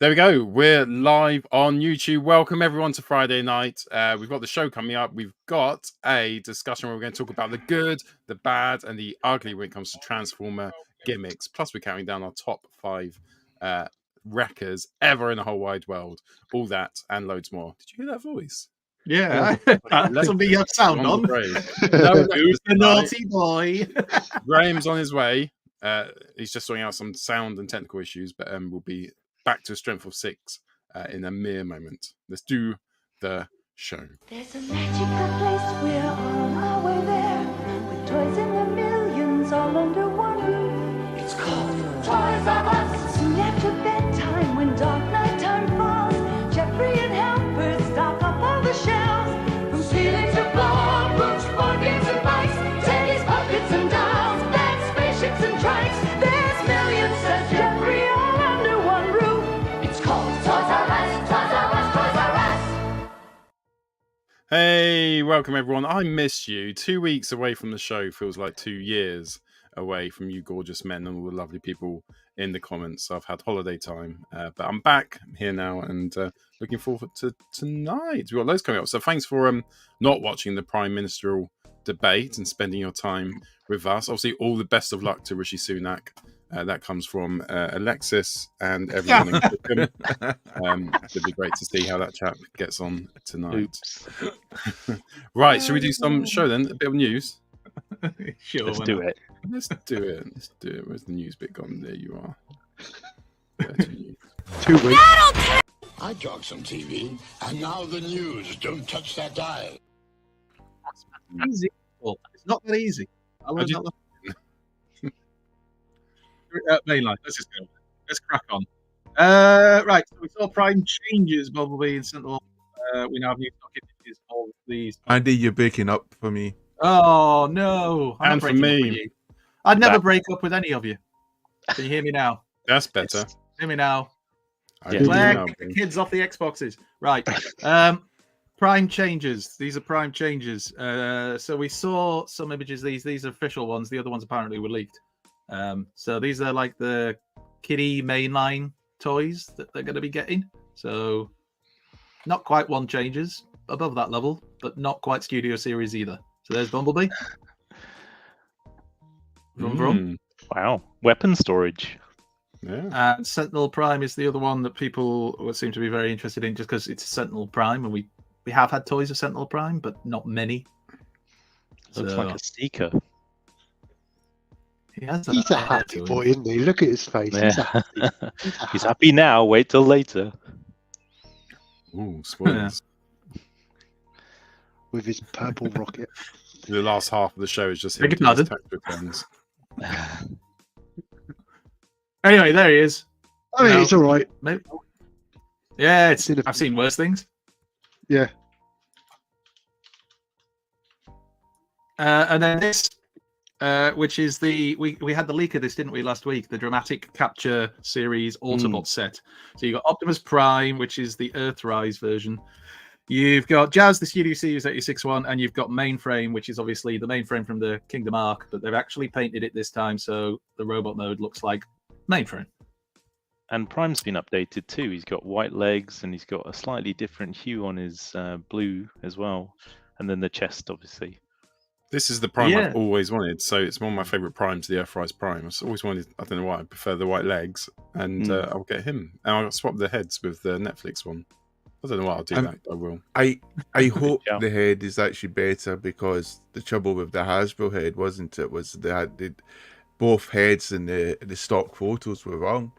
There we go. We're live on YouTube. Welcome everyone to Friday night. We've got the show coming up. We've got a discussion where we're going to talk about the good, the bad, and the ugly when it comes to Transformer gimmicks. Plus, we're counting down our top 5 wreckers ever in the whole wide world. All that and loads more. Did you hear that voice? Yeah, that's what you have sound on. No, who's the naughty boy? Graham's on his way. He's just sorting out some sound and technical issues, but we'll be back to a strength of 6 in a mere moment. Let's do the show. There's a magical place, we're on our way there, with toys in the millions all under one roof. It's called Toys R Us. Soon after bedtime, when dark nighttime falls, Jeffrey and helpers stock up all the shelves. From ceilings to floor, books, board games and bikes, teddies, puppets and dolls, beds, spaceships and trikes. There's millions, says Jeffrey, all under one roof. It's called Toys R Us, Toys R Us, Toys R Us. Hey, welcome everyone. I missed you. 2 weeks away from the show feels like 2 years away from you gorgeous men and all the lovely people in the comments. So I've had holiday time, but I'm back. I'm here now and looking forward to tonight. We've got loads coming up. So thanks for not watching the Prime Ministerial debate and spending your time with us. Obviously, all the best of luck to Rishi Sunak. That comes from Alexis and everyone in Cliffjumper. It'd be great to see how that chap gets on tonight. Right, should we do some show then? A bit of news? Sure, Let's do it. Let's do it. Where's the news bit gone? There you are. 2 weeks. I talk some TV, and now the news. Don't touch that dial. Easy. Well, it's not that easy. Mainline. Let's just go. Let's crack on. Right. So we saw Prime changes Bumblebee and Sentinel. We now have new stock images of these. Andy, you're breaking up for me. Oh no! I'm And not for breaking up me. with you. I'd never break up with any of you. Can you hear me now? That's better. Hear me now? I Yeah. do Black, now, get the Bing. kids off the Xboxes. Right. Prime changes. These are Prime changes. So we saw some images. These are official ones. The other ones apparently were leaked. So these are like the kiddie mainline toys that they're going to be getting. So not quite one changes above that level, but not quite Studio Series either. So there's Bumblebee. Vroom, vroom. Wow. Weapon storage. Yeah. And Sentinel Prime is the other one that people seem to be very interested in just because it's Sentinel Prime, and we have had toys of Sentinel Prime, but not many. Looks like a sticker. He's a happy boy, isn't he? Look at his face. He's Yeah. happy. He's happy now. Wait till later. Ooh, spoilers. With his purple rocket. The last half of the show is just him Beg your doing his pardon? tax returns. Anyway, there he is. I mean, No. it's all right. Maybe. Yeah, Seen a- I've seen worse things. Yeah. And then this, which is we had the leak of this, didn't we, last week? The Dramatic Capture series Autobot set. So you got Optimus Prime, which is the Earthrise version. You've got Jazz, the Studio Series 86 one, and you've got Mainframe, which is obviously the Mainframe from the Kingdom Arc, but they've actually painted it this time, so the robot mode looks like Mainframe. And Prime's been updated too. He's got white legs and he's got a slightly different hue on his blue as well. And then the chest, obviously. This is the Prime Yeah. I've always wanted. So it's one of my favourite Primes, the Earthrise Prime. I've always wanted, I don't know why, I prefer the white legs. And I'll get him. And I'll swap the heads with the Netflix one. I don't know what I'll do that. I will. I hope Yeah. the head is actually better because the trouble with the Hasbro head, wasn't it, was they had both heads in the stock photos were wrong.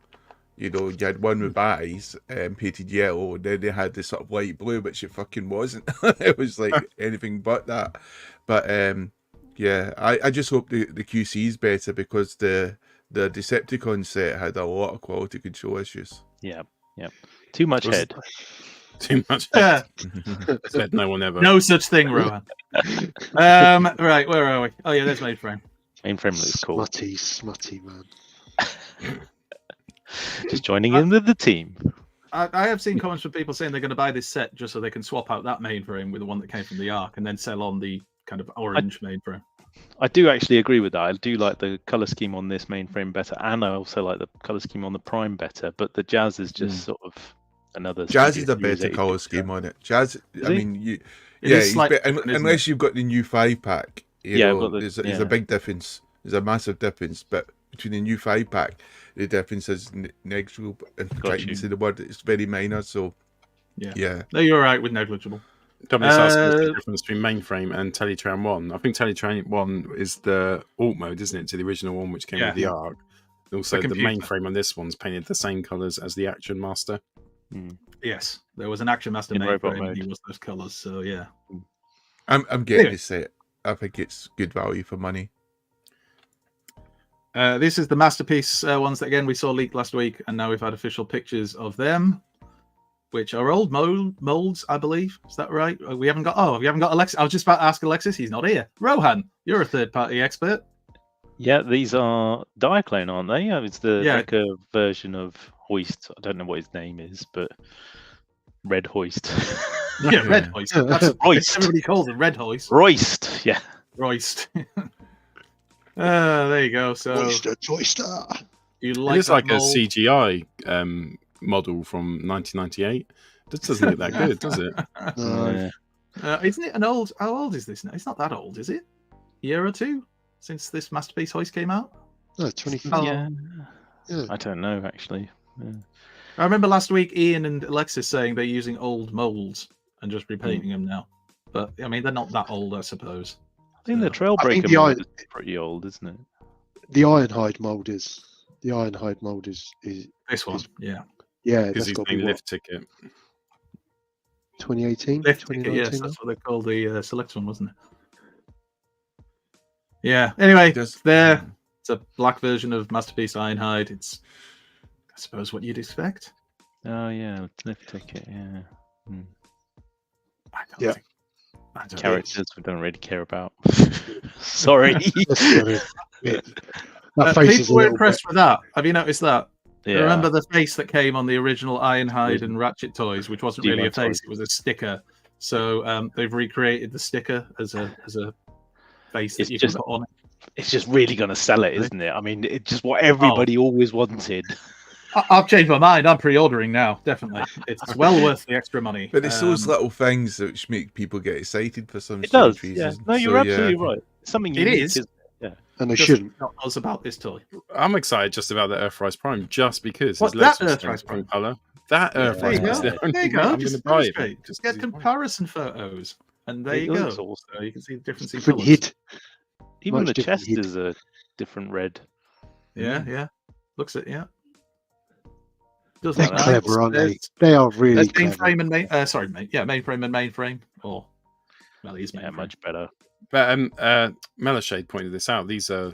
You know, you had one with eyes painted yellow, and then they had this sort of light blue, which it fucking wasn't. It was like anything but that. But yeah, I just hope the QC is better because the Decepticon set had a lot of quality control issues. Yeah. Too much Was- head. Too much. Yeah. Said no one ever. No such thing, Rohan. Right, where are we? Oh yeah, there's Mainframe. Mainframe looks cool. Smutty, man. Just joining in with the team. I have seen comments from people saying they're going to buy this set just so they can swap out that Mainframe with the one that came from the Ark and then sell on the kind of orange Mainframe. I do actually agree with that. I do like the color scheme on this mainframe better, and I also like the color scheme on the Prime better. But the Jazz is just sort of another. Jazz Studio is a Series better 80 color picture. scheme on it. Jazz, I he? mean, It yeah, is slightly different, isn't unless it? you've got the new 5-pack, Yeah, I've know, got the- there's a big difference. There's a massive difference, but between the new 5-pack, the difference is negligible. And Got trying to you. say the word, it's very minor. So, Yeah. yeah. No, you're right with negligible. Dominic's asking what's the difference between mainframe and Teletraan 1. I think Teletraan 1 is the alt mode, isn't it, to the original one, which came with the Yeah. ARC. Also, the computer. mainframe on this one's painted the same colours as the Action Master. Yes, there was an Action Master In robot mainframe, and he mode. was those colours. So yeah. I'm getting Anyway. the set. I think it's good value for money. This is the Masterpiece ones that again we saw leaked last week, and now we've had official pictures of them, which are old molds, I believe. Is that right? We haven't got. Oh, we haven't got Alexis. I was just about to ask Alexis. He's not here. Rohan, you're a third-party expert. Yeah, these are Diaclone, aren't they? Yeah, it's the Yeah. Decker version of Hoist. I don't know what his name is, but Red Hoist. Yeah, Red Hoist. That's Hoist. everybody calls it Red Hoist. Roist. Yeah. Roist. There you go. So Toyster. you It like looks that like a mold? CGI model from 1998. This doesn't look that good, does it? No. Isn't it an old? How old is this now? It's not that old, is it? Year or two since this Masterpiece Hoist came out. No, 25. Yeah. Yeah. I don't know actually. Yeah. I remember last week Ian and Alexis saying they're using old molds and just repainting them now. But I mean, they're not that old, I suppose. I think the I think Trailbreaker the mold iron- is pretty old, isn't it? The Ironhide mold is. The Ironhide mold is This one, yeah. yeah, Because that's he's got to be paying what, lift ticket. 2018, Lift ticket, 2019. yes, that's what they called the select one, wasn't it? Yeah. Anyway, Just- there. It's a black version of Masterpiece Ironhide. It's, I suppose, what you'd expect. Oh yeah, lift ticket. Yeah. I don't Yeah. think. I don't know. Characters we don't really care about. Sorry. That face is a People were little bit. impressed with that. Have you noticed that? Yeah. Remember the face that came on the original Ironhide and Ratchet toys, which wasn't really a Demon face; toy. it was a sticker. So they've recreated the sticker as a face that It's you just- can put on it. It's just really going to sell it, isn't it? I mean, it's just what everybody always wanted. I've changed my mind. I'm pre-ordering now. Definitely, it's well worth the extra money. But it's those little things which make people get excited for some It strange does. Yeah. reason. No, you're So, absolutely yeah. right. It's something It unique, is. isn't it? And they just shouldn't. not us about this toy. I'm excited just about the Earthrise Prime, just because What, his legs that are Earthrise same Prime? colour. That Yeah. Earthrise There you is go. the There only you one go. I'm going Just to buy it. demonstrate. Just get comparison photos, and there It you go. looks awesome. So you can see the difference in Different colours. hit. Even Much the different chest hit. is a different red. Yeah. Looks it, yeah. Does They're look nice. clever, aren't they? There's- They are really There's clever. mainframe and mainframe and mainframe. Or well, he's Yeah, mainframe. much better. But Melashade pointed this out. These are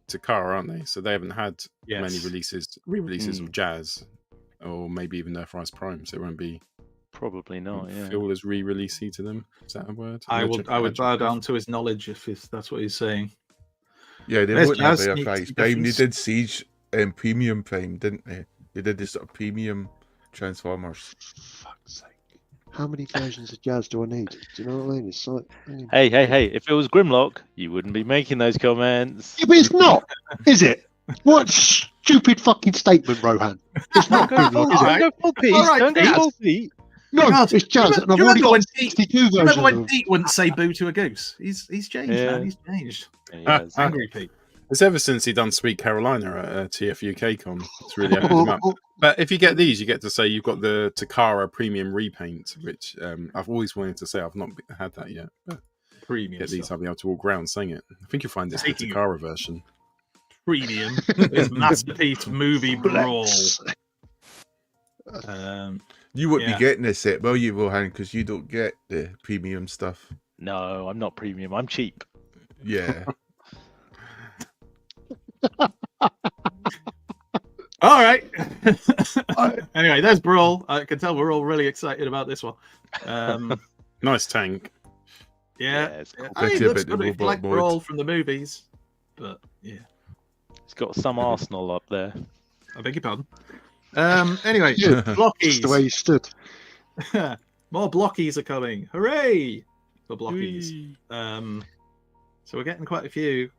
Takara, aren't they? So they haven't had Yes. many re-releases of Jazz, or maybe even Earthrise Prime. So it won't be Probably not. Yeah. feel as re-releasey to them. Is that a word? I would bow Legend. down to his knowledge if that's what he's saying. Yeah, they There's won't have Jazz Air needs Price to Prime. They difference. did Siege Premium Prime, didn't they? They did this sort of premium Transformers. Fuck's sake. How many versions of Jazz do I need? Do you know what I mean? It's like. Hey! If it was Grimlock, you wouldn't be making those comments. Yeah, but it's not, is it? What stupid fucking statement, Rohan? It's not Grimlock, is it? Don't go full Pete. All right, Don't go Pete. full Pete. No, God, it's Jazz, do you and I've remember already when got Pete- 62 Remember versions when of them. Pete wouldn't say boo to a goose? He's changed, Yeah. man. He's changed. Yeah, it's- Angry Pete. It's ever since he done Sweet Carolina at TFUK Con. It's really opened him up. But if you get these, you get to say you've got the Takara Premium Repaint, which I've always wanted to say. I've not had that yet. But Premium. get these, stuff. I'll be able to walk around saying it. I think you'll find this the Speaking of- Takara version. Premium is Masterpiece Movie Brawl. You won't Yeah. be getting this set, will you, Rohan? Because you don't get the premium stuff. No, I'm not premium. I'm cheap. Yeah. All right. Anyway, there's Brawl. I can tell we're all really excited about this one. Nice tank. Yeah. it's cool. I mean, Pity it looks about the good if you robot like mode. Brawl from the movies. But yeah, It's got some Arsenal up there. I beg your pardon. Anyway, Yeah, Just the way blockies. you stood. More blockies are coming. Hooray for blockies. So we're getting quite a few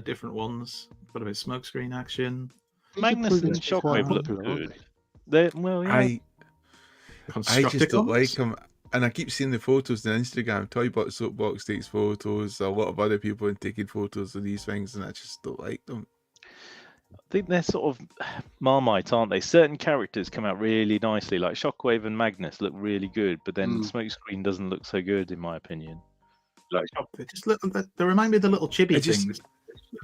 different ones. Got a bit of smokescreen action. Magnus and These are quite Shockwave look popular, aren't good. They're, well, yeah. I just don't like Constructicons. them. And I keep seeing the photos on Instagram. Toybot Soapbox takes photos. A lot of other people are taking photos of these things, and I just don't like them. I think they're sort of Marmite, aren't they? Certain characters come out really nicely, like Shockwave and Magnus look really good, but then Smokescreen doesn't look so good, in my opinion. They just look. They remind me of the little chibi It just- things.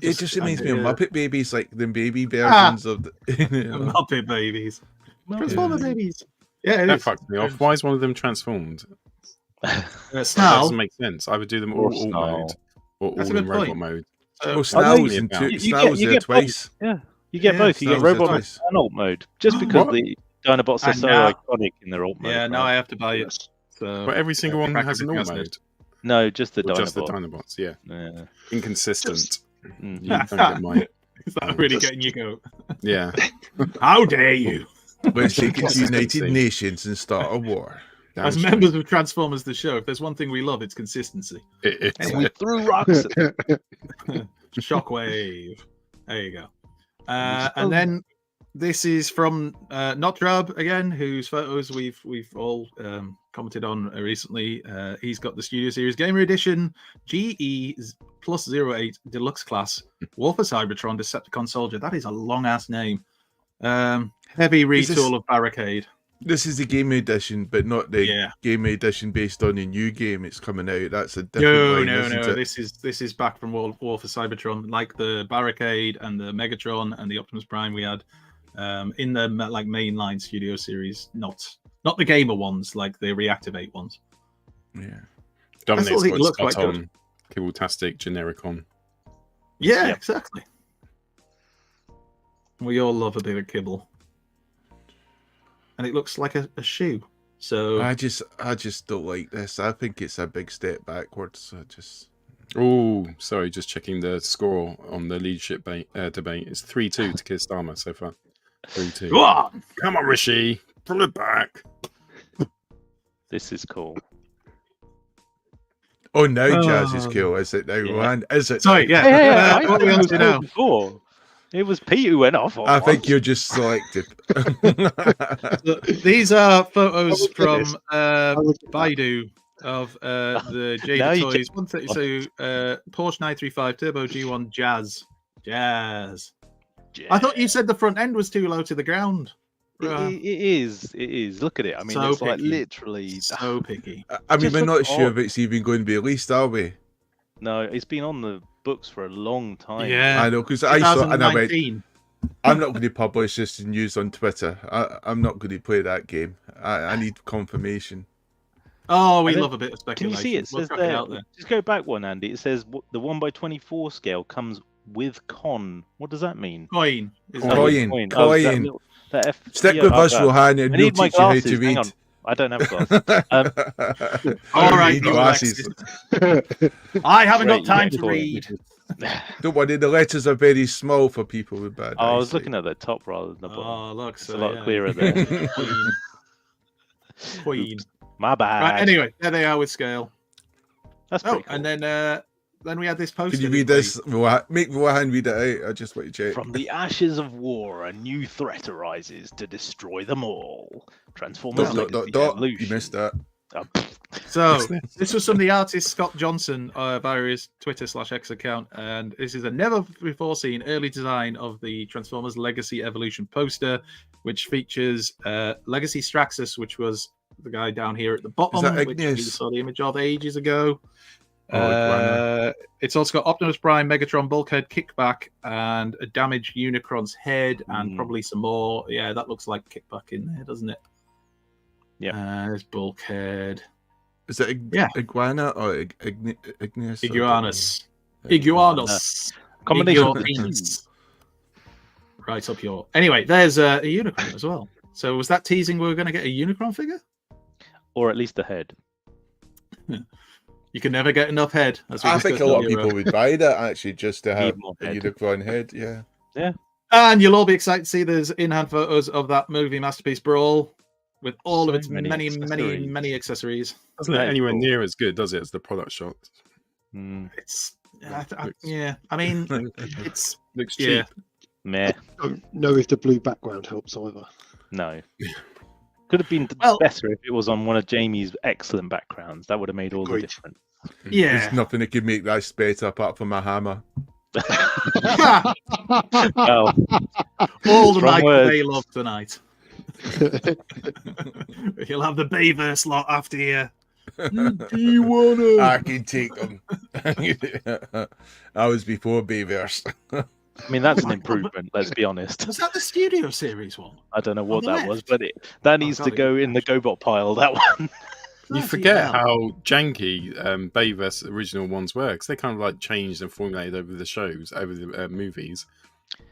It just reminds me of yeah. Muppet Babies, like the baby versions of the. Muppet babies. Transformer babies. Yeah, it That is. fucked me off. Why is one of them transformed? That Snarl. doesn't make sense. I would do them all Or alt Snarl. mode or That's all a in good robot point. mode. Oh, Snarl's Snarl's in two- Snarl's there get twice. Yeah, you get Yeah, both. You get Snarl's there robot mode twice. and alt mode, just because What? the Dinobots are And so now- iconic in their alt mode. Yeah, now right? I have to buy it. So But every single one crack has an everything alt else in. mode. No, just the Or just the Dinobot. Dinobots, yeah. Yeah. Inconsistent. Mhm. You don't get mine. Is that really getting you go? Yeah. How dare you? We're taking to United Consistency. Nations and start a war. Damn As straight. members of Transformers the show, if there's one thing we love, it's consistency. It is. And we threw rocks. Shockwave. There you go. And then this is from Notrab again, whose photos we've all commented on recently. He's got the Studio Series Gamer Edition GE plus 08 Deluxe Class War for Cybertron Decepticon Soldier. That is a long ass name. Heavy Is this- retool of Barricade. This is the game edition, but not the Yeah. game edition based on the new game it's coming out. That's a different line, isn't it? This is back from War for Cybertron, like the Barricade and the Megatron and the Optimus Prime we had in the like mainline Studio Series, not the gamer ones, like the Reactivate ones. Yeah. Dominic's I thought it got looked spot quite good. on. Kibble-tastic, Genericon. Yeah, Yep. exactly. We all love a bit of kibble, and it looks like a shoe. So I just don't like this. I think it's a big step backwards. Oh, sorry, just checking the score on the leadership debate. It's 3-2 to Kistama so far. 3-2. go on. Come on, Rishi. Pull it back. This is cool. Oh, now Jazz is Oh. cool, is it now, Yeah. Rand? Is it? Sorry, yeah. I What thought are we it on was to cool now? before. It was Pete who went off. I think you're just selective. These are photos would from do this. Baidu of the Now Jada you Toys 132 Porsche 935 Turbo G1 Jazz. I thought you said the front end was too low to the ground. It is. It is. Look at it. I mean, So it's like picky. literally. So picky. I mean, Just we're look not sure odd. if it's even going to be released, are we? No, it's been on the books for a long time. Yeah. I know, because I saw and I went, 2019. I'm not going to publish this news on Twitter. I'm not going to play that game. I need confirmation. Oh, we And then- love a bit of Can speculation. you see it? We'll Says crack it there. out there. Just go back one, Andy. It says the 1/24 scale comes with con. What does that mean? Coin. Is Coin. that- Coin. Oh, that Coin. little- that F- Stick yeah, with oh, us, that- Rohan, and I we'll need my teach you how glasses. to Hang read. on. I don't have glasses. All right, Read you glasses. I haven't got Right, time yeah, to coin. read. Don't worry, the letters are very small for people with bad I was eyesight. looking at the top rather than the bottom. Oh, look. It's So, a lot yeah. clearer there. Queen. My bad. Right, anyway, there they are with scale. That's Oh, pretty cool. and then we had this poster. Can you read didn't we? this? Rohan? Make Rohan read it out. I just want to check. From the ashes of war, a new threat arises to destroy them all. Transformers Legacy You Evolution. missed that. Oh, So this was from the artist Scott Johnson via his Twitter/X account, and this is a never before seen early design of the Transformers Legacy Evolution poster, which features Legacy Straxus, which was the guy down here at the bottom, that which we Igneous? saw the image of ages ago. Iguana. It's also got Optimus Prime, Megatron, Bulkhead, Kickback, and a damaged Unicron's head, and probably some more. Yeah, that looks like Kickback in there, doesn't it? Yeah. There's Bulkhead. Is it Iguana or Igneous? Iguanus. Iguana. Iguanus. combination of the Iguanus. Right up your. Anyway, there's a Unicron as well. So was that teasing we were going to get a Unicron figure? or at least the head. You can never get enough head. As we I think a discussed lot of earlier. people would buy that actually just to have more a head. unicorn head. Yeah. And you'll all be excited to see there's in-hand photos of that movie masterpiece Brawl with all of So its many many accessories. Doesn't look That is anywhere cool. near as good, does it, as the product shot? Mm. It's Yeah, I mean, it's Looks yeah. cheap. Meh. I don't know if the blue background helps either. No. Could have been better if it was on one of Jamie's excellent backgrounds. That would have made all the Agreed. difference. Yeah. There's nothing that could make that better apart from a hammer. Well, All the strong Michael words. Bay love tonight. He'll have the Bayverse lot after you. Do you wanna? I can take them. I was before Bayverse. I mean, that's an improvement, let's be honest. Was that the Studio Series one? I don't know what the that was, left? but that needs to God, go in the GoBot pile, that one. You Bloody forget hell. how janky Bayverse original ones were, because they kind of like changed and formulated over the shows, over the movies.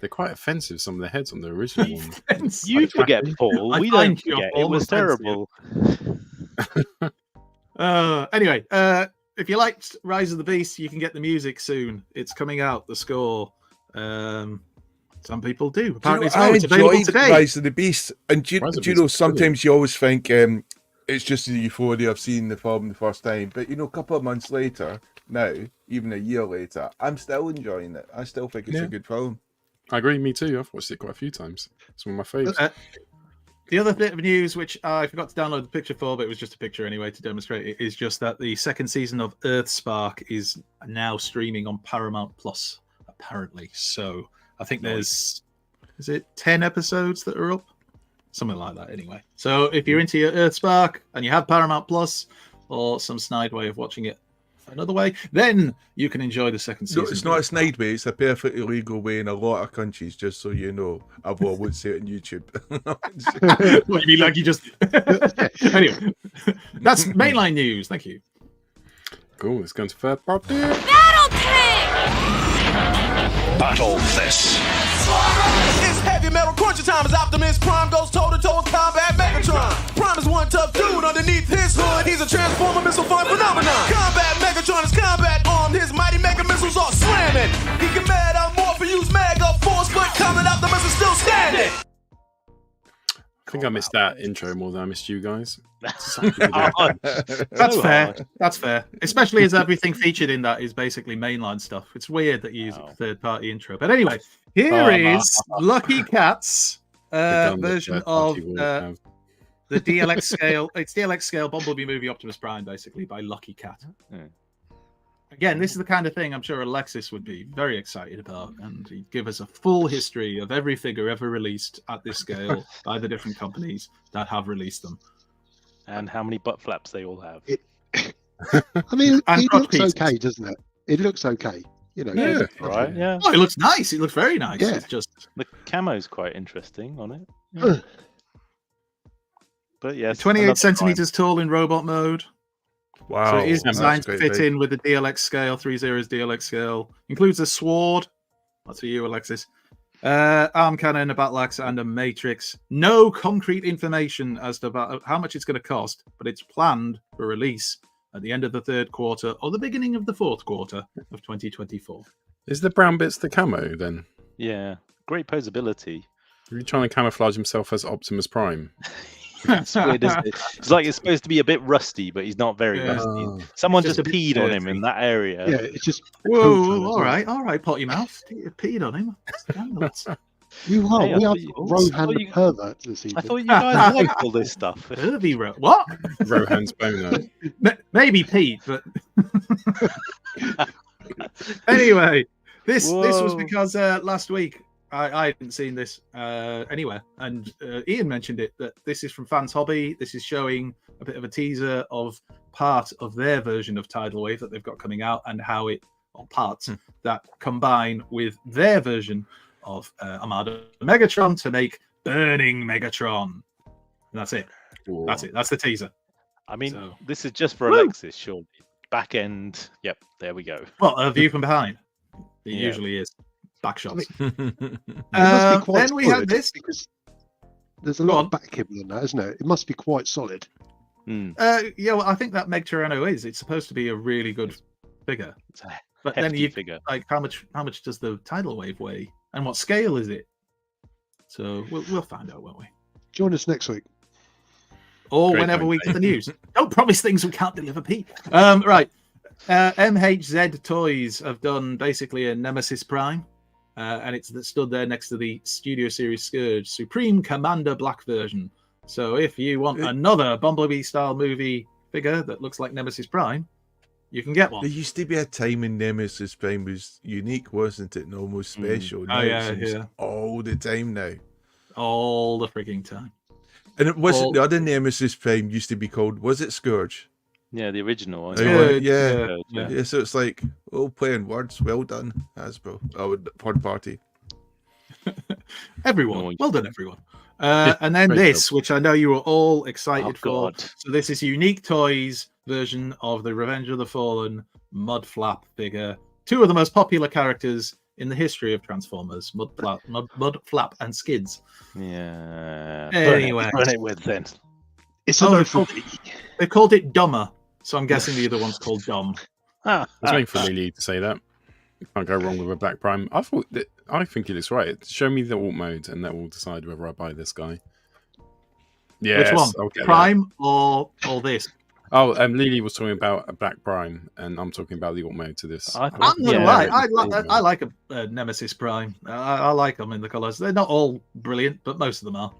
They're quite offensive, some of the heads on the original ones. You forget, Paul. I We find don't your forget. It Paul was offensive. terrible. Anyway, if you liked Rise of the Beast, you can get the music soon. It's coming out, the score. Some people do. Apparently, I it's available enjoyed today. Rise of the Beast, and do Rise of you the know, Beast is brilliant. sometimes you always think it's just the euphoria of seeing the film the first time, but you know, a couple of months later, now, even a year later, I'm still enjoying it. I still think it's a good film. I agree, me too. I've watched it quite a few times. It's one of my favourites. The other bit of news, which I forgot to download the picture for, but it was just a picture anyway to demonstrate it, is just that the second season of Earthspark is now streaming on Paramount Plus, apparently. So I think there's, is it 10 episodes that are up? Something like that, anyway. So if you're into your Earthspark and you have Paramount Plus or some snide way of watching it another way, then you can enjoy the second season. No, it's not a snide way, it's a perfectly legal way in a lot of countries, just so you know. Although I won't say it on YouTube. What, you mean like you just... Anyway, that's mainline news. Thank you. Cool, it's going to third party. Battle this. It's heavy metal cruncher time as Optimus Prime goes toe to toe with Combat Megatron. Prime is one tough dude underneath his hood. He's a transformer missile fun phenomenon. Combat Megatron is combat armed. His mighty mega missiles are slamming. He can mad out more for use mega force, but Combat Optimus is still standing. I think I missed that intro more than I missed you guys. That's So fair. hard. That's fair. Especially as everything featured in that is basically mainline stuff. It's weird that you use a third-party intro. But anyway, here is Lucky Cat's version of the DLX scale. It's DLX scale Bumblebee movie Optimus Prime, basically, by Lucky Cat. Again, this is the kind of thing I'm sure Alexis would be very excited about, and he'd give us a full history of every figure ever released at this scale by the different companies that have released them. And how many butt flaps they all have. I mean, And it crotch looks pieces. okay, doesn't it? It looks okay. You know. Yeah. Right, yeah. Oh, it looks nice. It looks very nice. Yeah. It's just The camo's quite interesting on it. Yeah. But yes, 28 another centimeters tall in robot mode. Wow. So it is that's designed to great, fit right? in with the DLX scale, 3/0's DLX scale. Includes a sword. That's for you, Alexis. Arm cannon, a battle axe, and a matrix. No concrete information as to how much it's going to cost, but it's planned for release at the end of the third quarter or the beginning of the fourth quarter of 2024. Is the brown bits the camo then? Yeah, great posability. Are you trying to camouflage himself as Optimus Prime? It's weird, isn't it? It's like it's supposed to be a bit rusty, but he's not very Yeah. rusty. Someone Just just a bit peed on him dirty. in that area. Yeah, it's just. Whoa, all right, potty mouth. You peed on him. Scandalous. You are. Hey, I We are thought you- Rohan I thought the you- pervert this I evening. thought you guys liked all this stuff. What? Rohan's boner. Maybe Pete, but anyway, this was Whoa. because last week I hadn't seen this anywhere, and Ian mentioned it that this is from Fans Hobby. This is showing a bit of a teaser of part of their version of Tidal Wave that they've got coming out, and how it, or parts that combine with their version of Armada Megatron to make Burning Megatron. And that's it. That's it. That's the teaser. I mean, So- this is just for Woo! Alexis, surely. Back end. Yep, there we go. Well, a view from behind. It Yeah. usually is. Back shots. It must be quite Then we have solid this. because there's a Go lot on. of back cable in that, isn't it? It must be quite solid. Hmm. Yeah, well, I think that Meg Tyranno is. It's supposed to be a really good figure. It's a But then hefty you figure. like how much does the tidal wave weigh, and what scale is it? So we'll find out, won't we? Join us next week. Or Great whenever point, we get Dave. the news. Don't promise things we can't deliver, Pete. Right. MHZ Toys have done basically a Nemesis Prime, and it's stood there next to the Studio Series Scourge Supreme Commander Black version. So if you want another Bumblebee style movie figure that looks like Nemesis Prime, you can get one. There used to be a time when Nemesis Prime was unique, wasn't it? And almost special. Now it seems all the time now. All the freaking time. And it wasn't the other Nemesis Prime used to be called, was it Scourge? Yeah, the original. Yeah. So it's like, playing words. Well done, Hasbro. Oh, third party. Everyone. Well done, everyone. And then this, which I know you were all excited for. So this is Unique Toys version of the Revenge of the Fallen Mudflap figure. Two of the most popular characters in the history of Transformers, Mudflap and Skids. Yeah. Anyway. Burn it with then. It's they called it Dumber, so I'm guessing the other one's called Dumb. I was waiting for Lily to say that. You can't go wrong with a Black Prime. I think it looks right. Show me the alt mode, and that will decide whether I buy this guy. Yes, which one? Prime or this? Oh, Lily was talking about a Black Prime, and I'm talking about the alt mode to this. I'm not gonna lie. I like a Nemesis Prime. I like them in the colours. They're not all brilliant, but most of them are.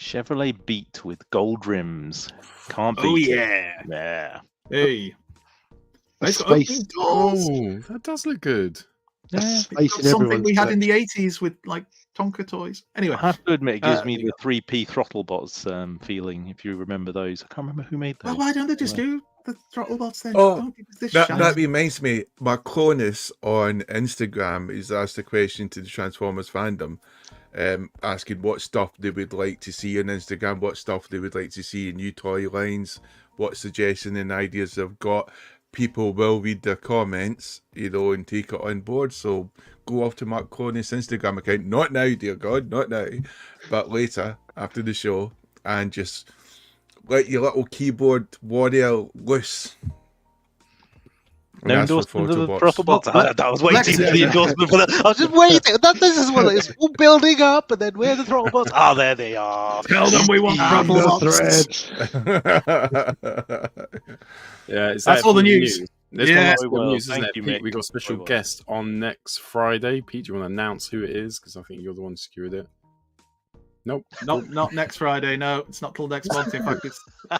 Chevrolet Beat with gold rims. Can't beat it. Yeah. Hey. That does look good. Yeah, something we had in the 80s with like Tonka toys. Anyway, I have to admit, it gives me the 3P Throttlebots feeling. If you remember those, I can't remember who made those. Well, why don't they just do the Throttlebots then? Oh, that reminds me. Marconis on Instagram is asked a question to the Transformers fandom, asking what stuff they would like to see on Instagram, what stuff they would like to see in new toy lines, what suggestions and ideas they've got. People will read their comments, and take it on board. So go off to Mark Clooney's Instagram account. Not now, dear God, not now. But later, after the show, and just let your little keyboard warrior loose. No endorsement of the Throttlebots. I was waiting for the endorsement for that. I was just waiting. This is what it's all building up, and then where are the Throttlebots? Oh, there they are. Tell them we want Throttlebots. Yeah, that's all the news. There's one news, isn't it? Pete, we got a special guest on next Friday. Pete, do you want to announce who it is? Because I think you're the one who secured it. Nope. Not next Friday. No, it's not till next month. In fact,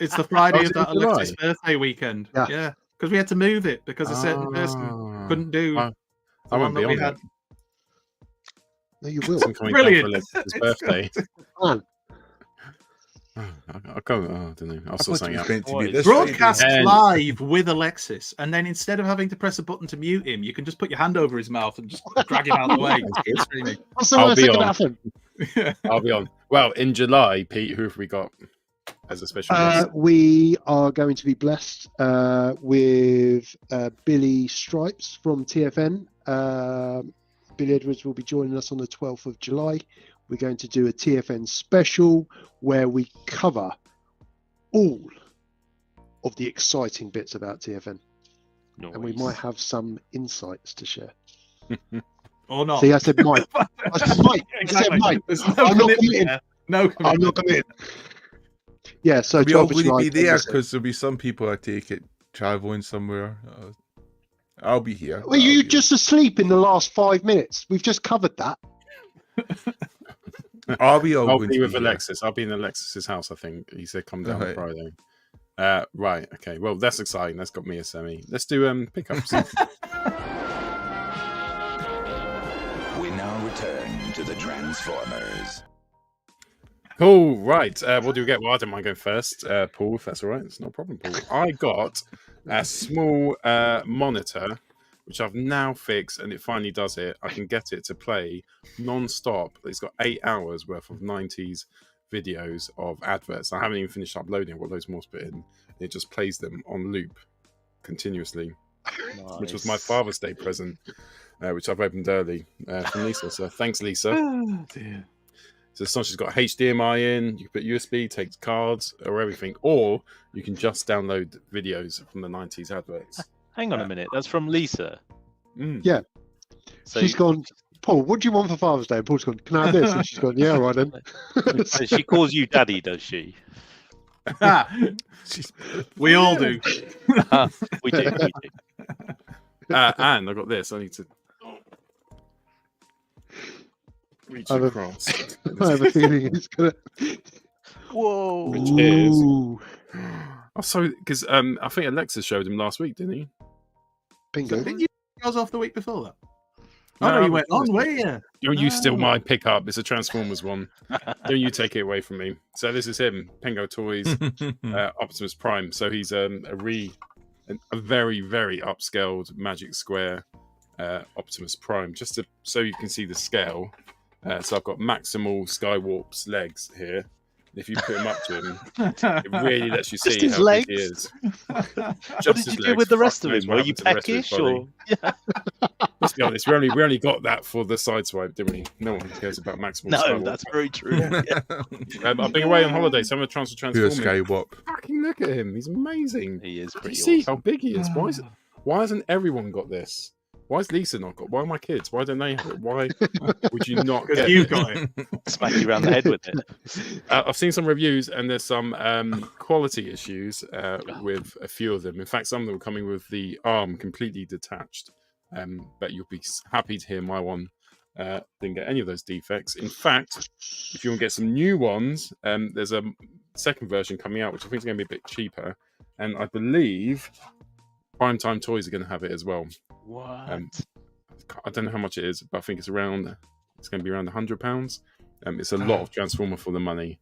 it's the Friday of that Alexis' birthday weekend. Yeah. Because we had to move it because a certain person couldn't do. I won't be on that. No, you will. Brilliant. His birthday. Man. I don't know. I'll sort something out. Broadcast live with Alexis, and then instead of having to press a button to mute him, you can just put your hand over his mouth and just drag him out of the way. I'll be on. I'll be on. Well, in July, Pete, who have we got as a special guest? We are going to be blessed with Billy Stripes from TFN. Billy Edwards will be joining us on the 12th of July. We're going to do a TFN special where we cover all of the exciting bits about TFN. Nice. And we might have some insights to share. Or not. See, I said might. I said might. Exactly. I said might. I'm not committing. I'm not committing. Yeah, so we all really be there because there'll be some people, I take it, traveling somewhere. I'll be here. Well, you're just asleep in the last 5 minutes. We've just covered that. I'll be with Alexis. I'll be in Alexis's house, I think. He said come down on Friday. Right, okay. Well, that's exciting. That's got me a semi. Let's do pickups. We now return to the Transformers. Cool, right. What do we get? Well, I don't mind going first. Paul, if that's all right. It's no problem, Paul. I got a small monitor, which I've now fixed, and it finally does it. I can get it to play non-stop. It's got 8 hours worth of 90s videos of adverts. I haven't even finished uploading. I've got loads more to put in. It just plays them on loop continuously, which was my Father's Day present, which I've opened early from Lisa. So thanks, Lisa. Oh, dear. So it's not just got HDMI in, you can put USB, takes cards or everything, or you can just download videos from the 90s adverts. Hang on a minute, that's from Lisa. Yeah. So she's gone, Paul, what do you want for Father's Day? And Paul's gone, can I have this? And she's gone, yeah, right then. So she calls you daddy, does she? We all do. We do. And I got this. I need to reach I have a- across. I have a feeling it's gonna. Whoa. Which is Ooh, oh, so because I think Alexis showed him last week, didn't he? bingo. Did you yours off the week before that? No, Oh, no, I you went haven't. on, were you? Don't you steal Oh. my pickup? It's a Transformers one. Don't you take it away from me? So this is him, Pengo Toys, Optimus Prime. So he's a very very upscaled Magic Square Optimus Prime. So you can see the scale. So I've got maximal Skywarp's legs here. If you put him up to him, it really lets you see Just his how legs? big he is. What did you do with the rest of him? Were you peckish or? Yeah. Let's be honest, we only got that for the sideswipe, didn't we? No one cares about maximal. No, Skywarp. that's very true. I've been away on holiday, so I'm going to Pure transform him. Skywalk. Fucking look at him, he's amazing. He is Do you pretty see awesome. how big he is? Why hasn't everyone got this? Why has Lisa not got? Why are my kids? Why don't they have it? Why would you not get You it? got it. Smack you around the head with it. I've seen some reviews, and there's some quality issues with a few of them. In fact, some of them are coming with the arm completely detached. But you'll be happy to hear my one didn't get any of those defects. In fact, if you want to get some new ones, there's a second version coming out, which I think is going to be a bit cheaper. And I believe Primetime Toys are going to have it as well. What? I don't know how much it is, but I think it's going to be around £100. It's a lot of Transformer for the money.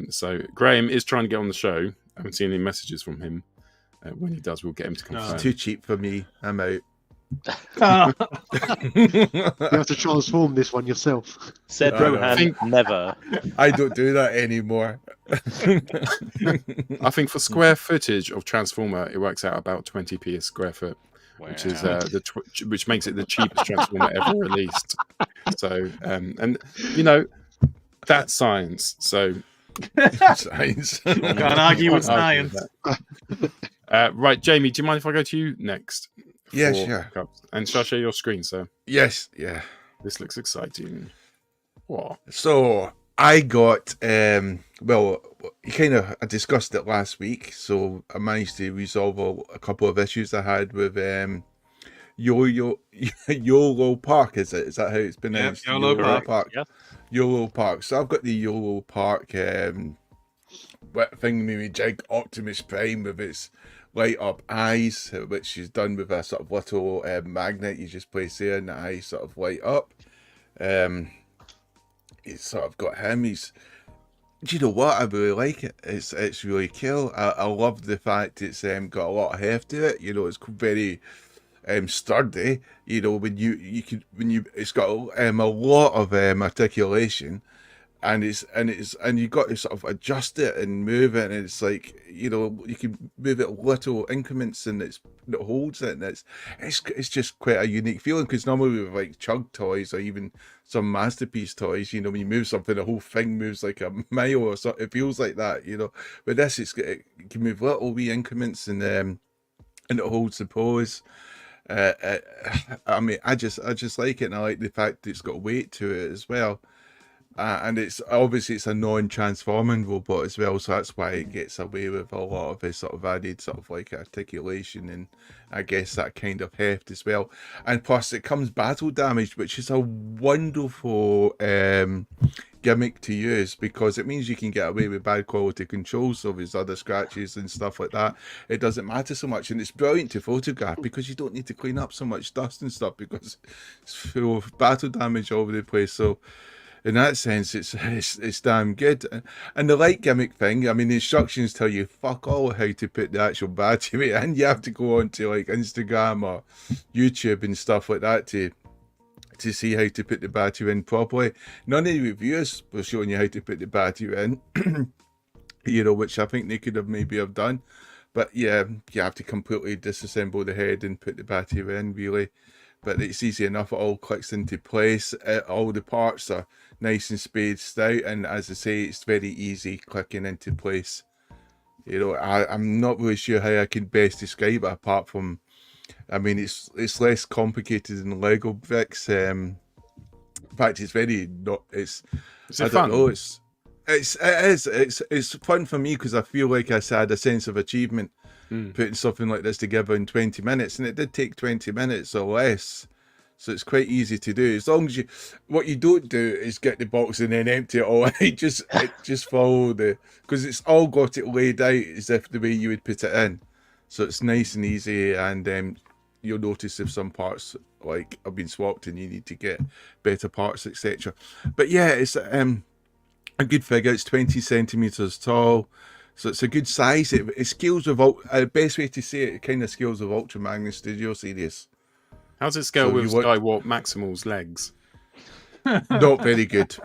So Graham is trying to get on the show. I haven't seen any messages from him. When he does, we'll get him to confirm. It's too cheap for me. I'm out. You have to transform this one yourself. Said I Rohan, never. I don't do that anymore. I think for square footage of Transformer, it works out about 20p a square foot, which is which makes it the cheapest Transformer ever released. So, and you know, that's science. So, Science. Can't argue with science. Right, Jamie, do you mind if I go to you next? Yeah, for sure. cups? And shall I share your screen, sir? Yes, yeah. This looks exciting. What? So I got well, I discussed it last week, so I managed to resolve a couple of issues I had with YOLO Park. Is that how it's pronounced? Yep, YOLO Park. Yep. YOLO Park. So I've got the YOLO Park thing with Jig Optimus Prime with its light up eyes, which is done with a sort of little magnet you just place there, and the eyes sort of light up. It's sort of got him. Do you know what? I really like it. It's really cool. I love the fact it's got a lot of heft to it. You know, it's very sturdy. You know, it's got a lot of articulation. And you got to sort of adjust it and move it, and it's like, you know, you can move it little increments, and it holds it, and it's just quite a unique feeling, because normally with like Chug toys or even some Masterpiece toys, you know, when you move something, the whole thing moves like a mile or so. It feels like that, you know. But this, it can move little wee increments, and it holds the pose. I mean, I just like it, and I like the fact that it's got weight to it as well. And it's obviously a non-transforming robot as well, so that's why it gets away with a lot of his sort of added sort of like articulation, and I guess that kind of heft as well. And plus it comes battle damaged, which is a wonderful gimmick to use, because it means you can get away with bad quality controls of his other scratches and stuff like that. It doesn't matter so much, and it's brilliant to photograph because you don't need to clean up so much dust and stuff, because it's full of battle damage all over the place. So in that sense, it's damn good. And the light gimmick thing, I mean, the instructions tell you fuck all how to put the actual battery in. You have to go on to like Instagram or YouTube and stuff like that to see how to put the battery in properly. None of the reviewers were showing you how to put the battery in, you know, which I think they could have maybe have done. But yeah, you have to completely disassemble the head and put the battery in, really. But it's easy enough. It all clicks into place. All the parts are nice and spaced out, and as I say, it's very easy clicking into place. You know, I'm not really sure how I can best describe it, apart from, I mean, it's less complicated than Lego bricks. In fact, it's very not. It's Is it fun? Know, It's fun for me because I feel like I had a sense of achievement putting something like this together in 20 minutes, and it did take 20 minutes or less. So it's quite easy to do. As long as what you don't do is get the box and then empty it all. Just follow because it's all got it laid out as if the way you would put it in. So it's nice and easy, and you'll notice if some parts like have been swapped and you need to get better parts, etc. But yeah, it's a good figure. It's 20 centimeters tall, so it's a good size. It scales with best way to say it kind of scales with Ultra Magnus Studio series. How's it scale with Skywarp Maximal's legs? Not very good.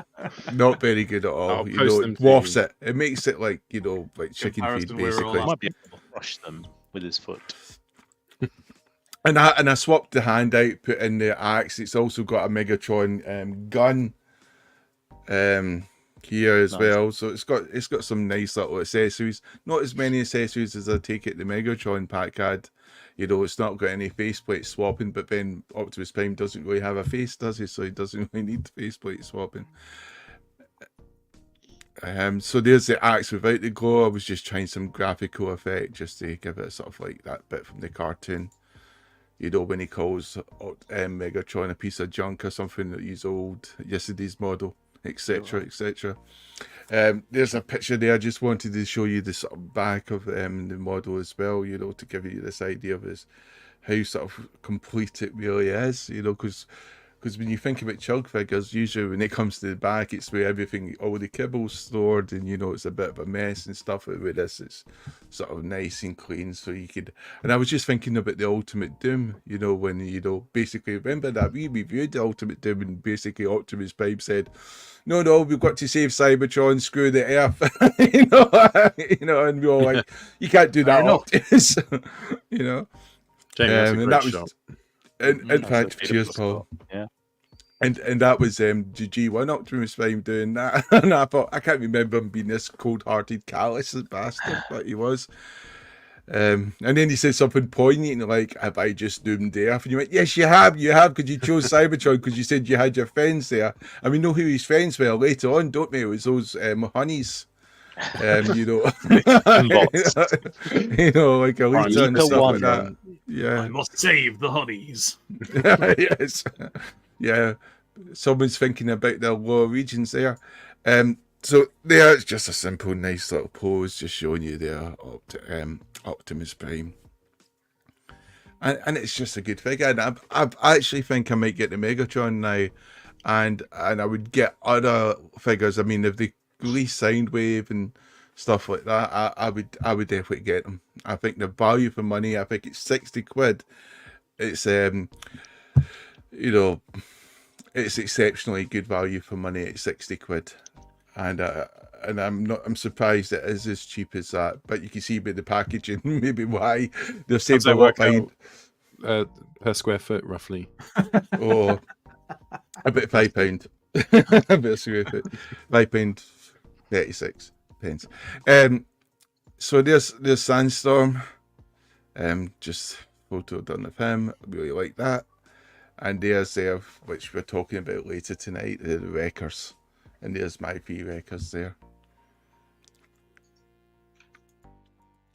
Not very good at all. I'll You post know, them it to dwarfs you. it. It makes it like, you know, like chicken feed Comparison, we're all basically. Might be able to crush them with his foot. And I swapped the hand out, put in the axe. It's also got a Megatron gun here as Nice. well. So it's got some nice little accessories. Not as many accessories as I take it the Megatron pack had. You know, it's not got any faceplate swapping, but then Optimus Prime doesn't really have a face, does he? So he doesn't really need faceplate swapping. So there's the axe without the glow. I was just trying some graphical effect just to give it sort of like that bit from the cartoon. You know, when he calls Megatron a piece of junk or something that he's old, yesterday's model, etc., etc. There's a picture there. I just wanted to show you the sort of back of the model as well, you know, to give you this idea of how sort of complete it really is, you know, because when you think about chug figures, usually when it comes to the back, it's where all the kibbles stored, and you know, it's a bit of a mess and stuff. With this, it's sort of nice and clean, so you could. And I was just thinking about the Ultimate Doom, you know, when you know, basically remember that we reviewed the Ultimate Doom, and basically Optimus Prime said, "No, we've got to save Cybertron, screw the Earth," you know, and we were like, "You can't do that, Optimus," you know. Jamie, that's a And great that was, shot. in fact, cheers, Paul. Yeah. And that was GG1 Optimus Prime doing that. And I thought, I can't remember him being this cold-hearted, callous bastard, but he was. And then he said something poignant like, "Have I just doomed the Earth?" And you went, "Yes, you have, because you chose Cybertron because you said you had your friends there." And we know who his friends were later on, don't we? It was those honeys. You know, you know, like Alita and stuff like that. Yeah, I must save the honeys. yes, yeah. Someone's thinking about their lower regions there. So there, it's just a simple, nice little pose, just showing you there, Optimus Prime. And it's just a good figure. And I actually think I might get the Megatron now, and I would get other figures. I mean, if they release Soundwave and stuff like that, I would definitely get them. I think the value for money, I think it's 60 quid. It's you know, it's exceptionally good value for money at 60 quid. And I'm surprised it is as cheap as that. But you can see by the packaging maybe why they've saved a lot behind. Per square foot, roughly. Oh, about £5. About square foot. £5.36. So there's Sandstorm. Just photo done of him. I really like that. And there's which we're talking about later tonight, the Wreckers. And there's my 3 Wreckers there.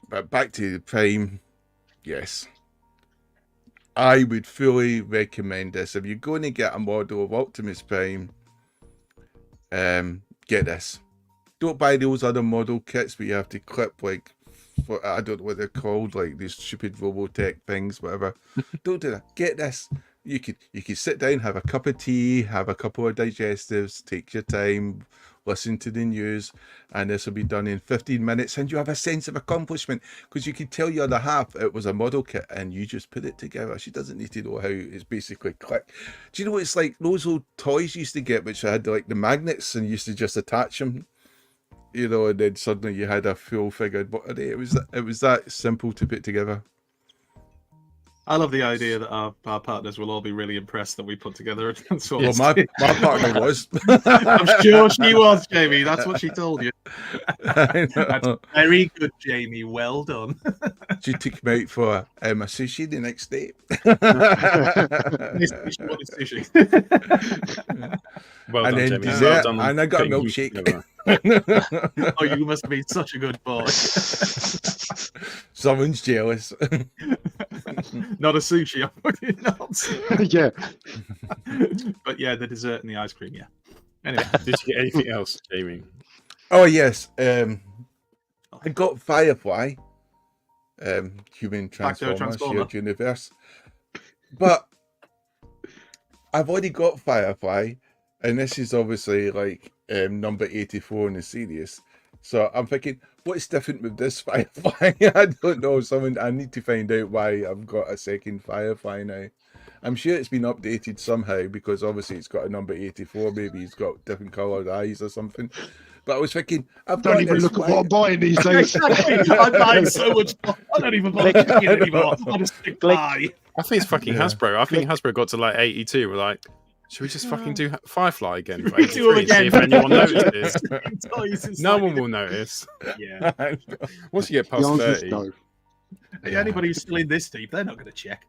But back to the Prime, yes. I would fully recommend this. If you're going to get a model of Optimus Prime, get this. Don't buy those other model kits where you have to clip like, I don't know what they're called, like these stupid Robotech things, whatever. Don't do that. Get this. You could sit down, have a cup of tea, have a couple of digestives, take your time, listen to the news, and this will be done in 15 minutes, and you have a sense of accomplishment because you can tell your other half it was a model kit and you just put it together. She doesn't need to know how it's basically clicked. Do you know what it's like? Those old toys you used to get, which had like the magnets and you used to just attach them, you know, and then suddenly you had a full figured body. It was that simple to put together. I love the idea that our partners will all be really impressed that we put together a Well, Transformers. my partner was. I'm sure she was, Jamie. That's what she told you. I That's know. very good, Jamie. Well done. She took me out for a sushi the next day. Sushi. Well And done, then Jamie. dessert, Well done and I got a putting things milkshake. together. Oh, you must have been such a good boy. Someone's jealous. Not a sushi, I'm fucking not. Yeah. But yeah, the dessert and the ice cream, yeah. Anyway, Did you get anything else, Jamie? Oh yes, I got Firefly, Human Transformer, Transformer. Shared Universe, but I've already got Firefly, and this is obviously like number 84 in the series. So I'm thinking, what's different with this Firefly? I don't know. I need to find out why I've got a second Firefly now. I'm sure it's been updated somehow because obviously it's got a number 84. Maybe he's got different coloured eyes or something. But I was thinking, I've Don't got even this look at what I'm buying these days. exactly. I'm buying so much. I don't even bother checking anymore. I just think, buy. I think it's fucking Yeah. Hasbro. I think Hasbro got to like 82. We're like, should we just fucking do Firefly again for We do 83 them and see if again. anyone notices? Toys is No like- one will notice. Yeah. Once you get The past answer is 30, no. Anybody who's still in this deep, they're not going to check.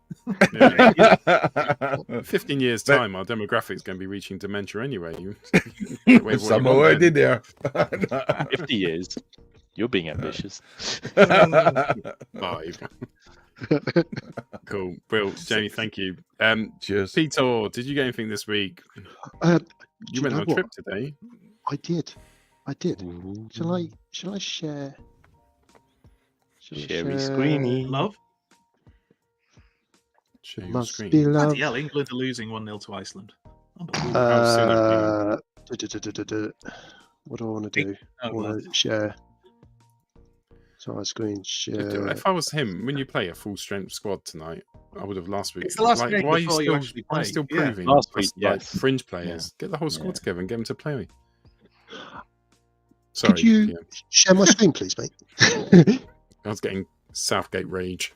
yeah. 15 years' time, our demographic's going to be reaching dementia anyway. Some already there. 50 years. You're being ambitious. 5. Cool. Bill, Jamie, thank you. Cheers. Peter, did you get anything this week? Do You went know on a what? trip today. I did. Shall I share? Shall I Sherry share? Screeny. Love? Share your Must screen. be love. Bloody hell, England are losing 1-0 to Iceland. Unbelievable. What do I want to do? I Oh, want to share. So I screen share. If I was him, when you play a full strength squad tonight, I would have last week. It's the last like, game why are you before you still, actually why are you play. still Yeah. proving Last us, week, like, yes. fringe players? Get the whole squad Yeah. together and get them to play. Sorry, Could you yeah. share my screen, please, mate? I was getting Southgate rage.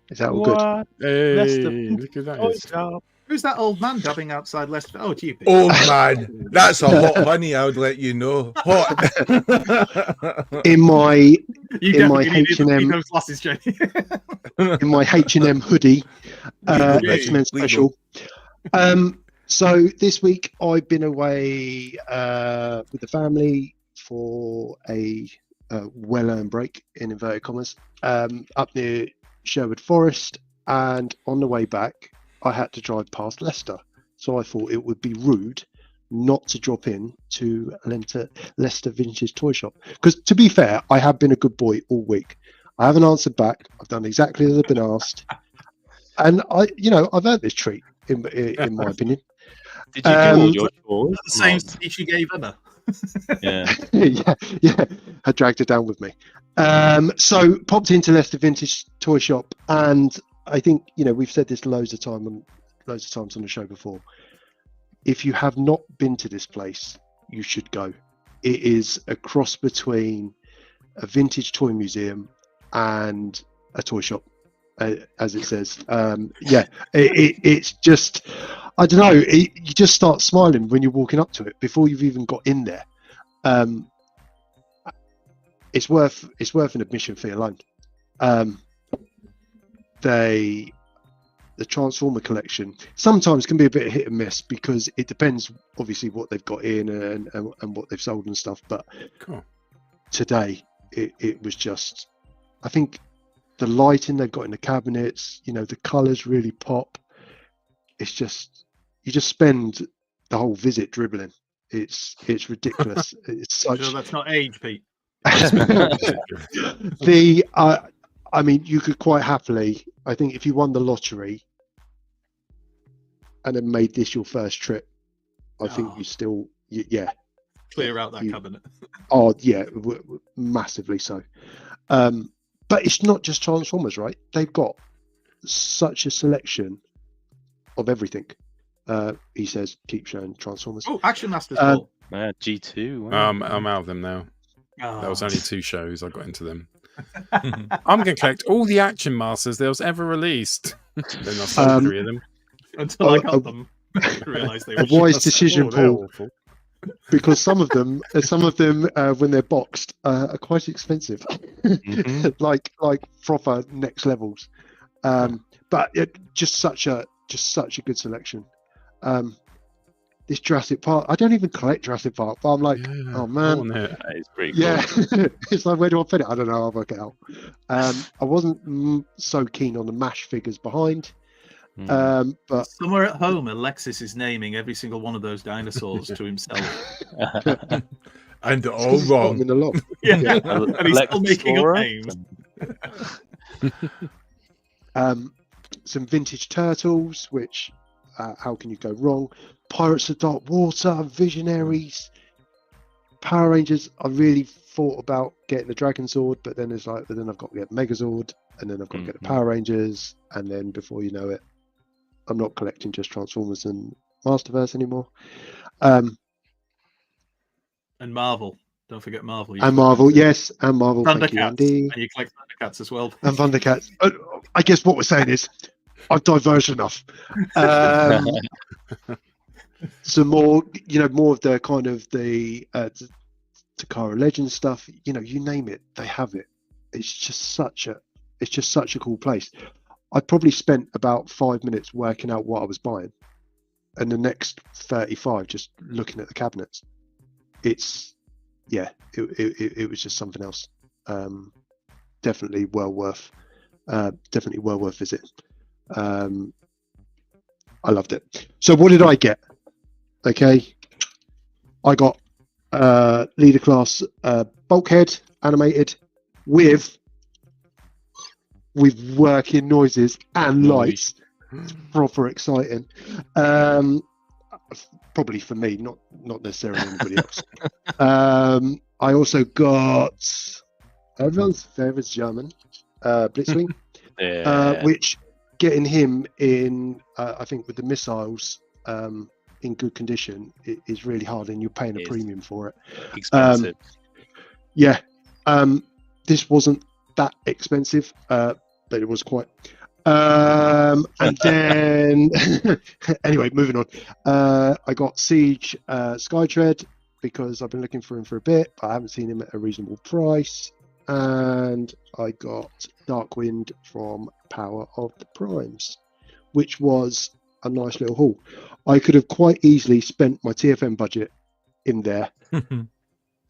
Is that all good? Hey, Leicester. look at that. Oh, It's- Who's that old man dabbing outside Leicester? Oh, GP. Oh man, that's a hot honey. I would let you know. Hot. In my You in my definitely needed H&M those glasses, Jamie. in my H&M hoodie, Legal, X-Men legal. special. So this week I've been away with the family for a well-earned break in inverted commas up near Sherwood Forest, and on the way back I had to drive past Leicester, so I thought it would be rude not to drop in to Leicester Vintage Toy Shop, because to be fair, I have been a good boy all week. I haven't answered back. I've done exactly as I've been asked, and I've earned this treat in my opinion. Did you do all your chores? The same Not. speech you gave Emma. Yeah. yeah, I dragged it down with me. So popped into Leicester Vintage Toy Shop, and I think we've said this loads of times on the show before. If you have not been to this place, you should go. It is a cross between a vintage toy museum and a toy shop, as it says. It's just, I don't know. You just start smiling when you're walking up to it before you've even got in there. It's worth an admission fee alone. The Transformer collection sometimes can be a bit hit and miss because it depends, obviously, what they've got in and what they've sold and stuff. But Cool. today, it was just, I think the lighting they've got in the cabinets, the colours really pop. It's just, you just spend the whole visit dribbling. It's ridiculous. It's such. Sure, that's not age, Pete. I mean, you could quite happily, I think, if you won the lottery and then made this your first trip, I think you still, yeah. Clear out that cabinet. Oh, yeah, massively so. But it's not just Transformers, right? They've got such a selection of everything. He says, keep showing Transformers. Oh, Action Masters Ball. G2. Wow. I'm out of them now. Oh. That was only 2 shows. I got into them. I'm going to collect all the Action Masters that was ever released. Then I sold 3 of them. Until I got them. I realised they were A wise shit. decision, They're Paul, awful. because some of them when they're boxed are quite expensive, like proper next levels. But just such a good selection. This Jurassic Park, I don't even collect Jurassic Park, but I'm like, oh man, It's pretty cool. yeah. It's like, where do I put it? I don't know. I'll work it out. I wasn't so keen on the MASH figures behind. But somewhere at home, Alexis is naming every single one of those dinosaurs to himself. And they're all wrong. In a lot. Yeah. And he's still making up names. Some vintage turtles, which how can you go wrong? Pirates of Dark Water, Visionaries, Power Rangers. I really thought about getting the Dragon Sword, but then it's like, but then I've got to get Megazord, and then I've got to get the Power Rangers, and then before you know it, I'm not collecting just Transformers and Masterverse anymore. And Marvel. Don't forget Marvel. And Marvel, yes, and Marvel. Thank you, Thundercats. Andy. And you collect Thundercats as well. And Thundercats. I guess what we're saying is I've diverged enough. Some more, more of the kind of the Takara Legends stuff. You name it, they have it. It's just such a cool place. I probably spent about 5 minutes working out what I was buying, and the next 35 just looking at the cabinets. It was just something else. Definitely well worth visit. I loved it. So what did I get? Okay, I got leader class bulkhead animated with working noises and lights. It's proper exciting. Probably for me, not necessarily anybody else. I also got everyone's favorite German, Blitzwing, which getting him in, I think with the missiles in good condition is really hard, and you're paying a premium for it. Expensive. This wasn't that expensive, but it was quite. And then, anyway, moving on. I got Siege Skytread because I've been looking for him for a bit, but I haven't seen him at a reasonable price. And I got Darkwind from Power of the Primes, which was a nice little haul. I could have quite easily spent my TFN budget in there and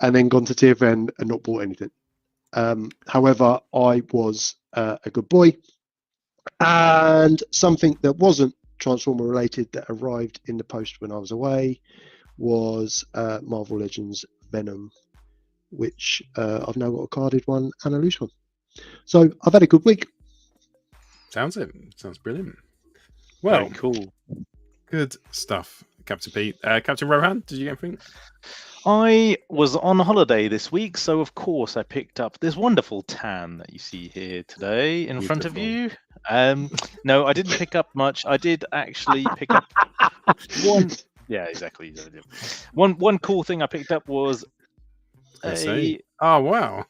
then gone to TFN and not bought anything. However, I was a good boy. And something that wasn't Transformer related that arrived in the post when I was away was Marvel Legends Venom, which I've now got a carded one and a loose one. So I've had a good week. Sounds brilliant. Well, very cool. Good stuff, Captain Pete. Captain Rohan, did you get anything? I was on holiday this week, so of course I picked up this wonderful tan that you see here today in front of you. No, I didn't pick up much. I did actually pick up one. Yeah, exactly. One cool thing I picked up was oh wow.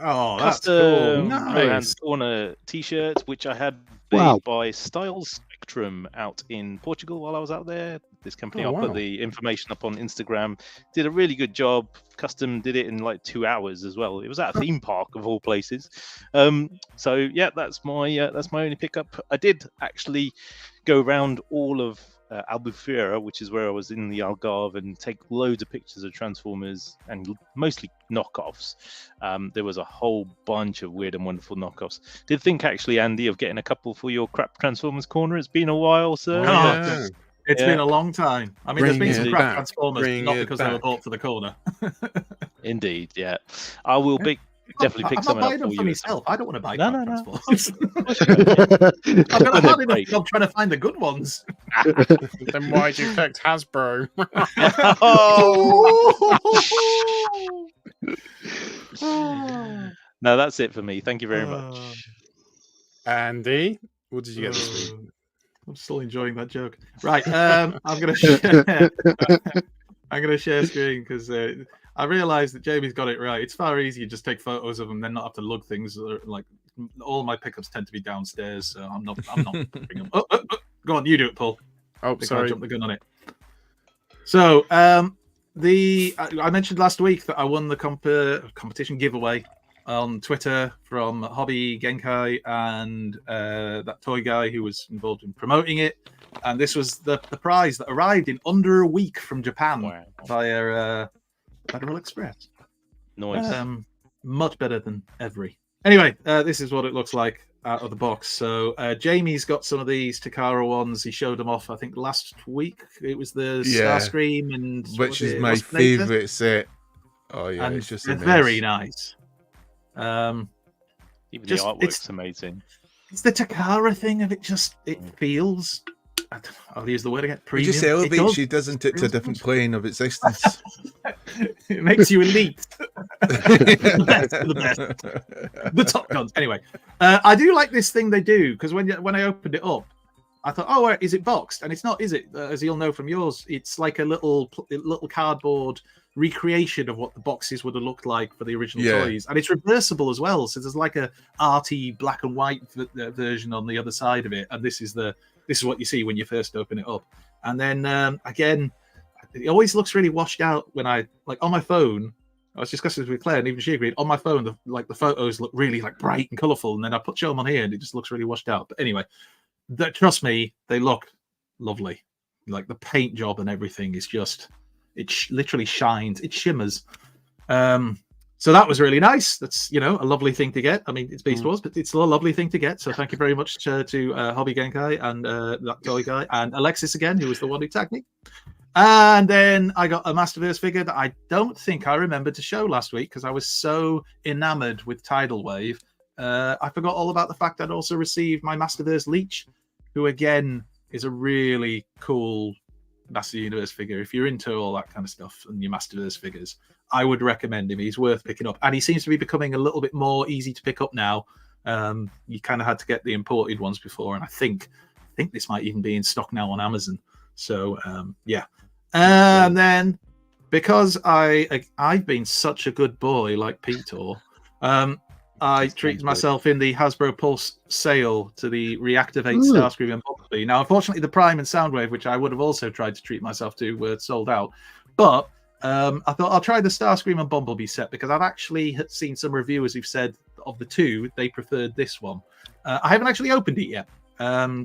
Oh, that's custom cool. Nice. Corner t-shirts, which I had made by Styles Spectrum out in Portugal while I was out there. This company, I'll put the information up on Instagram. Did a really good job. Custom did it in like 2 hours as well. It was at a theme park of all places. So yeah, that's my only pickup. I did actually go around all of Albufeira, which is where I was in the Algarve, and take loads of pictures of Transformers and mostly knockoffs. There was a whole bunch of weird and wonderful knockoffs. Did think actually, Andy, of getting a couple for your crap Transformers corner. It's been a while, sir. It's been a long time. I mean, there's been some crap Transformers, not because they were bought for the corner. Indeed, yeah. I will definitely pick some up for you. Myself. I don't want to buy Transformers. I've got a hard enough job trying to find the good ones. Then why do you collect Hasbro? No, that's it for me. Thank you very much. Andy, what did you get this week? I'm still enjoying that joke. Right, I'm gonna share screen because I realised that Jamie's got it right. It's far easier to just take photos of them, then not have to lug things. Like all my pickups tend to be downstairs, so I'm not bringing them. Oh, go on, you do it, Paul. Oh, sorry, I jumped the gun on it. So I mentioned last week that I won the competition giveaway on Twitter from Hobby Genkai and that toy guy who was involved in promoting it. And this was the prize that arrived in under a week from Japan via Federal Express. Nice. Much better than Every. Anyway, this is what it looks like out of the box. So Jamie's got some of these Takara ones. He showed them off, I think, last week. It was the Starscream, and which is my favourite set. Oh yeah, and it's just very nice. Even the artwork's amazing. It's the Takara thing of it. It feels. I'll use the word again. Premium. It just elevates you, doesn't it, to a different plane of existence. It makes you elite. the best. The top guns. Anyway, I do like this thing they do, because when I opened it up, I thought, oh, is it boxed? And it's not, is it? As you'll know from yours, it's like a little cardboard recreation of what the boxes would have looked like for the original toys, and it's reversible as well. So there's like a arty black and white version on the other side of it, and this is what you see when you first open it up. And then again, it always looks really washed out when I on my phone. I was discussing this with Claire, and even she agreed. On my phone, the photos look really bright and colourful, and then I show them on here, and it just looks really washed out. But anyway, trust me, they look lovely. Like the paint job and everything is just, it literally shines, it shimmers. So that was really nice. That's a lovely thing to get. I mean, it's Beast Wars, but it's still a lovely thing to get. So thank you very much to Hobby Genkai and that toy guy and Alexis again, who was the one who tagged me. And then I got a Masterverse figure that I don't think I remembered to show last week because I was so enamored with Tidal Wave. I forgot all about the fact I'd also received my Masterverse Leech, who again is a really cool Master Universe figure. If you're into all that kind of stuff and your Masterverse figures, I would recommend him. He's worth picking up, and he seems to be becoming a little bit more easy to pick up now. You kind of had to get the imported ones before, and I think this might even be in stock now on Amazon. So yeah. And then because I've been such a good boy like Peter, I treated myself in the Hasbro Pulse sale to the reactivate Starscream and Bumblebee. Now, unfortunately, the Prime and Soundwave, which I would have also tried to treat myself to, were sold out. But I thought I'll try the Starscream and Bumblebee set because I've actually seen some reviewers who've said of the two, they preferred this one. I haven't actually opened it yet.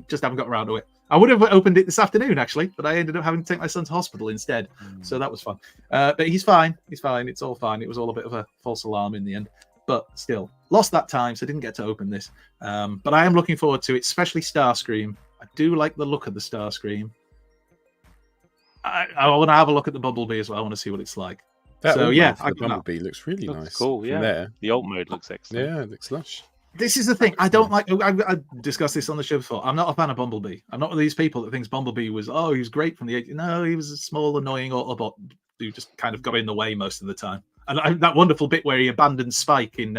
Just haven't got around to it. I would have opened it this afternoon, actually, but I ended up having to take my son to hospital instead. So that was fun. But he's fine. He's fine. It's all fine. It was all a bit of a false alarm in the end. But still, lost that time, so I didn't get to open this. But I am looking forward to it, especially Starscream. I do like the look of the Starscream. I want to have a look at the Bumblebee as well. I want to see what it's like. The Bumblebee looks really nice. Cool, yeah. There. The alt mode looks excellent. Yeah, it looks lush. This is the thing. I don't like. I discussed this on the show before. I'm not a fan of Bumblebee. I'm not one of these people that thinks Bumblebee was. Oh, he was great from the 80s. No, he was a small, annoying Autobot who just kind of got in the way most of the time. And that wonderful bit where he abandoned Spike in.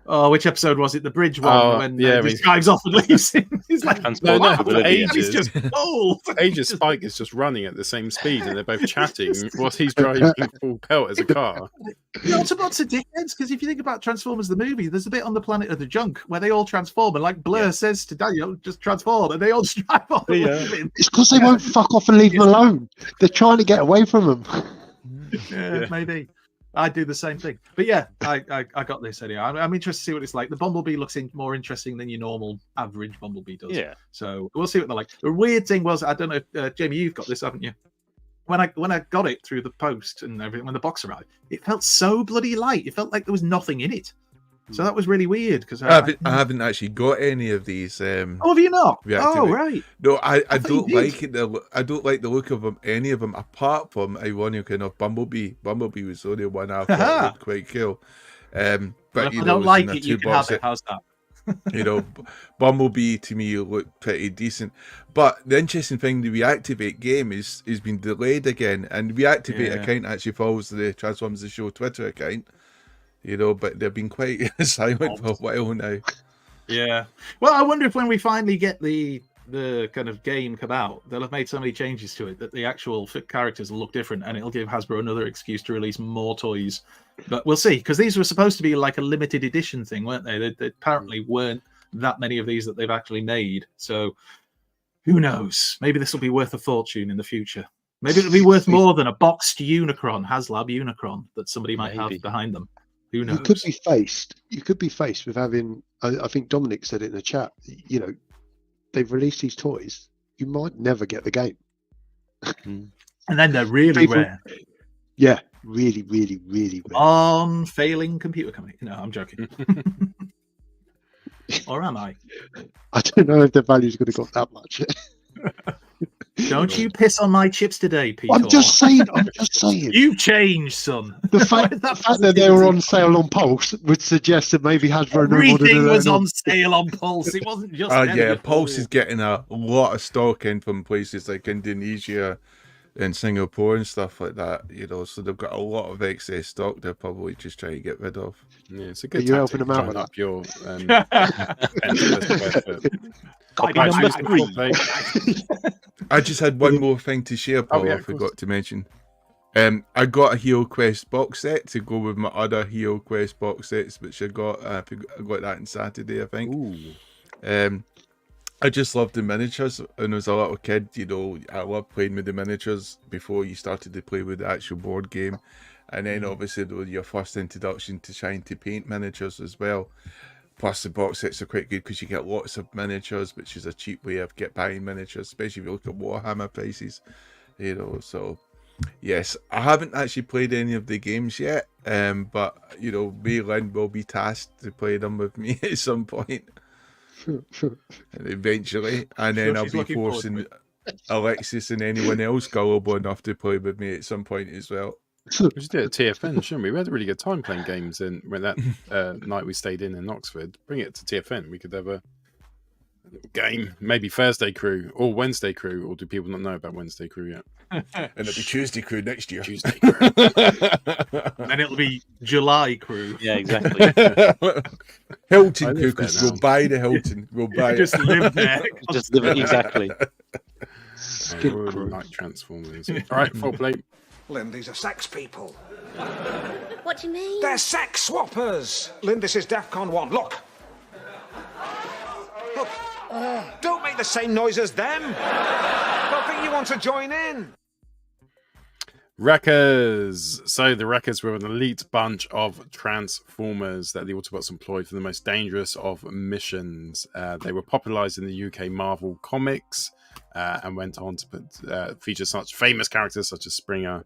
Which episode was it? The bridge one when he drives off and leaves him. He's like, he's just old. Ages Spike is just running at the same speed, and they're both chatting whilst he's driving full pelt as a car. The Autobots are dickheads because if you think about Transformers the movie, there's a bit on the Planet of the Junk where they all transform, and like Blur says to Daniel, just transform, and they all just drive off. It's because they won't fuck off and leave them alone. They're trying to get away from them. Yeah, maybe. I do the same thing. But yeah, I got this anyway. I'm interested to see what it's like. The Bumblebee looks more interesting than your normal average Bumblebee does. Yeah. So we'll see what they're like. The weird thing was, I don't know, Jamie, you've got this, haven't you? When I got it through the post and everything, when the box arrived, it felt so bloody light. It felt like there was nothing in it. So that was really weird because I haven't actually got any of these. Oh, have you not? Oh, right. No, I don't like it. I don't like the look of them. Any of them, apart from ironic enough, Bumblebee. Bumblebee was the only one I thought looked quite cool. But if I don't like it, you can have it. How's that? Bumblebee to me looked pretty decent. But the interesting thing, the Reactivate game is been delayed again, and Reactivate account actually follows the Transformers the Show Twitter account. But they've been quite silent for a while now. Yeah. Well, I wonder if when we finally get the the kind of game come out, they'll have made so many changes to it that the actual characters will look different, and it'll give Hasbro another excuse to release more toys. But we'll see, because these were supposed to be like a limited edition thing, weren't they? They apparently weren't that many of these that they've actually made. So who knows? Maybe this will be worth a fortune in the future. Maybe it'll be worth more than a boxed Unicron, HasLab Unicron, that somebody might have behind them. Who knows? You could be faced with having. I think Dominic said it in the chat. You know, they've released these toys. You might never get the game. And then they're really rare. Yeah, really, really, really rare. On failing computer company. No, I'm joking. Or am I? I don't know if the value's going to got that much. Don't you piss on my chips today, Peter. I'm just saying. You've changed, son. The fact that they were on sale on Pulse would suggest that maybe Hasbro everything was on sale on Pulse. It wasn't just. Yeah, Pulse is getting a lot of stock in from places like Indonesia and Singapore and stuff like that. You know, so they've got a lot of excess stock. They're probably just trying to get rid of. Yeah, it's a good. You're helping them out with that. Your, I just had one more thing to share, Paul. I forgot to mention. I got a Hero Quest box set to go with my other Hero Quest box sets, which I got that on Saturday, I think. Ooh. I just loved the miniatures, and as a little kid, you know, I loved playing with the miniatures before you started to play with the actual board game. And then obviously there was your first introduction to trying to paint miniatures as well. Plus the box sets are quite good because you get lots of miniatures, which is a cheap way of buying miniatures, especially if you look at Warhammer prices, you know. So yes, I haven't actually played any of the games yet, but you know, me, Lynn will be tasked to play them with me at some point. Eventually, and then I'll be forcing Alexis and anyone else gullible enough to play with me at some point as well. We should do it at TFN, shouldn't we? We had a really good time playing games when that night we stayed in Oxford. Bring it to TFN. We could have a game, maybe Thursday crew or Wednesday crew, or do people not know about Wednesday crew yet? And it'll be Tuesday crew next year. Tuesday crew. And it'll be July crew. Yeah, exactly. Hilton crew, because we'll buy the Hilton. We'll buy just it. live there. Just live it, exactly. Like Transformers. All right, full plate. Lynn, these are sex people. What do you mean? They're sex swappers. Lynn, this is DEFCON 1. Look. Look. Don't make the same noise as them. Don't think you want to join in. Wreckers. So the Wreckers were an elite bunch of Transformers that the Autobots employed for the most dangerous of missions. They were popularized in the UK Marvel Comics and went on to feature such famous characters such as Springer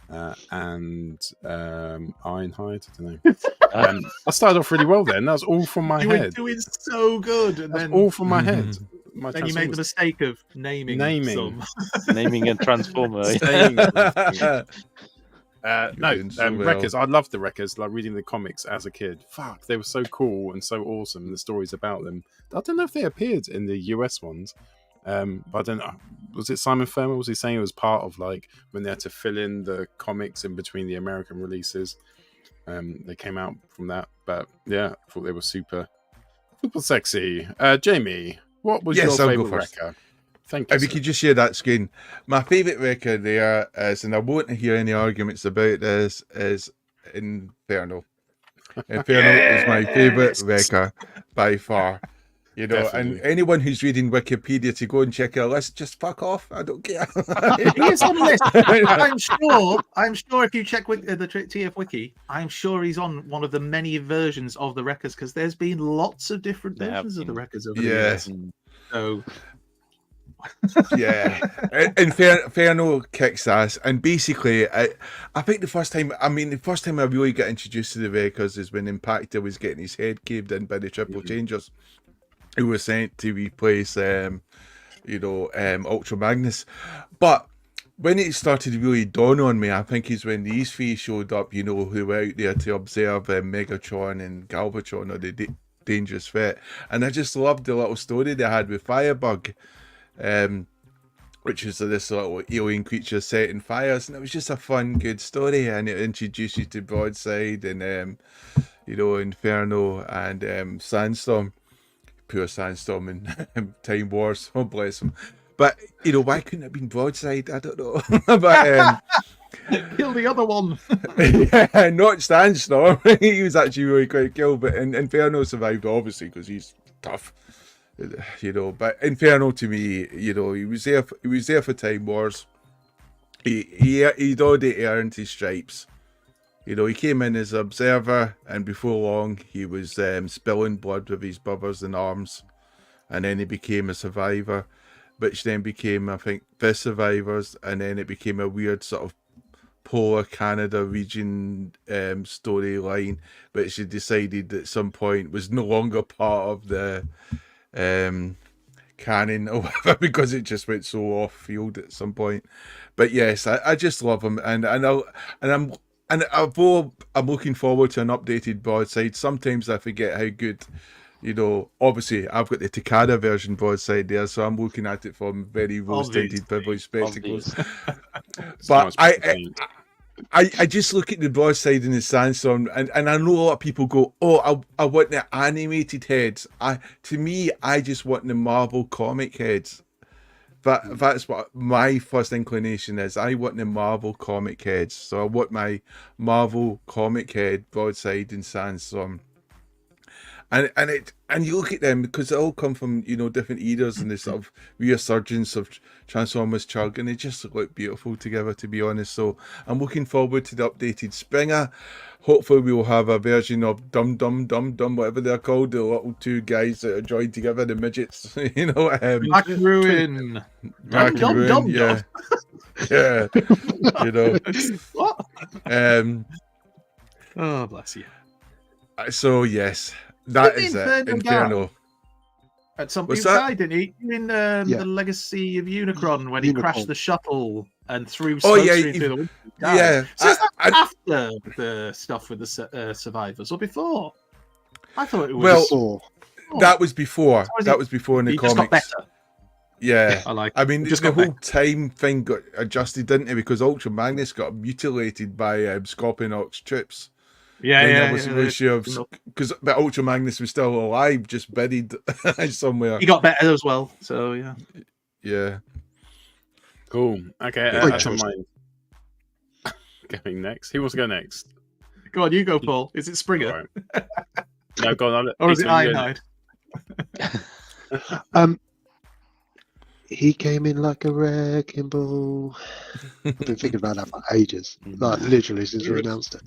and Ironhide. I don't know. I started off really well then. That was all from my head. You were doing so good. And then all from my head. Then you made the mistake of naming naming a Transformer. Wreckers. I loved the Wreckers. Like reading the comics as a kid. Fuck, they were so cool and so awesome. The stories about them. I don't know if they appeared in the US ones. But I don't know. Was it Simon Fermer? Was he saying it was part of like when they had to fill in the comics in between the American releases? They came out from that. But yeah, I thought they were super sexy. Jamie, what was your favorite Wrecker? Thank you. If you could just share that screen. My favorite Wrecker there is, and I won't hear any arguments about this, is Inferno. Inferno is my favorite Wrecker by far. You know, Definitely. And anyone who's reading Wikipedia to go and check our list, just fuck off. I don't care. He is on the list. I'm sure if you check the TF Wiki, I'm sure he's on one of the many versions of the Wreckers, because there's been lots of different versions of the Wreckers over the years. So yeah, Inferno kicks ass, and basically, I think the first time I really got introduced to the Wreckers is when Impactor was getting his head caved in by the Triple Changers, who was sent to replace, Ultra Magnus. But when it started to really dawn on me, I think is when these three showed up, you know, who were out there to observe Megatron and Galvatron, or the Dangerous Threat. And I just loved the little story they had with Firebug, which is this little alien creature setting fires. And it was just a fun, good story. And it introduced you to Broadside and, Inferno and Sandstorm. poor Sandstorm and Time Wars. Oh, bless him. But, you know, why couldn't it have been Broadside? I don't know. But kill the other one. yeah, not Sandstorm. He was actually really quite cool. But Inferno survived, obviously, because he's tough. You know, but Inferno to me, you know, he was there for Time Wars. He'd already earned his stripes. You know, he came in as an observer, and before long, he was spilling blood with his brothers and arms, and then he became a survivor, which then became, I think, the Survivors, and then it became a weird sort of polar Canada region storyline, which he decided at some point was no longer part of the canon or whatever, because it just went so off field at some point. But yes, I just love him, and although I'm looking forward to an updated Broadside, sometimes I forget how good, you know, obviously I've got the Takada version Broadside there, so I'm looking at it from very rose-tinted privileged spectacles. But I just look at the Broadside and the Sandstorm, and I know a lot of people go, oh, I want the animated heads. To me, I just want the Marvel comic heads. But that's what my first inclination is. I want the Marvel comic heads. So I want my comic head, Broadside and Sandstorm. And you look at them, because they all come from, you know, different eras and the sort of resurgence of Transformers Chug, and they just look beautiful together, to be honest. So I'm looking forward to the updated Springer. Hopefully we will have a version of Dum Dum, whatever they're called, the little two guys that are joined together, the midgets, you know. Mac Ruin. Mac Ruin, yeah. Yeah, you know. What? Oh, bless you. So, yes. That is it. Inferno. At some point, died, didn't he? In the Legacy of Unicron, when he crashed the shuttle and threw through the window. Yeah. So is that after the stuff with the survivors or before? I thought it was before. That was before. That was before in the comics. Just got better. Yeah. I mean, the whole time thing got adjusted, didn't it? Because Ultra Magnus got mutilated by Scorponok's troops. I wasn't really sure, because Ultra Magnus was still alive, just buried somewhere. He got better as well, so yeah. Yeah. Cool. Okay, I don't mind going next. Who wants to go next? Go on, you go, Paul. Is it Springer? Right. No, go on. Or is it Ironhide? He came in like a wrecking ball. I've been thinking about that for ages, like literally since we announced it.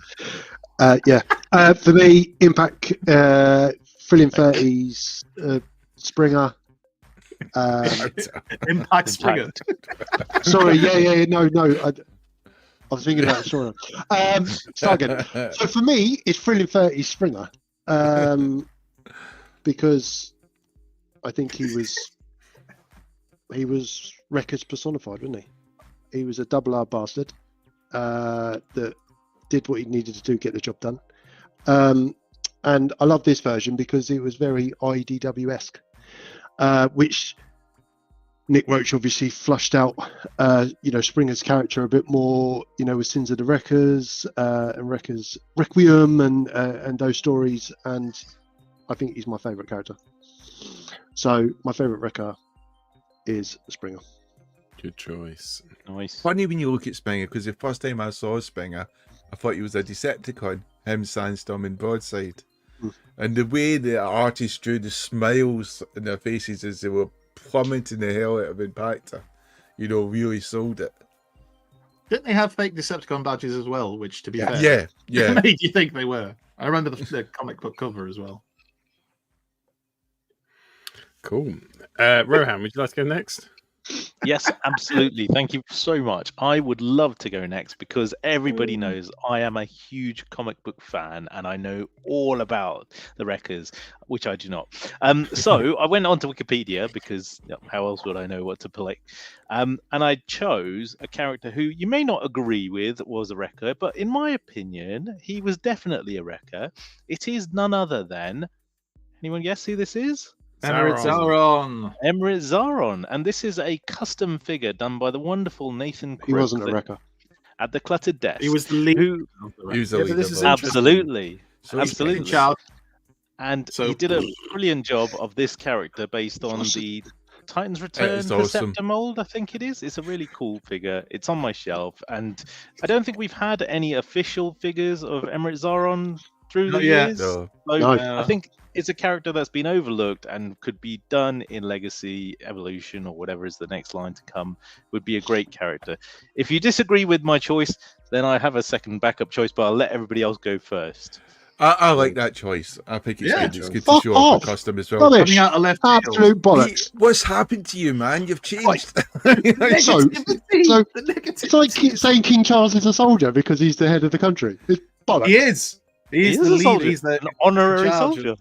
For me, Impact, Thrilling 30s, Springer. Impact Springer. Sorry, no. I was thinking about the story. Start again. So for me, it's Thrilling 30s Springer, because I think he was Wreckers personified, wasn't he? He was a double R bastard that did what he needed to do to get the job done. And I love this version because it was very IDW-esque, which Nick Roach obviously flushed out, Springer's character a bit more, with Sins of the Wreckers and Wreckers Requiem and those stories. And I think he's my favourite character. So my favourite Wrecker is Springer. Good choice. Nice. Funny when you look at Springer, because the first time I saw Springer, I thought he was a Decepticon, him, Sandstorm, and Broadside. And the way the artist drew the smiles in their faces as they were plummeting the hell out of Impactor, really sold it. Didn't they have fake Decepticon badges as well, which, to be fair, made you think they were? I remember the comic book cover as well. Cool. Rohan, would you like to go next? Yes, absolutely. Thank you so much. I would love to go next because everybody knows I am a huge comic book fan and I know all about the Wreckers, which I do not. So I went onto Wikipedia because how else would I know what to play? And I chose a character who you may not agree with was a Wrecker, but in my opinion, he was definitely a Wrecker. It is none other than... Anyone guess who this is? Emerald Zaron, and this is a custom figure done by the wonderful Nathan Crook. He wasn't a Wrecker. At the Cluttered Desk. He was the lead. He was the lead. Absolutely. So absolutely. Child. And So- he did a brilliant job of this character based on the Titans Return It's awesome. Perceptor mold, I think it is. It's a really cool figure. It's on my shelf, and I don't think we've had any official figures of Emirate Zaron through the Not yet. years. No. So No. I think it's a character that's been overlooked and could be done in Legacy, Evolution, or whatever is the next line to come. Would be a great character. If you disagree with my choice, then I have a second backup choice, but I'll let everybody else go first. I like that choice. I think it's Yeah. good. It's good to Fuck show off off. the custom as well. Rubbish. Coming out of left field. Absolute bollocks. What's happened to you, man? You've changed. So- Negativity, so- the negativity. It's like saying King Charles is a soldier because he's the head of the country. It's bollocks. He is. He's He the is a leader. soldier. He's the An honorary charge. soldier.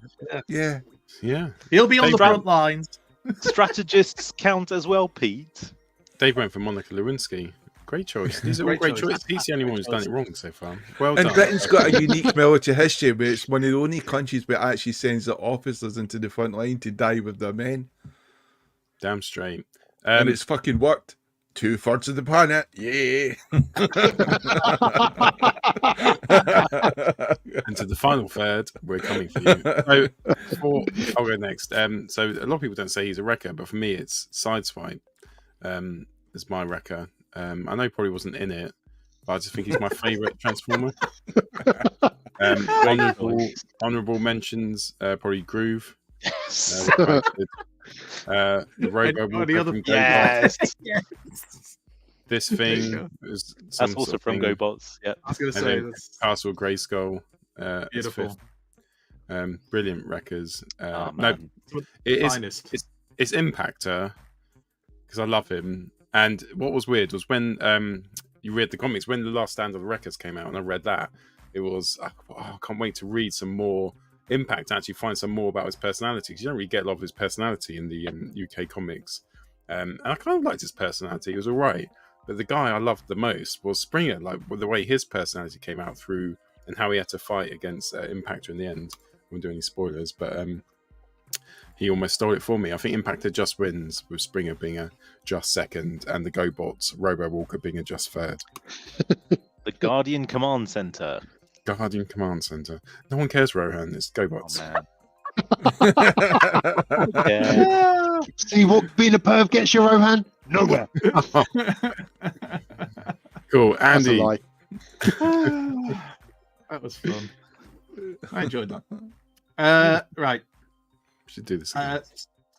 Yeah. Yeah. He'll be on Hey, the Brad. front lines. Strategists count as well, Pete. Dave went for Monica Lewinsky. Great choice. These are all Great great choice. choices. He's the only one who's done it wrong so far. Well And done. Britain's got a unique military history where it's one of the only countries where it actually sends their officers into the front line to die with their men. Damn straight. And it's fucking worked. 2/3 of the planet. Yeah. And to the final third, we're coming for you. So, I'll go next. So a lot of people don't say he's a wrecker, but for me, it's Sideswipe. Is my wrecker. I know he probably wasn't in it, but I just think he's my favourite Transformer. Honourable mentions, probably Groove. Yes. The Robo Any Walker other- from GoBots. Yes. This There you thing go. is That's some also sort of from thing. GoBots. Yeah. I was going to And say then that's Castle Grayskull. As beautiful. fifth. Brilliant wreckers. Oh, No, man. it is. Finest. It's Impactor because I love him. And what was weird was when you read the comics, when the Last Stand of the Wreckers came out, and I read that, it was I can't wait to read some more Impact. Actually, find some more about his personality because you don't really get a lot of his personality in the UK comics. And I kind of liked his personality; he was all right. But the guy I loved the most was Springer, like the way his personality came out through and how he had to fight against Impactor in the end. I won't do any spoilers, but he almost stole it for me. I think Impactor just wins with Springer being a just second and the GoBots, Robo Walker being a just third. The Guardian Command Center. Guardian Command Center. No one cares, Rohan. It's Oh, GoBots. man. Yeah. See what being a perv gets you, Rohan? Nowhere. Cool. That's a Andy. lie. That was fun. I enjoyed that. Right. Should do this again.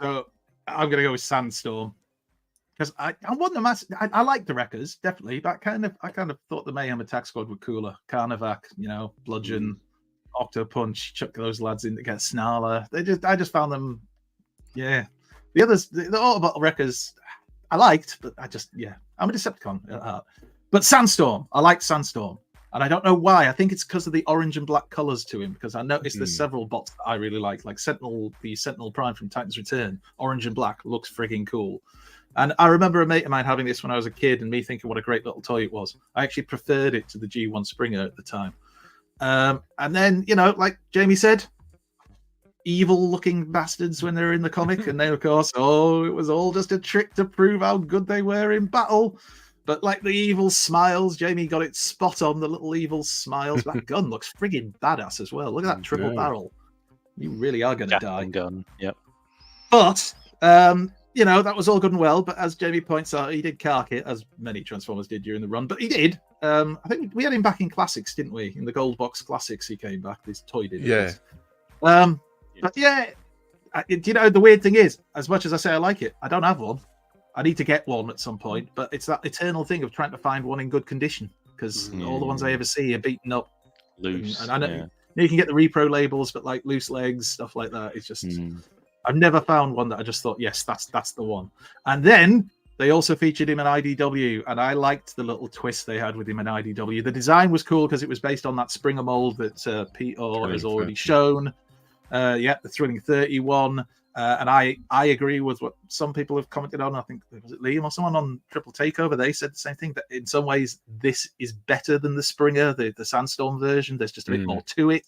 So I'm going to go with Sandstorm because I wasn't a massive. I like the Wreckers definitely, but I kind of thought the Mayhem Attack Squad were cooler. Carnivac, Bludgeon, Octo Punch, chuck those lads in to get Snarler. I just found them. Yeah, the others, the Autobot Wreckers, I liked, but I'm a Decepticon at heart. But Sandstorm, I like Sandstorm. And I don't know why. I think it's because of the orange and black colors to him. Because I noticed there's several bots that I really like Sentinel, the Sentinel Prime from Titan's Return. Orange and black looks frigging cool. And I remember a mate of mine having this when I was a kid, and me thinking what a great little toy it was. I actually preferred it to the G1 Springer at the time. And then, like Jamie said, evil-looking bastards when they're in the comic, and then of course, it was all just a trick to prove how good they were in battle. But like the evil smiles, Jamie got it spot on. The little evil smiles. That gun looks friggin' badass as well. Look at that triple barrel. You really are going to die. Gun. Yep. But that was all good and well. But as Jamie points out, he did cark it, as many Transformers did during the run. But he did. I think we had him back in Classics, didn't we? In the Gold Box Classics, he came back. This toy did. Yeah. But yeah, the weird thing is, as much as I say I like it, I don't have one. I need to get one at some point, but it's that eternal thing of trying to find one in good condition because all the ones I ever see are beaten up, loose. And I know you can get the repro labels, but like loose legs, stuff like that. It's just I've never found one that I just thought, yes, that's the one. And then they also featured him in IDW, and I liked the little twist they had with him in IDW. The design was cool because it was based on that Springer mold that Pete has already shown. The Thrilling 31. And I agree with what some people have commented on. I think, was it Liam or someone on Triple Takeover? They said the same thing, that in some ways this is better than the Springer, the Sandstorm version. There's just a bit more to it.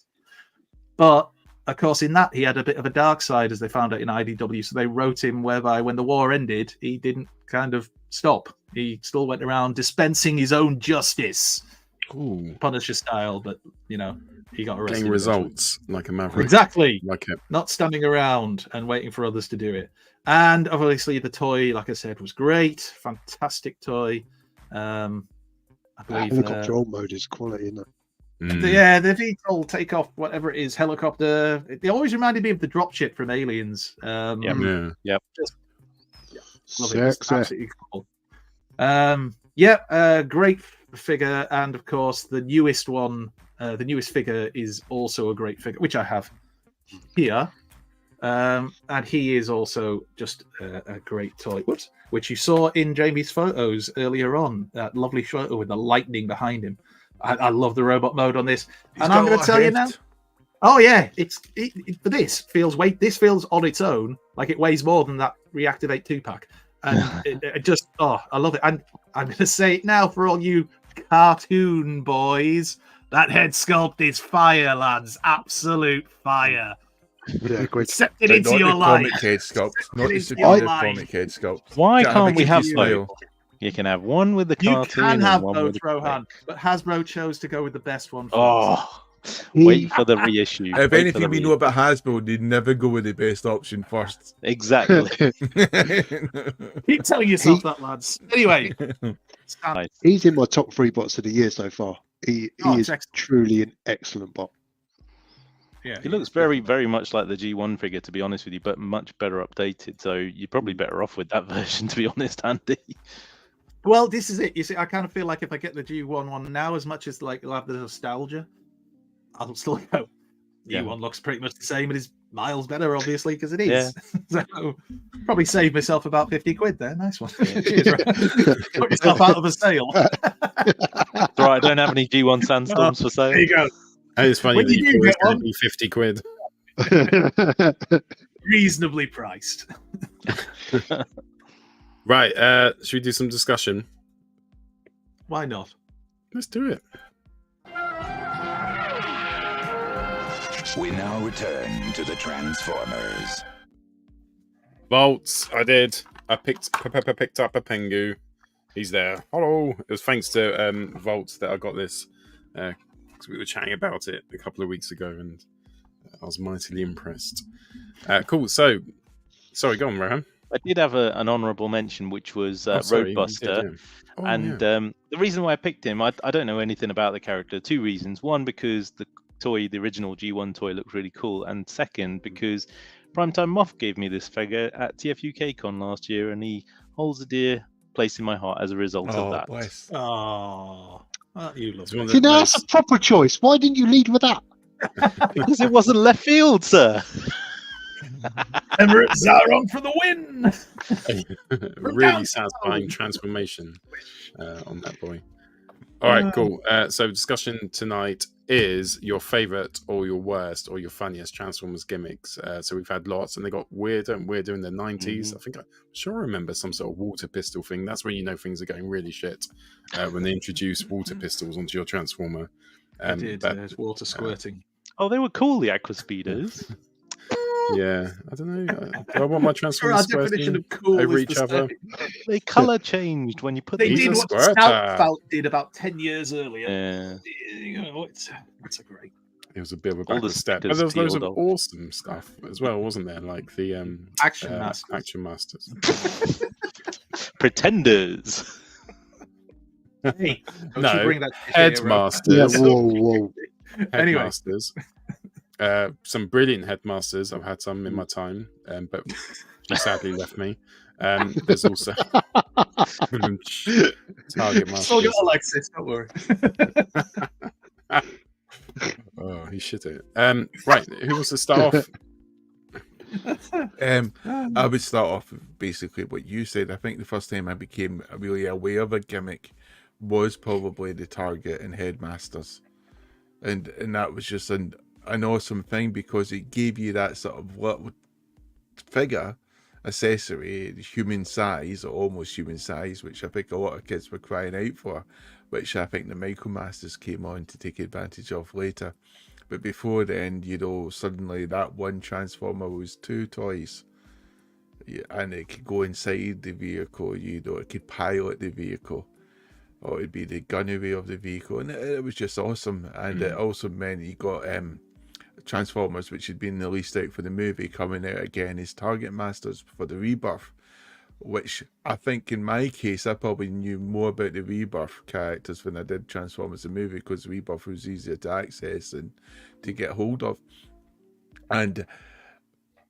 But, of course, in that, he had a bit of a dark side, as they found out in IDW. So they wrote him whereby when the war ended, he didn't kind of stop. He still went around dispensing his own justice. Ooh. Punisher style, but you know, he got arrested. Getting results like a maverick. Exactly. Like it. Not standing around and waiting for others to do it. And obviously the toy, like I said, was great. Fantastic toy. I believe helicopter old mode is quality, isn't it? Yeah, the VTOL takeoff, whatever it is, helicopter. They always reminded me of the dropship from Aliens. Yep. Just, love it. It's absolutely cool. Great figure, and of course the newest one, the newest figure is also a great figure, which I have here. And he is also just a great toy, which you saw in Jamie's photos earlier on. That lovely photo with the lightning behind him. I love the robot mode on this. And I'm going to tell you now. Oh yeah, for this feels weight. This feels on its own like it weighs more than that Reactivate 2-pack, and it just I love it. And I'm going to say it now for all you cartoon boys: that head sculpt is fire, lads. Absolute fire. Yeah, great. Accept it into your life. Comic head sculpt, not the superior comic head sculpt. Why can't we have both? You can have one with the You cartoon can and have one both, with the Rohan, but Hasbro chose to go with the best one. Wait for the reissue. If anything we know about Hasbro, they'd never go with the best option first. Exactly. Keep telling yourself that, lads. Anyway, he's in my top 3 bots of the year so far. He is truly an excellent bot. Yeah, he looks very, very much like the G1 figure, to be honest with you, but much better updated. So you're probably better off with that version, to be honest, Andy. Well, this is it. You see, I kind of feel like if I get the G1 one now, as much as like I'll have the nostalgia, I'll still go. G1 looks pretty much the same. It is miles better, obviously, because it is. So probably save myself about 50 quid there. Nice one. Cheers, right? Put yourself out of a sale. That's right. I don't have any G1 sandstorms for sale. There you go. It's funny that you always going to be 50 quid. Reasonably priced. Right, should we do some discussion? Why not? Let's do it. We now return to the Transformers. Vaults, I did. I picked up a Pengu. He's there. Hello. It was thanks to Vaults that I got this. Because we were chatting about it a couple of weeks ago, and I was mightily impressed. Cool. So, sorry, go on, Rohan. I did have an honourable mention, which was Roadbuster. The reason why I picked him, I don't know anything about the character. 2 reasons. One, because the original G1 toy looked really cool. And second, because Primetime Moth gave me this figure at TFUK Con last year, and he holds a dear place in my heart as a result of that. Bless. Oh, you love it. You know, that's a proper choice. Why didn't you lead with that? Because it wasn't left field, sir. Emirates Zaron for the win. Really satisfying transformation on that boy. All right, cool. So discussion tonight is your favourite or your worst or your funniest Transformers gimmicks. So we've had lots, and they got weirder and weirder in the 90s. I'm sure I remember some sort of water pistol thing. That's when you know things are going really shit, when they introduce water pistols onto your Transformer. I did. There's water squirting. Oh, they were cool, the Aqua Speeders. Yeah, I don't know. Do I want my Transformers squirting cool over each other? They colour changed when you put them. They in. did what Scout did about 10 years earlier. Yeah. You know, it's a great. It was a bit of a backward step, but there was loads of awesome stuff as well, wasn't there? Like the Action Masters. Action Masters. Pretenders. Hey, no, bring that Headmasters. Yeah, whoa. Headmasters. Some brilliant Headmasters. I've had some in my time, but sadly left me. There's also Target Masters. Still got Alexis, don't worry. Oh, he shit it. Right, who wants to start off? I would start off with basically what you said. I think the first time I became really aware of a gimmick was probably the Target and Headmasters, and that was just an awesome thing because it gave you that sort of little figure accessory, human size or almost human size, which I think a lot of kids were crying out for, which I think the Michael Masters came on to take advantage of later. But before then, you know, suddenly that one Transformer was 2 toys, and it could go inside the vehicle, you know, it could pilot the vehicle. or it'd be the gunnery of the vehicle, and it was just awesome. And it also meant you got Transformers, which had been released out for the movie, coming out again as Target Masters for the Rebirth, which I think in my case I probably knew more about the Rebirth characters when I did Transformers the movie, because Rebirth was easier to access and to get hold of. And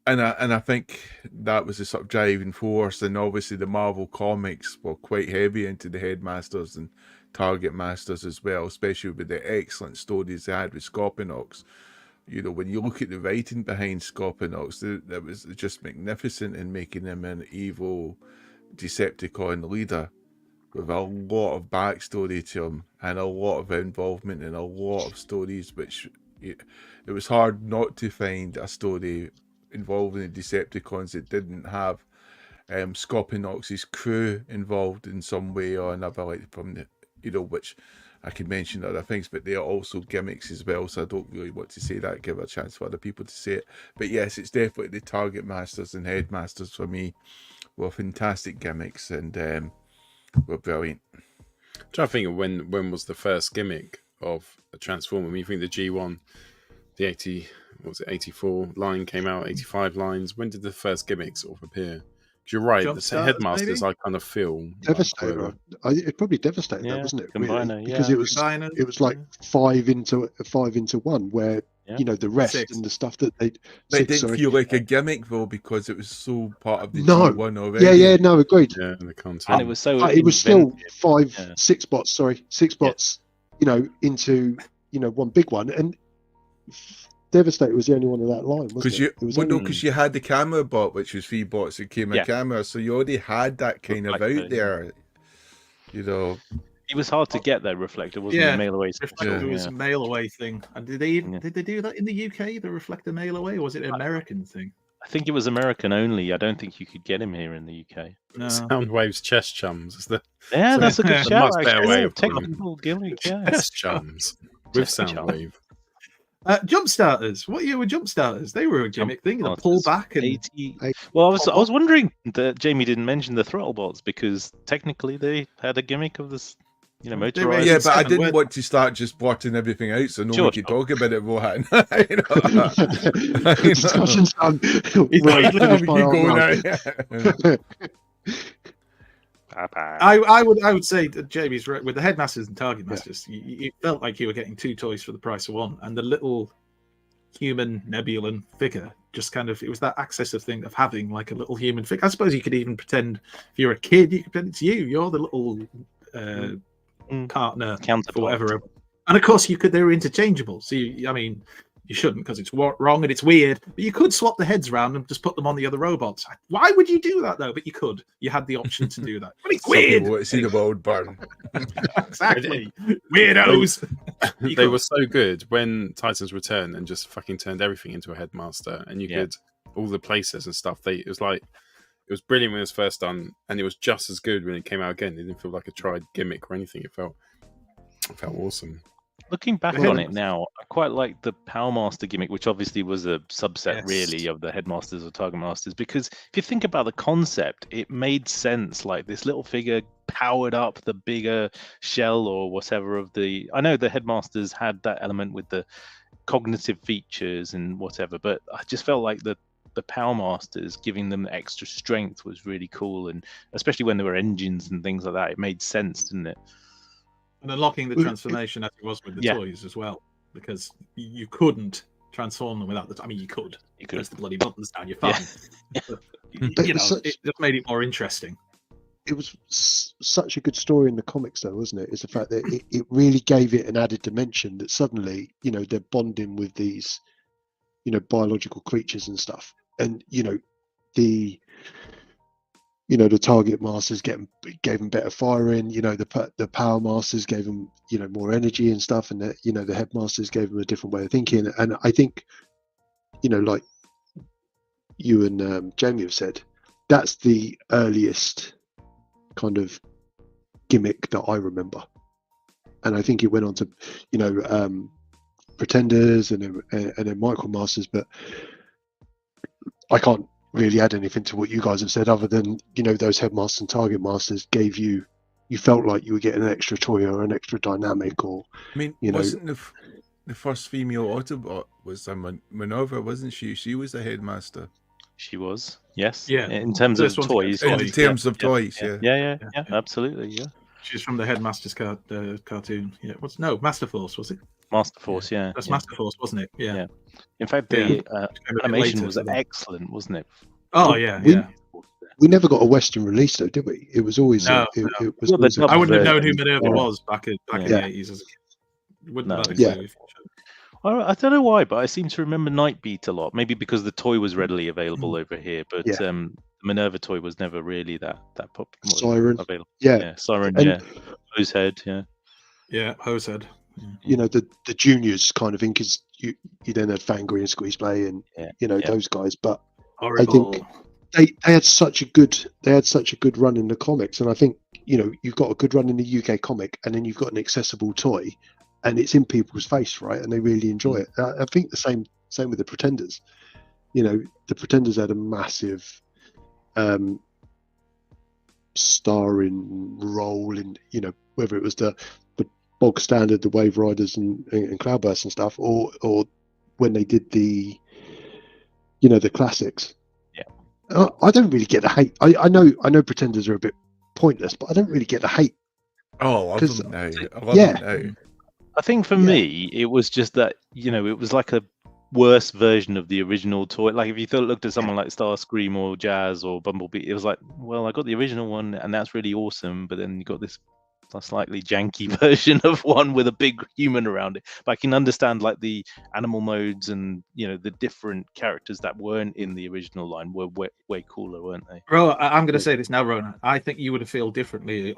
I think that was the sort of driving force. And obviously the Marvel comics were quite heavy into the Headmasters and Target Masters as well, especially with the excellent stories they had with Scorponok. You know, when you look at the writing behind Scorponok, that was just magnificent in making him an evil Decepticon leader with a lot of backstory to him and a lot of involvement in a lot of stories, which it was hard not to find a story involving the Decepticons that didn't have Scorponok's crew involved in some way or another, like from the, you know, which I could mention other things, but they are also gimmicks as well, so I don't really want to say that, give a chance for other people to say it. But yes, it's definitely the Target Masters and Headmasters for me were fantastic gimmicks, and were brilliant. I'm trying to think of when was the first gimmick of a Transformer. I mean, you think the G1, the 80, what was it, 84 line came out, 85 lines. When did the first gimmick sort of appear? You're right, the Headmasters, maybe? I kind of feel Devastator. It probably Devastator, that, wasn't it? Combiner, really? Because it was like 5 into 1, where you know the rest 6. And the stuff that they. But it didn't feel like a gimmick though, because it was so part of the G1 already. Yeah, no, agreed. Yeah, the content. And it was so. It was still 6 bots. Sorry, 6 bots. You know, into one big one, and Devastator was the only one of that line, wasn't it? Because you had the camera bot, which was 3 bots that came in camera, so you already had that kind of out there. You know, it was hard to get that reflector, wasn't it? Mail away. Reflector was a mail away thing. And did they do that in the UK? The reflector mail away, or was it an American thing? I think it was American only. I don't think you could get him here in the UK. No. Soundwave's chest chums. Is the that's a good shout. Much better way of technical gimmick. Chest chums with Soundwave. Jump starters. What year were jump starters? They were a gimmick thing. The pull back and 80. Well, I was wondering that Jamie didn't mention the throttle bots, because technically they had a gimmick of this, motorized. Yeah, but I didn't want to start just blotting everything out so no one could talk about it, Rohan. Discussion's done. I would say that Jamie's right with the Headmasters and Target Masters. You felt like you were getting 2 toys for the price of 1, and the little human Nebulan figure just kind of, it was that accessive thing of having like a little human figure. I suppose you could even pretend, if you're a kid, you could pretend it's you. You're the little partner for whatever. And of course, they were interchangeable. So you shouldn't, because it's wrong and it's weird. But you could swap the heads around and just put them on the other robots. Why would you do that though? But you could. You had the option to do that. But it's weird. See the world burn. Exactly. Weirdos. They were so good when Titans returned and just fucking turned everything into a Headmaster, and you could all the places and stuff. It was brilliant when it was first done, and it was just as good when it came out again. It didn't feel like a tried gimmick or anything. It felt awesome. Looking back on it now, I quite like the Power Master gimmick, which obviously was a subset really of the Headmasters or Target Masters, because if you think about the concept, it made sense. Like this little figure powered up the bigger shell or whatever of the... I know the Headmasters had that element with the cognitive features and whatever, but I just felt like the Power Masters giving them extra strength was really cool, and especially when there were engines and things like that, it made sense, didn't it? And unlocking the transformation as it was with the toys as well, because you couldn't transform them without the... you could. You could press the bloody buttons down, you're fine. It just made it more interesting. It was such a good story in the comics, though, wasn't it? Is the fact that it really gave it an added dimension that suddenly, they're bonding with these, biological creatures and stuff. And, the Target Masters gave them better firing. The Power Masters gave them, more energy and stuff, and the Headmasters gave them a different way of thinking. And I think, like you and Jamie have said, that's the earliest kind of gimmick that I remember. And I think it went on to, Pretenders and then Micro Masters, but I can't really add anything to what you guys have said, other than those Headmasters and Target Masters gave you you felt like you were getting an extra toy or an extra dynamic, or I mean, wasn't the first female Autobot was a Minerva, wasn't she? She was the headmaster. She was, yes. Yeah. In terms of toys. In terms of toys, yeah, absolutely, yeah. She's from the Headmaster's cartoon. Yeah. Master Force, was it? Master Force, yeah. That's Master Force, wasn't it? Yeah. In fact, the animation was excellent, wasn't it? Oh, yeah. We never got a Western release, though, did we? It was always. No, it was always I wouldn't have known who Minerva was back in the 80s as a kid. Wouldn't have had a clue. I don't know why, but I seem to remember Nightbeat a lot. Maybe because the toy was readily available over here, but the Minerva toy was never really that popular. Siren, available. Yeah, Siren, Hosehead, yeah, Hosehead. You know, the juniors kind of thing, because you then had Fangry and Squeezeblade and those guys, but Horrible. I think they had such a good run in the comics, and I think you've got a good run in the UK comic, and then you've got an accessible toy, and it's in people's face, right? And they really enjoy it. I think the same with the Pretenders. The Pretenders had a massive starring role in, whether it was the bog standard, the Wave Riders and Cloudburst and stuff, or when they did the classics. Yeah. I don't really get the hate. I know Pretenders are a bit pointless, but I don't really get the hate. Oh, I don't know. I think for me, it was just that, it was like a worse version of the original toy. Like if you looked at someone like Starscream or Jazz or Bumblebee, it was like, well, I got the original one and that's really awesome, but then you got this slightly janky version of one with a big human around it. But I can understand like the animal modes and the different characters that weren't in the original line were way cooler, weren't they? Bro, I'm going to say this now, Ronan. I think you would have felt differently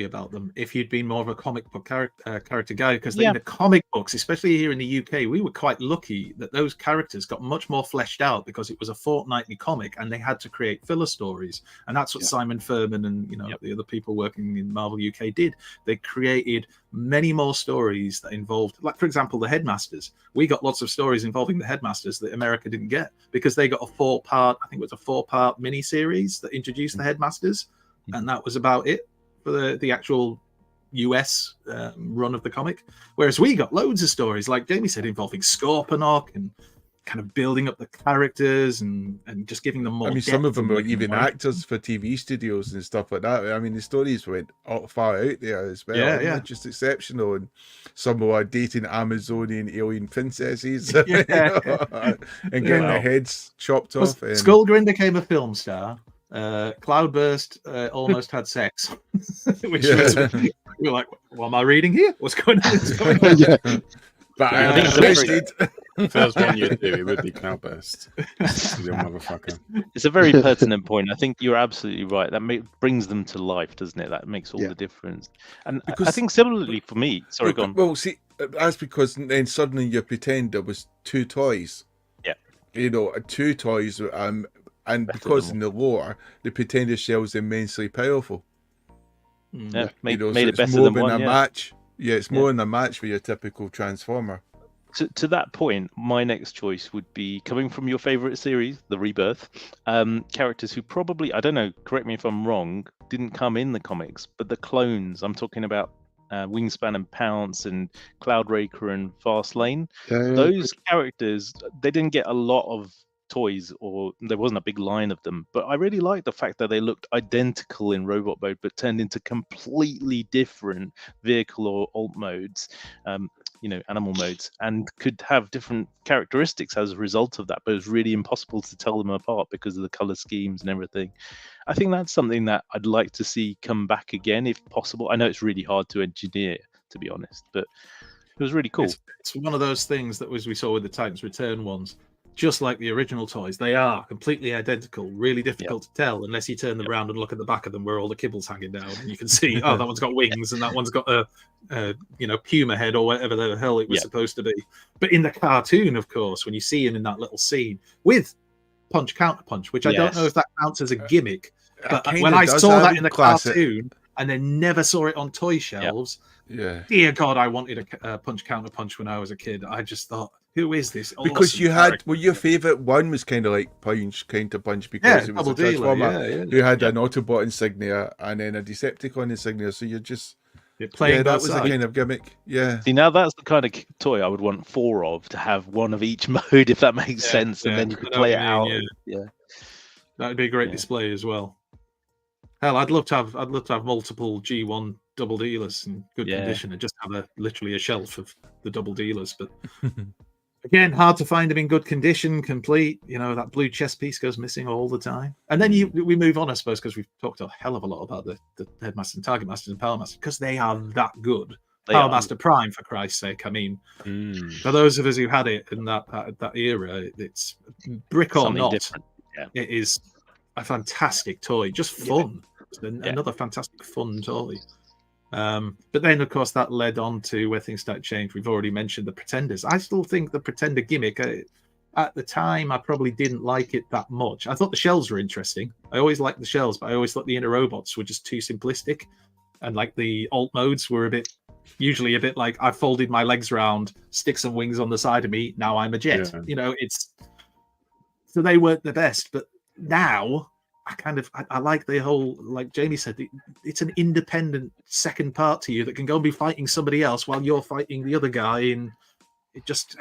about them if you'd been more of a comic book character guy, because in the comic books, especially here in the UK, we were quite lucky that those characters got much more fleshed out because it was a fortnightly comic and they had to create filler stories, and that's what Simon Furman and the other people working in Marvel UK did. They created many more stories that involved, like for example, the Headmasters. We got lots of stories involving the Headmasters that America didn't get because they got a 4-part mini series that introduced the Headmasters, and that was about it for the actual US run of the comic. Whereas we got loads of stories, like Jamie said, involving Scorponok and kind of building up the characters and just giving them more. I mean, some of them were even actors for TV studios and stuff like that. I mean, the stories went far out there as well. Yeah. Just exceptional. And some were dating Amazonian alien princesses, and getting their heads chopped off. Skullgrin became a film star. Cloudburst almost had sex, which was, we were like, what am I reading here? What's going on? But I think the first one you'd do, it would be Cloudburst. You motherfucker. It's a very pertinent point. I think you're absolutely right. That brings them to life, doesn't it? That makes all the difference. And I think similarly for me, sorry, go on. Well, see, that's because then suddenly you pretend there was two toys. Yeah. Two toys, and because in the lore, the Pretender shell is immensely powerful. Yeah, made it better more than one. Match. Yeah, it's more than a match for your typical Transformer. To that point, my next choice would be coming from your favorite series, The Rebirth. Characters who probably, I don't know, correct me if I'm wrong, didn't come in the comics, but the clones. I'm talking about Wingspan and Pounce and Cloudraker and Fastlane. Those characters, they didn't get a lot of toys, or there wasn't a big line of them, but I really liked the fact that they looked identical in robot mode but turned into completely different vehicle or alt modes, animal modes, and could have different characteristics as a result of that, but it was really impossible to tell them apart because of the color schemes and everything. I think that's something that I'd like to see come back again if possible. I know it's really hard to engineer, to be honest, but it was really cool. It's one of those things that we saw with the Titans Return ones. Just like the original toys, they are completely identical, really difficult to tell unless you turn them around and look at the back of them where all the kibbles hanging down, and you can see, that one's got wings and that one's got a puma head or whatever the hell it was supposed to be. But in the cartoon, of course, when you see him in that little scene with punch counter punch, which I don't know if that counts as a gimmick, but when I saw that in the cartoon, and then never saw it on toy shelves. Yeah. Dear God, I wanted a punch counter punch when I was a kid. I just thought, who is this? Because awesome you had, character? well, your favourite one was kind of like Punch, counter punch, because it was a Double Dealer, Transformer who had an Autobot insignia and then a Decepticon insignia. So you're just playing that was the kind of gimmick. Yeah. See, now that's the kind of toy I would want 4 of, to have one of each mode, if that makes sense, and then you could play it out. Yeah, that would be a great display as well. Hell, I'd love to have multiple G1 double dealers in good condition and just have literally a shelf of the double dealers. But again, hard to find them in good condition, complete. You know, that blue chest piece goes missing all the time. And then we move on, I suppose, because we've talked a hell of a lot about the Headmaster and Target Masters and Power Masters, because they are that good. Power Master Prime, for Christ's sake. I mean, for those of us who had it in that era, it's brick or not. It is a fantastic toy, just fun. Another fantastic fun toy. But then, of course, that led on to where things started to change. We've already mentioned the Pretenders. I still think the Pretender gimmick, at the time, I probably didn't like it that much. I thought the shells were interesting. I always liked the shells, but I always thought the inner robots were just too simplistic. And like the alt modes were usually a bit like, I folded my legs round, stick some wings on the side of me, now I'm a jet. Yeah. You know, so they weren't the best. But now I like the whole, like Jamie said, it's an independent second part to you that can go and be fighting somebody else while you're fighting the other guy, and I just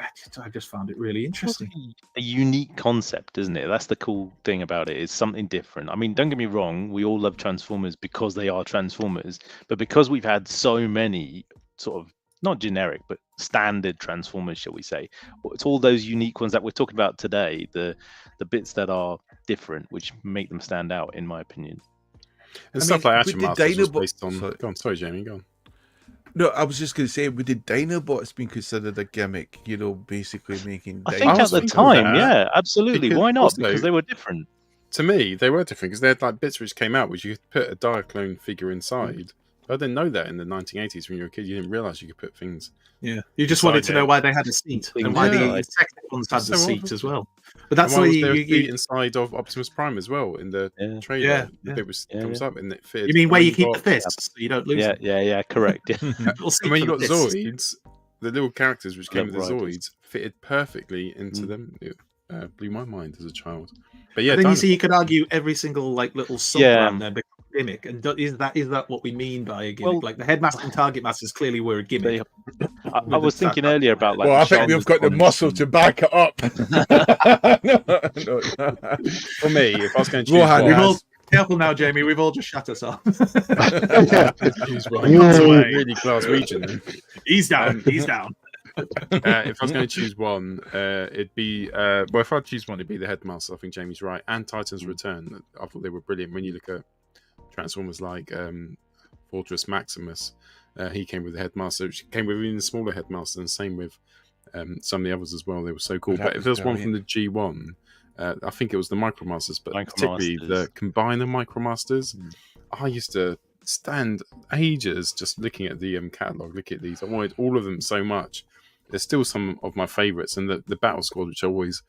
found it really interesting. A unique concept, isn't it? That's the cool thing about it. It's something different. I mean, don't get me wrong, we all love Transformers because they are Transformers, but because we've had so many sort of not generic but standard Transformers, shall we say, it's all those unique ones that we're talking about today, the bits that are different, which make them stand out, in my opinion. And stuff like Action Masters was based on... Go on, sorry, Jamie, go on. No, I was just going to say, would the Dinobots been considered a gimmick? You know, basically making... I think at the time, yeah, absolutely. Why not? Because they were different. To me, they were different, because they had like bits which came out, which you could put a Diaclone figure inside. I didn't know that in the 1980s when you were a kid. You didn't realise you could put things... Yeah, you just wanted to know why they had a seat and why the technical ones had the seat as well. But that's why you inside of Optimus Prime as well in the trailer. The bit comes up and it fitted. You mean where you keep the fists so you don't lose them? Yeah, correct. And when you got Zoids, the little characters which came with the Zoids fitted perfectly into them. It blew my mind as a child. But yeah, then you see, you could argue every single like little sub brand there becomes a gimmick, and is that what we mean by a gimmick? Well, like the Headmaster and Target Masters clearly were a gimmick. I was thinking earlier about like. Well, I think we've got the muscle to back it up. For me, if I was going to choose careful now, Jamie. We've all just shut us off. He's really Glaswegian. He's down. He's down. If I was going to choose one, it'd be if I'd choose one, it'd be the Headmaster. I think Jamie's right, and Titan's Return. I thought they were brilliant. When you look at Transformers like Fortress Maximus, he came with the Headmaster, which came with even the smaller Headmaster, and same with some of the others as well. They were so cool. But if there's one from the G1, I think it was the Micromasters, but particularly the Combiner Micromasters. I used to stand ages just looking at the catalogue, look at these. I wanted all of them so much. There's still some of my favourites, and the Battle Squad, which I always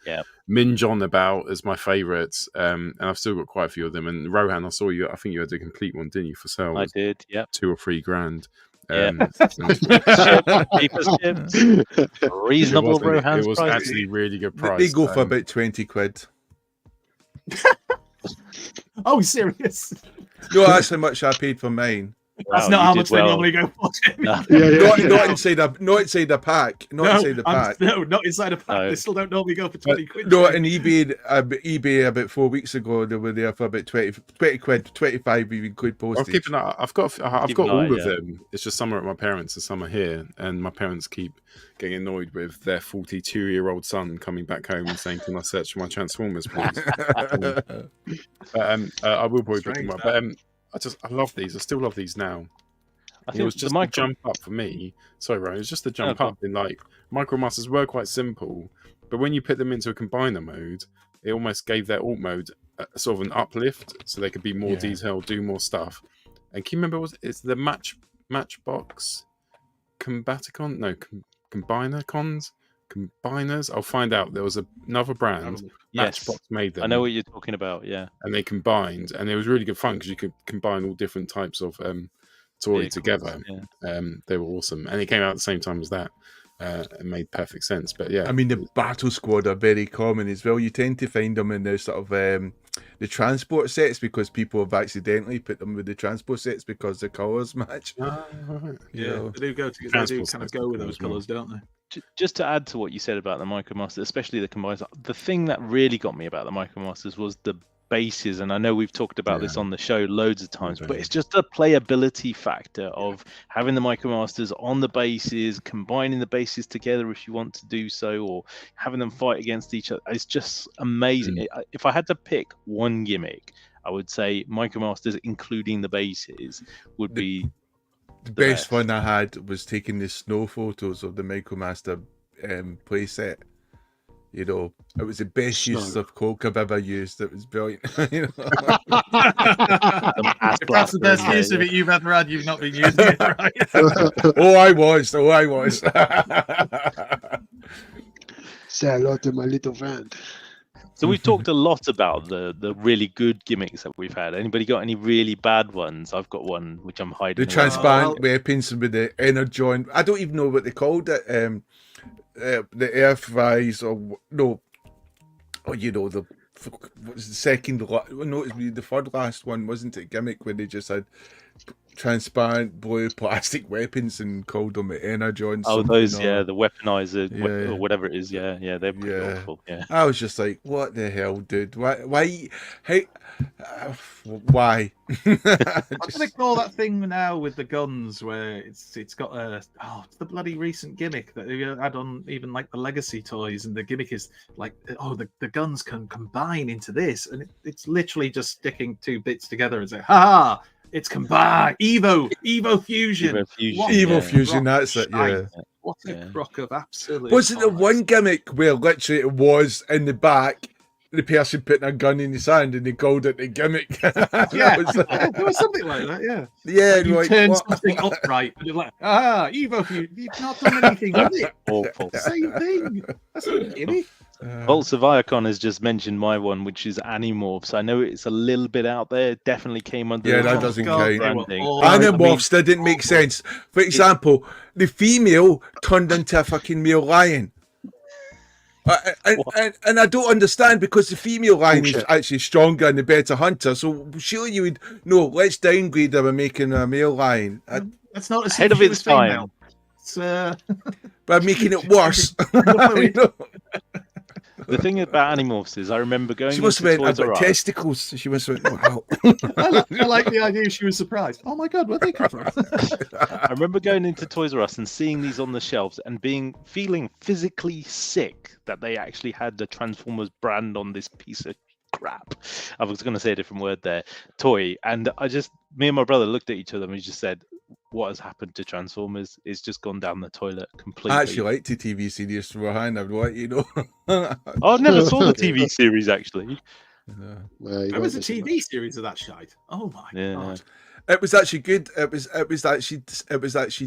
minge on about as my favourites, and I've still got quite a few of them. And Rohan, I saw you. I think you had a complete one, didn't you, for sale? I did. Yeah, $2 or $3 grand. Reasonable Rohan's It was price. actually really good price. They go for about 20 quid. Oh, serious? No, that's how much I paid for mine. That's not how much they normally go for. Not inside a pack. Not inside a pack. No, not inside a pack. They still don't normally go for 20 quid. No, in eBay about 4 weeks ago, they were there for about 20 quid, 25 even quid postage. I've got all of them. It's just some are at my parents and some are here, and my parents keep getting annoyed with their 42-year-old son coming back home and saying, "Can I search for my Transformers, please?" I will probably pick them up. But I love these. I still love these now. I think it was just the jump up for me. Sorry, Ryan. It was just the jump up in like Micromasters were quite simple, but when you put them into a combiner mode, it almost gave their alt mode a sort of an uplift, so they could be more detailed, do more stuff. And can you remember? It's the Matchbox Combaticon? No, Combiner Cons. combiners. I'll find out. There was another brand, Matchbox made them. I know what you're talking about. Yeah, and they combined, and it was really good fun because you could combine all different types of toy Vehicles, together. yeah. They were awesome, and it came out at the same time as that. It made perfect sense. But yeah, I mean, the Battle Squad are very common as well. You tend to find them in the sort of the transport sets because people have accidentally put them with the transport sets because the colours match. Yeah, they do go together. They do kind of go with those colours, don't they? Just to add to what you said about the MicroMasters, especially the combiners, the thing that really got me about the MicroMasters was the bases, and I know we've talked about this on the show loads of times, but it's just the playability factor of having the MicroMasters on the bases, combining the bases together if you want to do so, or having them fight against each other. It's just amazing. If I had to pick one gimmick, I would say MicroMasters, including the bases, would be the best one I had was taking the snow photos of the MicroMaster playset. You know, it was the best use of Coke I've ever used. It was brilliant. You know? If that's the best use of it you've ever had, you've not been using it right. I was. Say hello to my little friend. So we've talked a lot about the really good gimmicks that we've had. Anybody got any really bad ones? I've got one which I'm hiding. The transparent weapons with the inner joint. I don't even know what they called it. The Earthrise the second no, it was the third last one, wasn't it? Gimmick where they just had transparent blue plastic weapons and called them inner joints. Oh, those, the weaponizer, or whatever it is. Yeah, they're pretty awful. Yeah, I was just like, what the hell, dude? Why? Hey, why? What do they call that thing now with the guns where it's got it's the bloody recent gimmick that they had on even like the Legacy toys, and the gimmick is like, the guns can combine into this, and it's literally just sticking two bits together and say, ha! It's combined. Evo Fusion. Evo Fusion, that's it, yeah. What a crock of absolute. Wasn't there one gimmick where literally it was in the back, the person putting a gun in his hand and they called it the gimmick? Yeah, there was something like that, yeah. Yeah, you like, turn something upright and you're like, Evo Fusion, you've not done anything with it. Awful. Same thing. That's not a gimmick. Bolts of Iacon has just mentioned my one, which is Animorphs. I know it's a little bit out there. It definitely came under. Yeah, that doesn't count. Animorphs didn't make sense. For example, the female turned into a fucking male lion. And I don't understand, because the female lion is actually stronger and the better hunter. So surely you would let's downgrade her by making her a male lion. That's not ahead of its time. By making it worse. The thing about Animorphs is, I remember going. She must have Toys been R Us. testicles. She must have been. Wow. I like the idea. She was surprised. Oh my god, where they come from? I remember going into Toys R Us and seeing these on the shelves and feeling physically sick that they actually had the Transformers brand on this piece of crap. I was going to say a different word there, toy. And me and my brother looked at each other and we just said, what has happened to Transformers? It's just gone down the toilet completely. I actually liked the TV series from behind. I'd let you know. I never saw the TV series, actually. There was a TV series of that shite. Oh my god. It was actually good. It was actually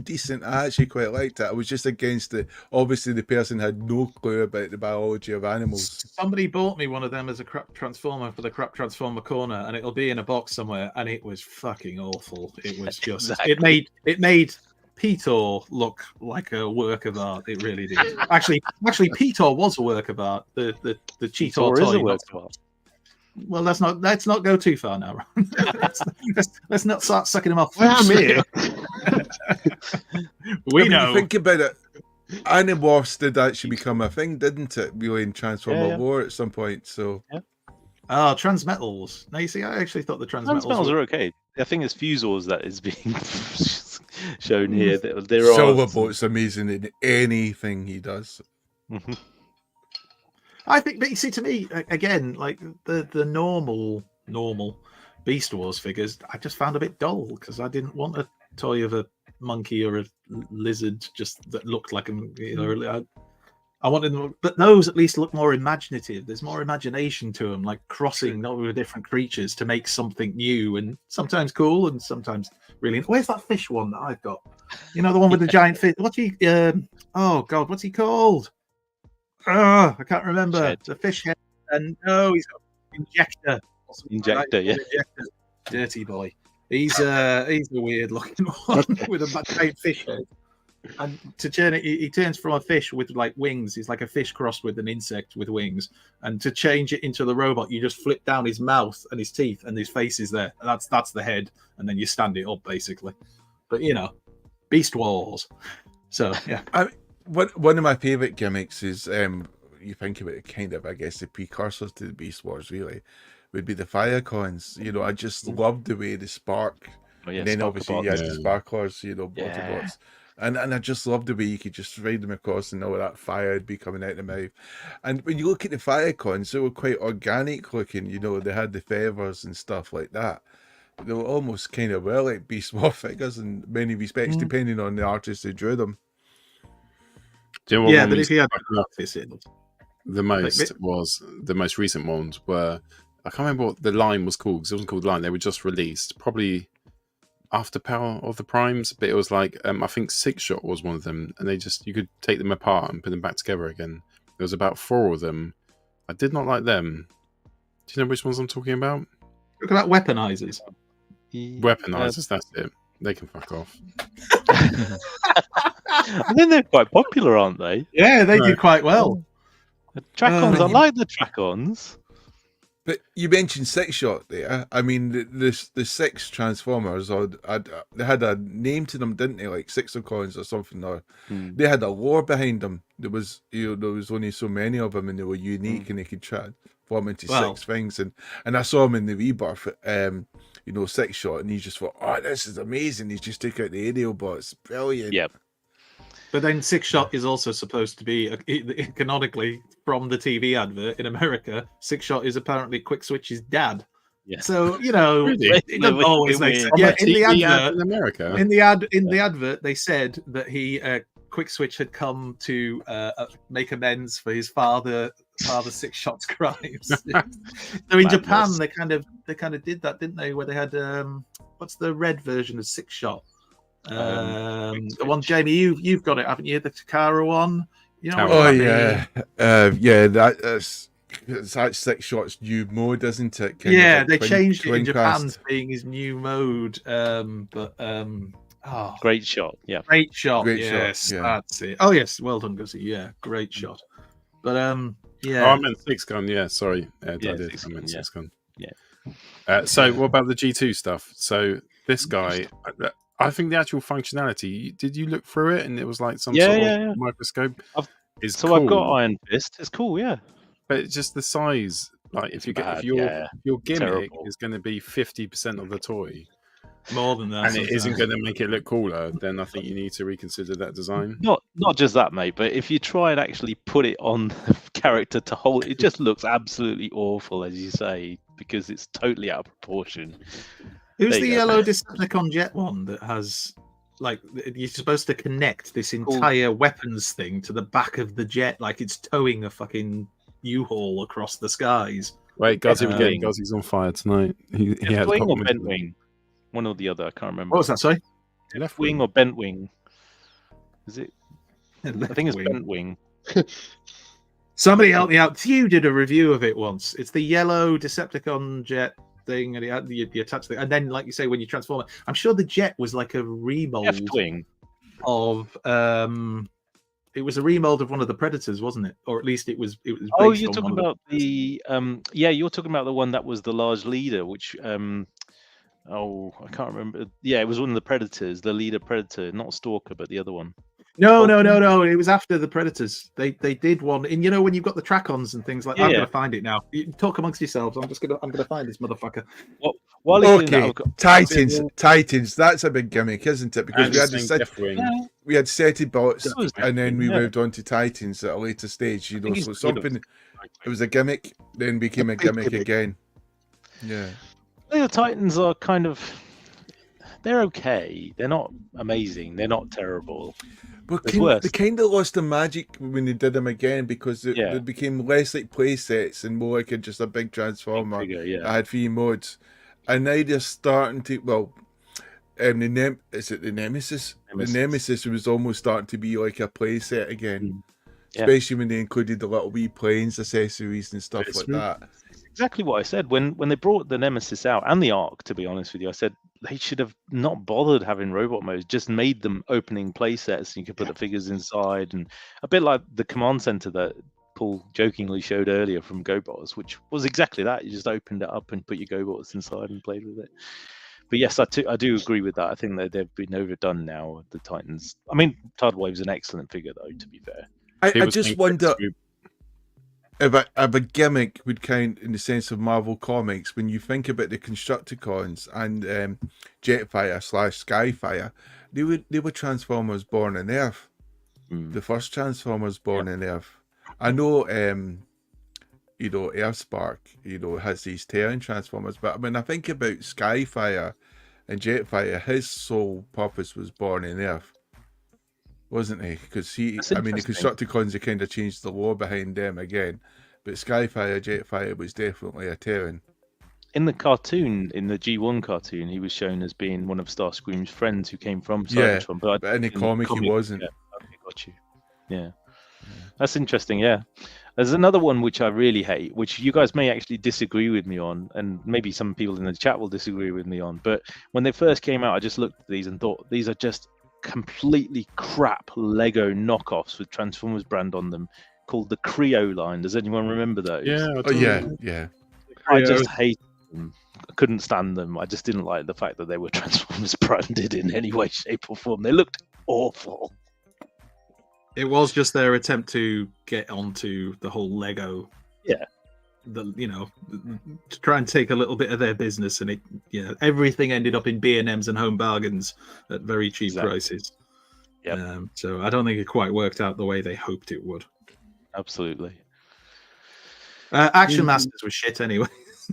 decent. I actually quite liked it. I was just against it. Obviously, the person had no clue about the biology of animals. Somebody bought me one of them as a crap transformer for the crap transformer corner, and it'll be in a box somewhere. And it was fucking awful. It was just it made Peter look like a work of art. It really did. Actually, Peter was a work of art. The Cheetor toy is a work of art. Well, let's not go too far now. let's not start sucking them off. I'm here. We know. Think about it. Animorphs did actually become a thing, didn't it? Really, in Transformer War at some point. So. Yeah. Transmetals. Now you see, I actually thought the Transmetals are okay. I think it's Fusors that is being shown here. Silverboat's amazing in anything he does. Mm-hmm. I think, but you see, to me, again, like the normal Beast Wars figures, I just found a bit dull because I didn't want a toy of a monkey or a lizard just that looked like I wanted them, but those at least look more imaginative. There's more imagination to them, like crossing over different creatures to make something new and sometimes cool and sometimes really. Where's that fish one that I've got? You know, the one with the giant fish. What's he? Oh God, what's he called? I can't remember. Shed. The fish head. And no, he's got injector. Injector, yeah. Injector. Dirty boy. He's a weird looking one with a giant fish head. And to turn it, he turns from a fish with like wings. He's like a fish crossed with an insect with wings. And to change it into the robot, you just flip down his mouth and his teeth, and his face is there. And that's the head, and then you stand it up basically. But Beast Wars. So yeah. One of my favourite gimmicks is you think about it, kind of, I guess, the precursors to the Beast Wars really would be the Firecons. I just loved the way the spark, and then obviously you had the sparklers, Autobots. And I just loved the way you could just ride them across and all that fire would be coming out of the mouth. And when you look at the Firecons, they were quite organic looking, they had the feathers and stuff like that. They were almost kind of like Beast War figures in many respects, depending on the artist who drew them. Yeah, but if you had the most recent ones were, I can't remember what the line was called, because it wasn't called Line. They were just released, probably after Power of the Primes, but it was like I think Six Shot was one of them, and you could take them apart and put them back together again. There was about 4 of them. I did not like them. Do you know which ones I'm talking about? Look at that weaponizers. Weaponizers, that's it. They can fuck off. I think they're quite popular, aren't they? Yeah, they do quite well. The Track-Ons, I like the Track-Ons. But you mentioned Six Shot there. I mean, the 6 Transformers, they had a name to them, didn't they? Like Sixocons or something. Or they had a lore behind them. There was, there was only so many of them, and they were unique, and they could transform into 6 things. And I saw him in the Rebirth, Six Shot, and he just thought, "Oh, this is amazing!" He just took out the aerial bots, brilliant. Yep. But then Six Shot is also supposed to be canonically from the TV advert in America. Six Shot is apparently Quick Switch's dad. Yeah. So it doesn't always make sense. Yeah, in the advert in America, in the advert, they said that he Quick Switch had come to make amends for his father Six Shot's crimes. So in Japan, they kind of did that, didn't they? Where they had what's the red version of Six Shot? The one, Jamie, you've got it, haven't you? The Takara one. That's Six Shot's new mode, isn't it? They changed it in Japan, being his new mode. Great Shot, yeah. Great Shot, yes, that's it. Oh yes, well done, Guzzy. Yeah, great shot. But yeah. Oh, I meant 6 gun. Yeah, sorry, I meant 6 gun. Yeah. So what about the G2 stuff? So this guy. I think the actual functionality, did you look through it and it was like some sort of microscope? Cool. I've got Iron Fist. It's cool, yeah. But it's just the size. Like if your gimmick is going to be 50% of the toy, more than that, and it isn't going to make it look cooler, then I think you need to reconsider that design. Not just that, mate, but if you try and actually put it on the character to hold, it just looks absolutely awful, as you say, because it's totally out of proportion. Who's the yellow Decepticon jet one that has, like, you're supposed to connect this entire weapons thing to the back of the jet, like it's towing a fucking U-Haul across the skies? Wait, Guzzy's on fire tonight. He has wing or bent wing? One or the other, I can't remember. What was that, sorry? Left wing or bent wing? Is it? I think it's bent wing. Somebody help me out. You did a review of it once. It's the yellow Decepticon jet thing, and you attach it, and then, like you say, when you transform it, I'm sure the jet was like a remold of it was a remold of one of the Predators, wasn't it? Or at least it was oh, you're talking about you're talking about the one that was the large leader, which I can't remember. Yeah, it was one of the Predators, the leader Predator, not Stalker, but the other one. No. It was after the Predators. They did one, and when you've got the Track-Ons and things like that. I'm gonna find it now. You talk amongst yourselves. I'm gonna find this motherfucker. Titans. That's a big gimmick, isn't it? Because we had Setibots, and then we moved on to Titans at a later stage. So something. It was a gimmick, then became a gimmick again. Yeah. The Titans are kind of. They're okay. They're not amazing. They're not terrible. But they kind of lost the magic when they did them again, because they became less like play sets and more like just a big transformer. I had 3 modes, and now they're starting to. Well, is it the Nemesis? The Nemesis was almost starting to be like a play set again. especially when they included the little wee planes, accessories, and stuff like that. Exactly what I said when they brought the Nemesis out and the Ark. To be honest with you, I said they should have not bothered having robot modes, just made them opening play sets. You could put the figures inside, and a bit like the command center that Paul jokingly showed earlier from GoBots, which was exactly that. You just opened it up and put your GoBots inside and played with it. But yes, I do agree with that. I think that they've been overdone now, the Titans. I mean, Tidal Wave's an excellent figure, though, to be fair. I just wonder if a gimmick would count in the sense of Marvel Comics. When you think about the Constructicons and Jetfire/Skyfire, they were Transformers born on Earth. The first Transformers born on Earth. I know, Earthspark, has these Terran Transformers, but when I think about Skyfire and Jetfire, his sole purpose was born on Earth, wasn't he? Because the Constructicons, they kind of changed the lore behind them again, but Skyfire, Jetfire was definitely a Terran. In the cartoon, in the G1 cartoon, he was shown as being one of Starscream's friends who came from Cybertron. But in the comic, he wasn't. Yeah, okay, got you. Yeah. That's interesting, yeah. There's another one which I really hate, which you guys may actually disagree with me on, and maybe some people in the chat will disagree with me on, but when they first came out, I just looked at these and thought, these are just completely crap Lego knockoffs with Transformers brand on them, called the Creo line. Does anyone remember those? Yeah. I just hate them. I couldn't stand them. I just didn't like the fact that they were Transformers branded in any way, shape, or form. They looked awful. It was just their attempt to get onto the whole Lego. Yeah. To try and take a little bit of their business, and everything ended up in B&Ms and Home Bargains at very cheap prices. Yeah. So I don't think it quite worked out the way they hoped it would. Absolutely. Action Masters was shit anyway.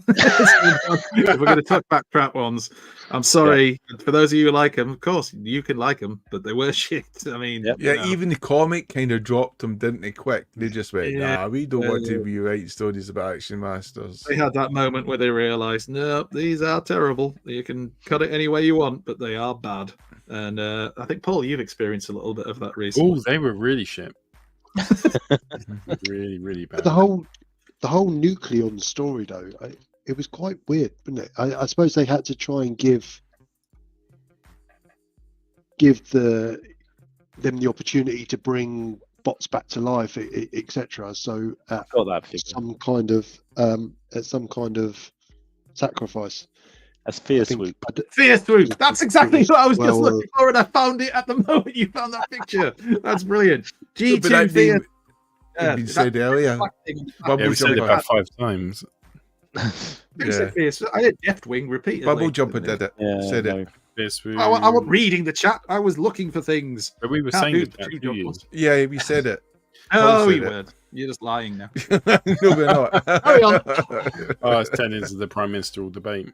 If we're going to talk about crap ones, I'm sorry. For those of you who like them, of course, you can like them, but they were shit. I mean, even the comic kind of dropped them, didn't they, quick? They just went, nah, we don't want to be writing stories about Action Masters. They had that moment where they realised, no, these are terrible. You can cut it any way you want, but they are bad. And I think, Paul, you've experienced a little bit of that recently. Oh, they were really shit. Really, really bad. The whole Nucleon story, though, it was quite weird, wasn't it? I suppose they had to try and give them the opportunity to bring bots back to life, etc. So at some kind of sacrifice. That's Fear Swoop. Fear Swoop. That's exactly what I was just looking for, and I found it at the moment you found that picture. That's brilliant. G2 Fear. Been said earlier. We said it about 5 times. I did Deathwing repeatedly. Bubble Jumper did it. Said it. I wasn't reading the chat. I was looking for things. But we were saying it about 2 years. Yeah, we said it. Oh, we were. You're just lying now. No, we're not. Hurry on. It's 10 years of the Prime Ministerial debate.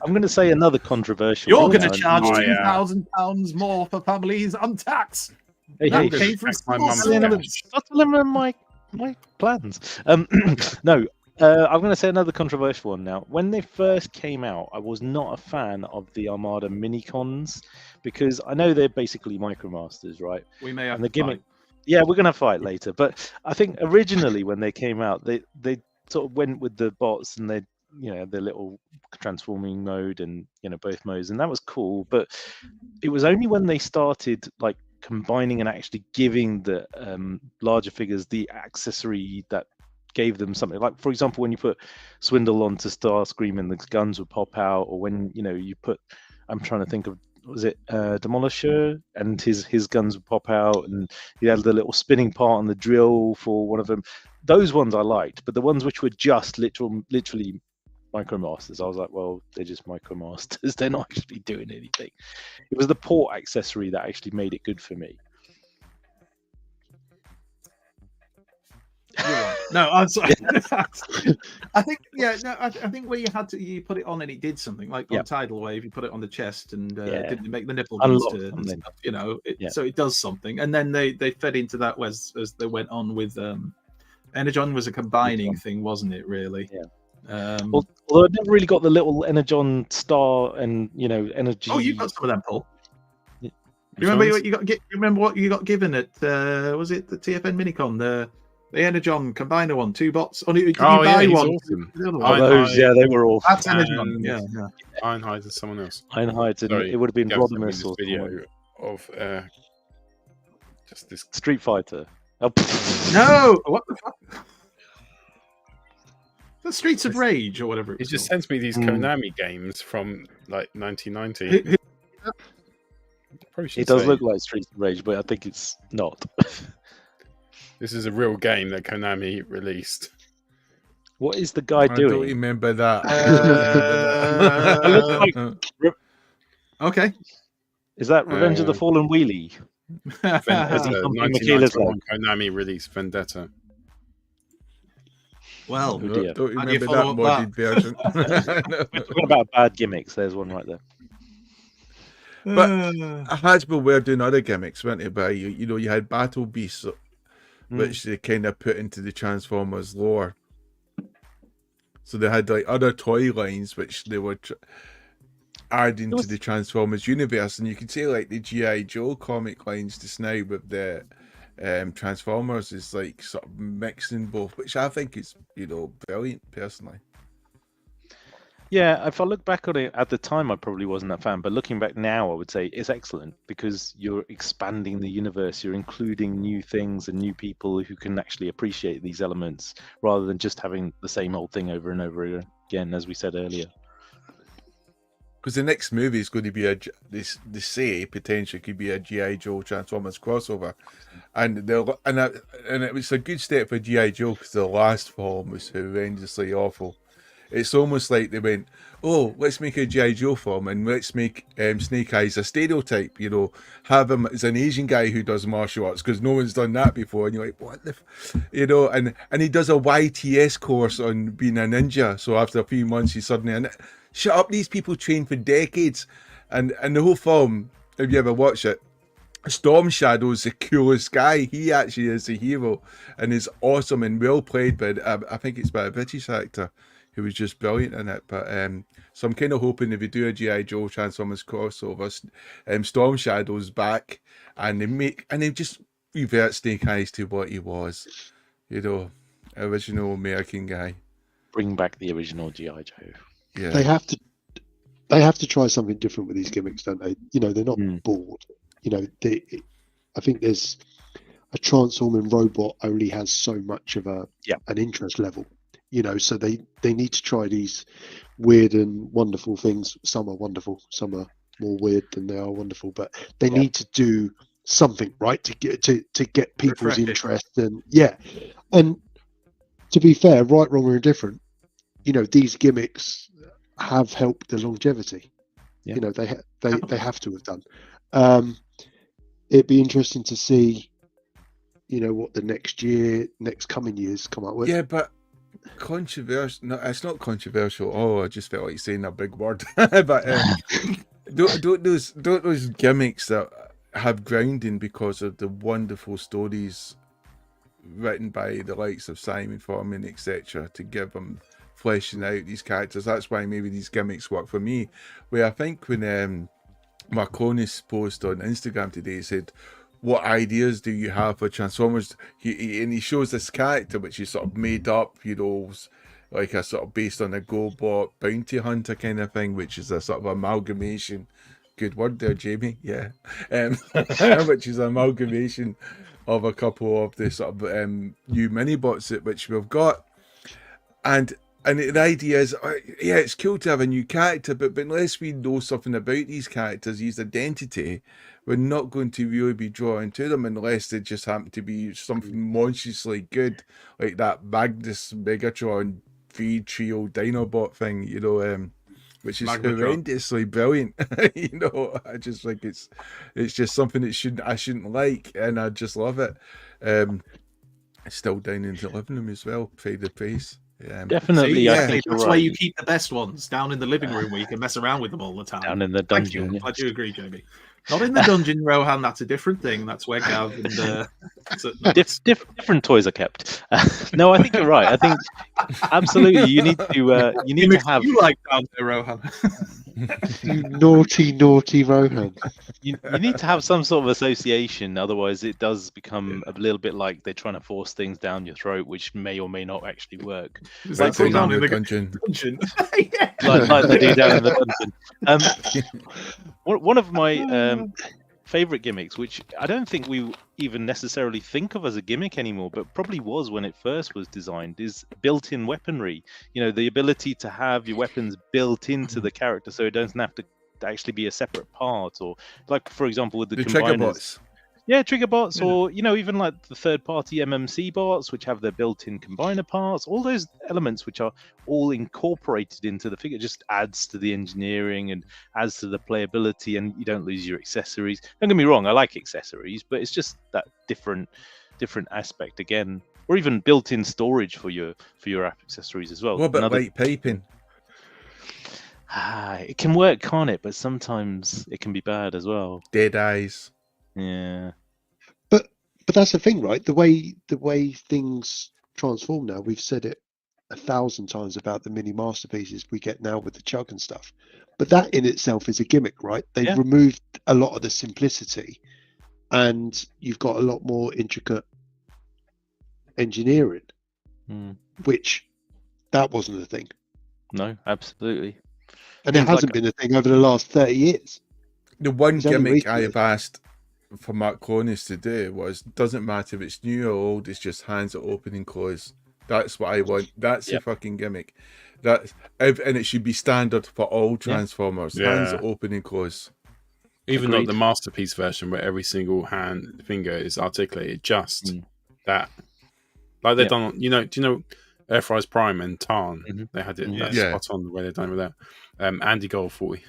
I'm going to say another controversial. You're going to charge £2,000 more for families on tax. Hey, stop telling my plans. No, I'm going to say another controversial one now. When they first came out, I was not a fan of the Armada Minicons because I know they're basically Micromasters, right? We may have and the gimmick. Yeah, we're going to fight later. But I think originally when they came out, they sort of went with the bots and they, the little transforming mode and, both modes. And that was cool. But it was only when they started like combining and actually giving the larger figures the accessory that gave them something. Like, for example, when you put Swindle onto Starscream and the guns would pop out, or when, you put, I'm trying to think of, was it Demolisher and his guns would pop out, and he had the little spinning part on the drill for one of them. Those ones I liked, but the ones which were just literally Micromasters, I was like, well, they're just Micromasters. They're not actually doing anything. It was the port accessory that actually made it good for me. No, I'm sorry. I think, I think where you put it on and it did something, like on Tidal Wave, you put it on the chest and didn't make the nipple turn and stuff, so it does something. And then they fed into that as they went on with Energon was a combining thing, wasn't it, really? Yeah. Although I never really got the little Energon star and energy. Oh, you got some of them, Paul. You remember what you got? You remember what you got given at? Was it the TFN Minicon? The Energon Combiner one, 2 bots. Did you buy he's one? awesome. Those, they were all. That's Energon. Yeah. Ironhide is someone else. Ironhide, and Sorry, it would have been Gav sent me Rodimus this or video of just this Street Fighter. Oh, no, what the fuck? The Streets of Rage or whatever. He just sends me these Konami games from like 1990. It does look like Streets of Rage, but I think it's not. This is a real game that Konami released. What is the guy doing? I don't remember that. Okay. Is that Revenge of the Fallen Wheelie? Vendetta, 1991 Konami released Vendetta. Well, don't remember that modded version. We're talking about bad gimmicks. There's one right there. But Hasbro were doing other gimmicks, weren't they? But you had Battle Beasts, which they kind of put into the Transformers lore. So they had like other toy lines which they were adding to the Transformers universe, and you could say like the G.I. Joe comic lines just now with the Transformers is like sort of mixing both, which I think is brilliant personally. Yeah, if I look back on it at the time, I probably wasn't a fan, but looking back now, I would say it's excellent because you're expanding the universe, you're including new things and new people who can actually appreciate these elements rather than just having the same old thing over and over again, as we said earlier. Because the next movie is going to be they say potentially could be a G.I. Joe Transformers crossover, and it was a good step for G.I. Joe because the last film was horrendously awful. It's almost like they went, oh, let's make a G.I. Joe film and let's make Snake Eyes a stereotype, have him as an Asian guy who does martial arts because no one's done that before. And you're like, what the, and he does a YTS course on being a ninja. So after a few months, he's suddenly, shut up, these people train for decades. And the whole film, if you ever watch it, Storm Shadow's the coolest guy. He actually is the hero and is awesome and well played by, I think it's by a British actor who was just brilliant in it. But so I'm kind of hoping if we do a G.I. Joe Transformers crossover, Storm Shadow's back and they just revert Snake Eyes to what he was, original American guy. Bring back the original G.I. Joe. Yeah, they have to try something different with these gimmicks, don't they? They're not bored. I think there's a transforming robot only has so much of an interest level. So they need to try these weird and wonderful things. Some are wonderful, some are more weird than they are wonderful, but they need to do something right to get people's interest. And to be fair, right, wrong, or indifferent, these gimmicks have helped the longevity. They have to have done. It'd be interesting to see, what the next coming years come up with. Yeah, but controversial? No, it's not controversial. Oh, I just felt like saying a big word. But don't those gimmicks that have grounding because of the wonderful stories written by the likes of Simon Foreman, etc., to give them fleshing out these characters. That's why maybe these gimmicks work for me. Where I think when Marconis post on Instagram today said, what ideas do you have for Transformers? He shows this character which is sort of made up, like a sort of based on a GoBot bounty hunter kind of thing, which is a sort of amalgamation. Good word there, Jamie. Yeah, which is an amalgamation of a couple of the sort of new mini-bots which we've got, and the idea is, it's cool to have a new character, but unless we know something about these characters, his identity, we're not going to really be drawn to them unless they just happen to be something monstrously good, like that Magnus Megatron V Trio Dinobot thing, which is horrendously brilliant. I just think it's just something that I shouldn't like, and I just love it. It's still down in the living room as well. Pay the price. Definitely, I think that's why you keep the best ones down in the living room where you can mess around with them all the time. Down in the dungeon. I do agree, Jamie. Not in the dungeon, Rohan. That's a different thing. That's where Gav and different toys are kept. No, I think you're right. I think absolutely you need to have. You like down there, Rohan? You naughty, naughty Rohan. You need to have some sort of association, otherwise it does become a little bit like they're trying to force things down your throat, which may or may not actually work. Like put down in the dungeon. like they do down in the dungeon. One of my favorite gimmicks, which I don't think we even necessarily think of as a gimmick anymore, but probably was when it first was designed, is built-in weaponry. You know, the ability to have your weapons built into the character, so it doesn't have to actually be a separate part, or like, for example, with the trigger combiners. bots. Yeah, trigger bots, or even like the third-party MMC bots, which have their built-in combiner parts. All those elements, which are all incorporated into the figure, just adds to the engineering and adds to the playability, and you don't lose your accessories. Don't get me wrong, I like accessories, but it's just that different aspect again, or even built-in storage for your accessories as well. What about light piping? It can work, can't it? But sometimes it can be bad as well. Dead eyes. Yeah. But that's the thing, right? The way things transform now, we've said it 1,000 times about the mini masterpieces we get now with the chug and stuff. But that in itself is a gimmick, right? They've removed a lot of the simplicity, and you've got a lot more intricate engineering, which that wasn't a thing. No, absolutely. And it hasn't been a thing over the last 30 years. The one gimmick I have asked for Mark Cornish to do was, doesn't matter if it's new or old, it's just hands that open and close. That's what I want. That's the fucking gimmick. And it should be standard for all Transformers. Hands that open and close. Even not the masterpiece version where every single finger is articulated, just that. Like they've done, do you know Earthrise Prime and Tarn? They had it spot on the way they've done with that. Andy Gold thought he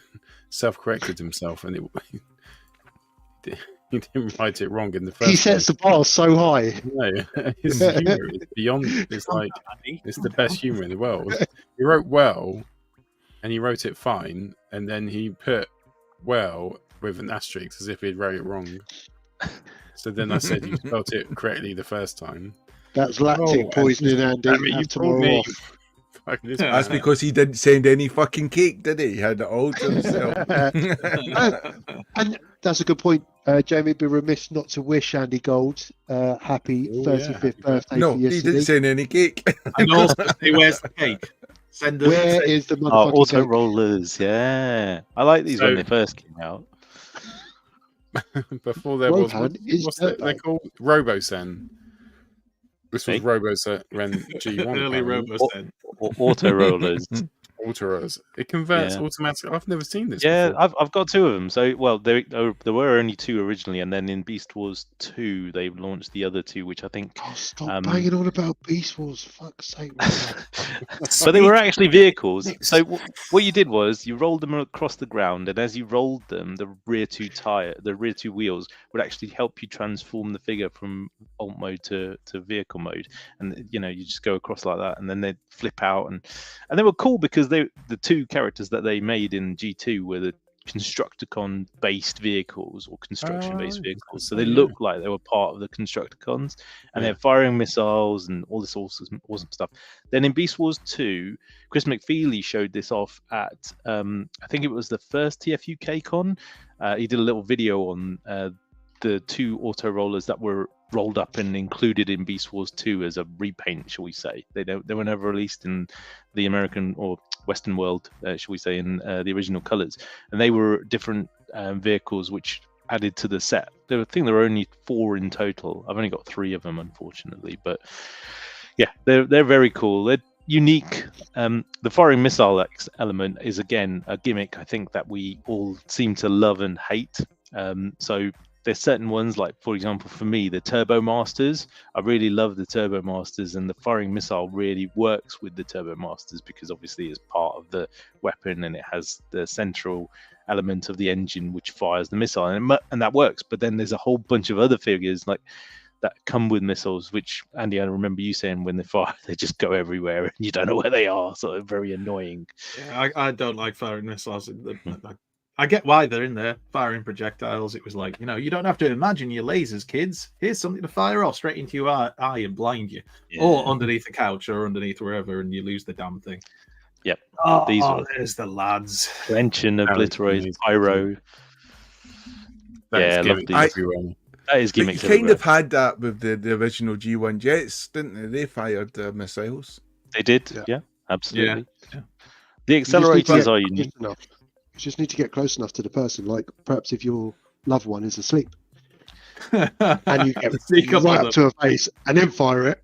self-corrected himself, and he didn't write it wrong in the first. He sets the bar so high. No, his humor is beyond. It's like it's the best humor in the world. He wrote well, and he wrote it fine, and then he put well with an asterisk as if he'd wrote it wrong. So then I said you spelled it correctly the first time. That's lactic poisoning, Andy. You told me. That's because he didn't send any fucking cake, did he? He had it all to himself. And that's a good point. Jamie, be remiss not to wish Andy Gold happy 35th birthday. No, for he didn't send any cake. And also, where's the cake? Where is the motherfucking auto cake? rollers? Yeah, I like these when they first came out. Before there was they're called RoboSen. This was RoboSen G1. Early RoboSen. Auto rollers. Auto rollers. It converts automatically. I've never seen this. Yeah, before. I've got two of them. So, well, there were only two originally, and then in Beast Wars 2, they launched the other two, which I think. Oh, stop banging on about Beast Wars, fuck's sake! But they were actually vehicles. So what you did was you rolled them across the ground, and as you rolled them, the rear two wheels would actually help you transform the figure from alt mode to vehicle mode, and you just go across like that, and then they'd flip out, and they were cool because the two characters that they made in G2 were the Constructicon based vehicles or construction based vehicles, so they looked like they were part of the Constructicons, and they're firing missiles and all this awesome stuff. Then in Beast Wars 2, Chris McFeely showed this off at I think it was the first TF UK con. He did a little video on the two auto rollers that were rolled up and included in Beast Wars 2 as a repaint, shall we say. They were never released in the American or Western world, shall we say, in the original colors, and they were different vehicles which added to the set. I think there were only 4 in total. I've only got 3 of them, unfortunately, but yeah, they're very cool. They're unique. The firing missile element is again a gimmick I think that we all seem to love and hate. So there's certain ones, like for example for me, the Turbo Masters. I really love the Turbo Masters, and the firing missile really works with the Turbo Masters because obviously it's part of the weapon and it has the central element of the engine which fires the missile, and that works. But then there's a whole bunch of other figures like that come with missiles, which Andy, I remember you saying when they fire, they just go everywhere and you don't know where they are, so they're very annoying. Yeah, I don't like firing missiles. I get why they're in there, firing projectiles. It was like, you don't have to imagine your lasers, kids. Here's something to fire off straight into your eye and blind you. Or underneath the couch or underneath wherever, and you lose the damn thing. Yep. Oh, These are there's the lads. Wrench and Obliterate, amazing. Pyro. That is Yeah, I love Gimmicks these. everywhere. That is But you Gimmicks kind everywhere. of had that with the original G1 jets, didn't they? They fired missiles. They did, Yeah. yeah, absolutely. Yeah. The You just need to accelerators get are close unique. enough. You just need to get close enough to the person, like perhaps if your loved one is asleep, and you get Sneak up on right them. up to her face and then fire it.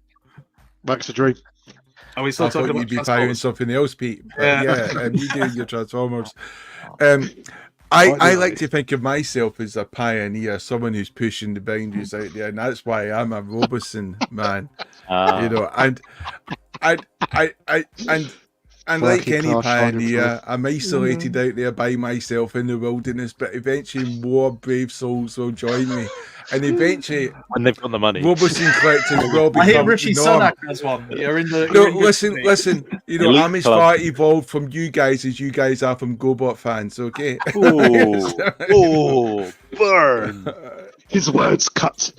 Max a dream. Are we still I talking thought about you'd be firing Transformers? something else, Pete. But Yeah. you doing your Transformers. I I do like like to think of myself as a pioneer, someone who's pushing the boundaries out there, and that's why I'm a Robeson man. You know, and like Working any class shining pioneer, I'm isolated out there by myself in the wilderness, but eventually more brave souls will join me. And eventually, When they've got the money. Robeson collectors will I hear become the Rishi norm. Sunak has one. You're in the. No, you're in good listen. company. You know, Elite I'm as club. far evolved from you guys as you guys are from GoBot fans. Okay. Oh, burn. His words cut.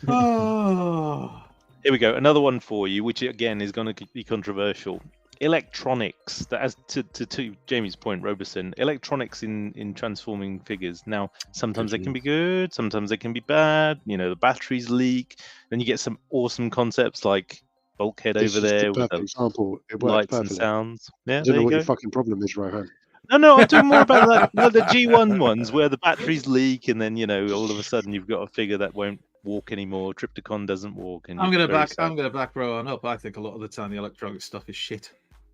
Oh. Here we go. Another one for you, which again is going to be controversial. Electronics. That, as to Jamie's point, Robeson. Electronics in transforming figures. Now, sometimes they can be good, sometimes they can be bad. You know, the batteries leak. Then you get some awesome concepts like Bulkhead This over is there the with perfect the example. It works lights and perfectly. sounds. I Yeah, don't there know you what go. your fucking problem is, Rohan. No, I'm doing more about that. No, the G1 ones where the batteries leak, and then all of a sudden you've got a figure that won't walk anymore. Triptychon doesn't walk, and I'm you're gonna very back. sad. I'm gonna back Rowan up. I think a lot of the time the electronic stuff is shit,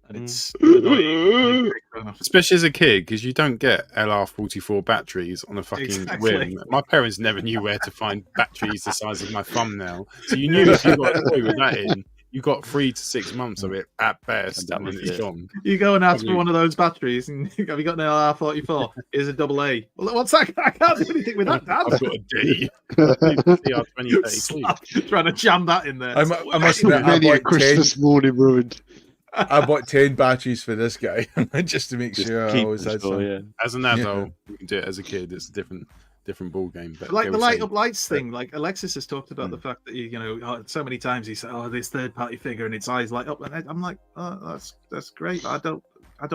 and it's annoying. Especially as a kid, because you don't get LR44 batteries on a fucking Exactly. whim. My parents never knew where to find batteries the size of my thumbnail. So you knew if you got a toy with that in, you got 3 to 6 months of it at best, And that and then was it's it. gone. You go and ask for Probably- one of those batteries, and have you got an LR44? Here's a double A. Well, what's that? I can't do anything with that, Dad. I've got a D. CR2032. Slap, trying to jam that in there. I must admit, I Many a bought 10. Christmas morning ruined. I bought 10 batteries for this guy just to make Just sure I keep always them had sure, some. yeah. As an adult, you can do it. As a kid, it's a different ball game. But Like they the were light saying- up lights thing. Like Alexis has talked about the fact that so many times he said, "Oh, this third party figure and its eyes light up," and I'm like, "Oh, that's great. I don't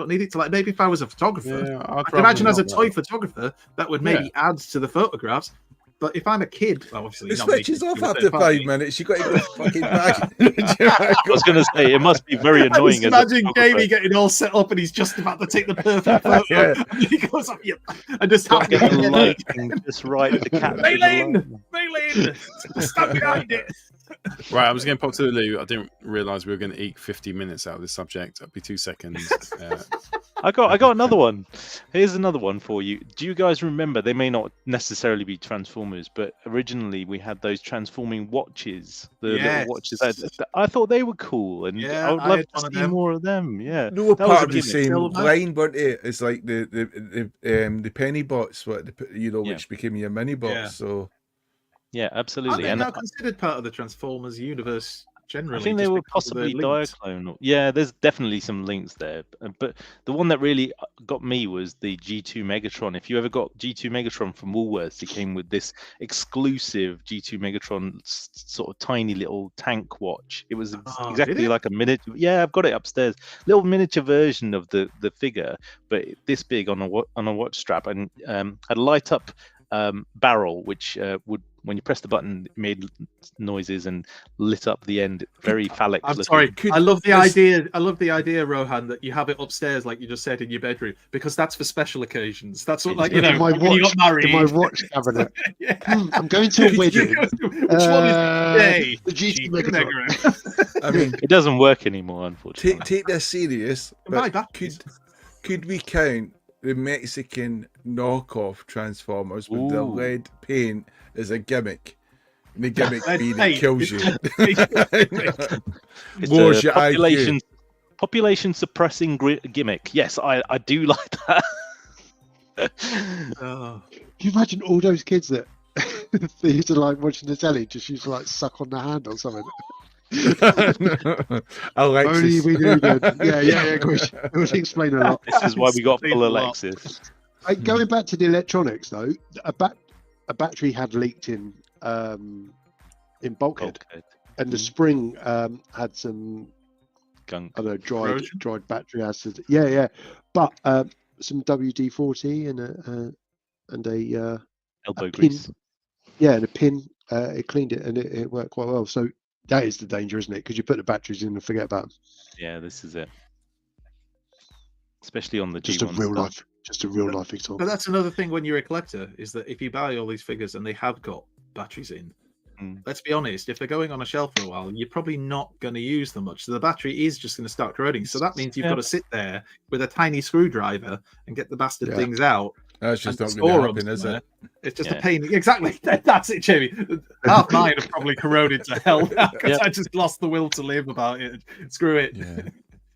need it to like." Maybe if I was a photographer, Yeah, I I'd can imagine rather as a not toy that. photographer that would maybe add to the photographs. But if I'm a kid, well, obviously It you're not switches making off it to a after third 5 party. minutes. You got to go fucking back. I was going to say it must be very I annoying. just as a imagine photographer. Jamie getting all set up and he's just about to take the perfect photo. Yeah. And he goes up, "Yep," and just Got to happens get the to lighting just right to capture the Maylene! light. Maylene! Stand behind it! Right, I was going to pop to the loo. I didn't realise we were going to eat 50 minutes out of this subject. It'll be 2 seconds. I got another one. Here's another one for you. Do you guys remember? They may not necessarily be Transformers, but originally we had those transforming watches. The Yes. little watches. I thought they were cool, and Yeah, I would I love had to one of see them. more of them. Yeah, They were that was part a of the gimmick. same Silver. line, weren't they? It's like the penny bots, Yeah. which became your mini bots. Yeah. So Yeah, Are absolutely. they And now considered part of the Transformers universe generally? I think they just were because of their possibly links? Diaclone. Yeah, there's definitely some links there. But the one that really got me was the G2 Megatron. If you ever got G2 Megatron from Woolworths, it came with this exclusive G2 Megatron sort of tiny little tank watch. It was Oh, exactly did it? like a miniature. Yeah, I've got it upstairs. Little miniature version of the figure, but this big on a watch strap, and had a light up barrel, which would, when you press the button, it made noises and lit up the end. Very phallic. I'm looking. sorry. Could I love the this- idea. I love the idea, Rohan, that you have it upstairs, like you just said, in your bedroom, because that's for special occasions. That's what, like, you know, in my when you got watch, married. in my watch cabinet. Yeah. I'm going to a wedding. Which one is it today? The G2 G2 Megatron. Megatron. I mean, It doesn't work anymore, unfortunately. take this serious. My But batteries. could we count the Mexican knockoff Transformers with the Ooh. lead paint as a gimmick? And the gimmick Lead being it paint. kills you. It's Wars a your IQ. population suppressing gimmick. Yes, I do like that. Oh. Can you imagine all those kids that they used to like watching the telly, just used to like suck on the hand or something? Only Alexis. we knew then. Yeah, Chris. It would explain a lot. This is why we got Explains full a lot. Alexis. Going back to the electronics though, a battery had leaked in Bulkhead, Okay. and the spring had some Gunk. I know, dried battery acid. Yeah. But some WD-40 and a Elbow pin. grease. Yeah, and a pin. It cleaned it and it worked quite well. So that is the danger, isn't it? Because you put the batteries in and forget about them. Yeah, this is it. Especially on the Just G1 a real stuff. life. Just a real life example. But that's another thing when you're a collector is that if you buy all these figures and they have got batteries in, let's be honest, if they're going on a shelf for a while, you're probably not going to use them much. So the battery is just going to start corroding. So that means you've got to sit there with a tiny screwdriver and get the bastard things out. That's just not going to happen, is it? It's just a pain. Exactly. That's it, Jamie. Half mine have probably corroded to hell because I just lost the will to live about it. Screw it. Yeah.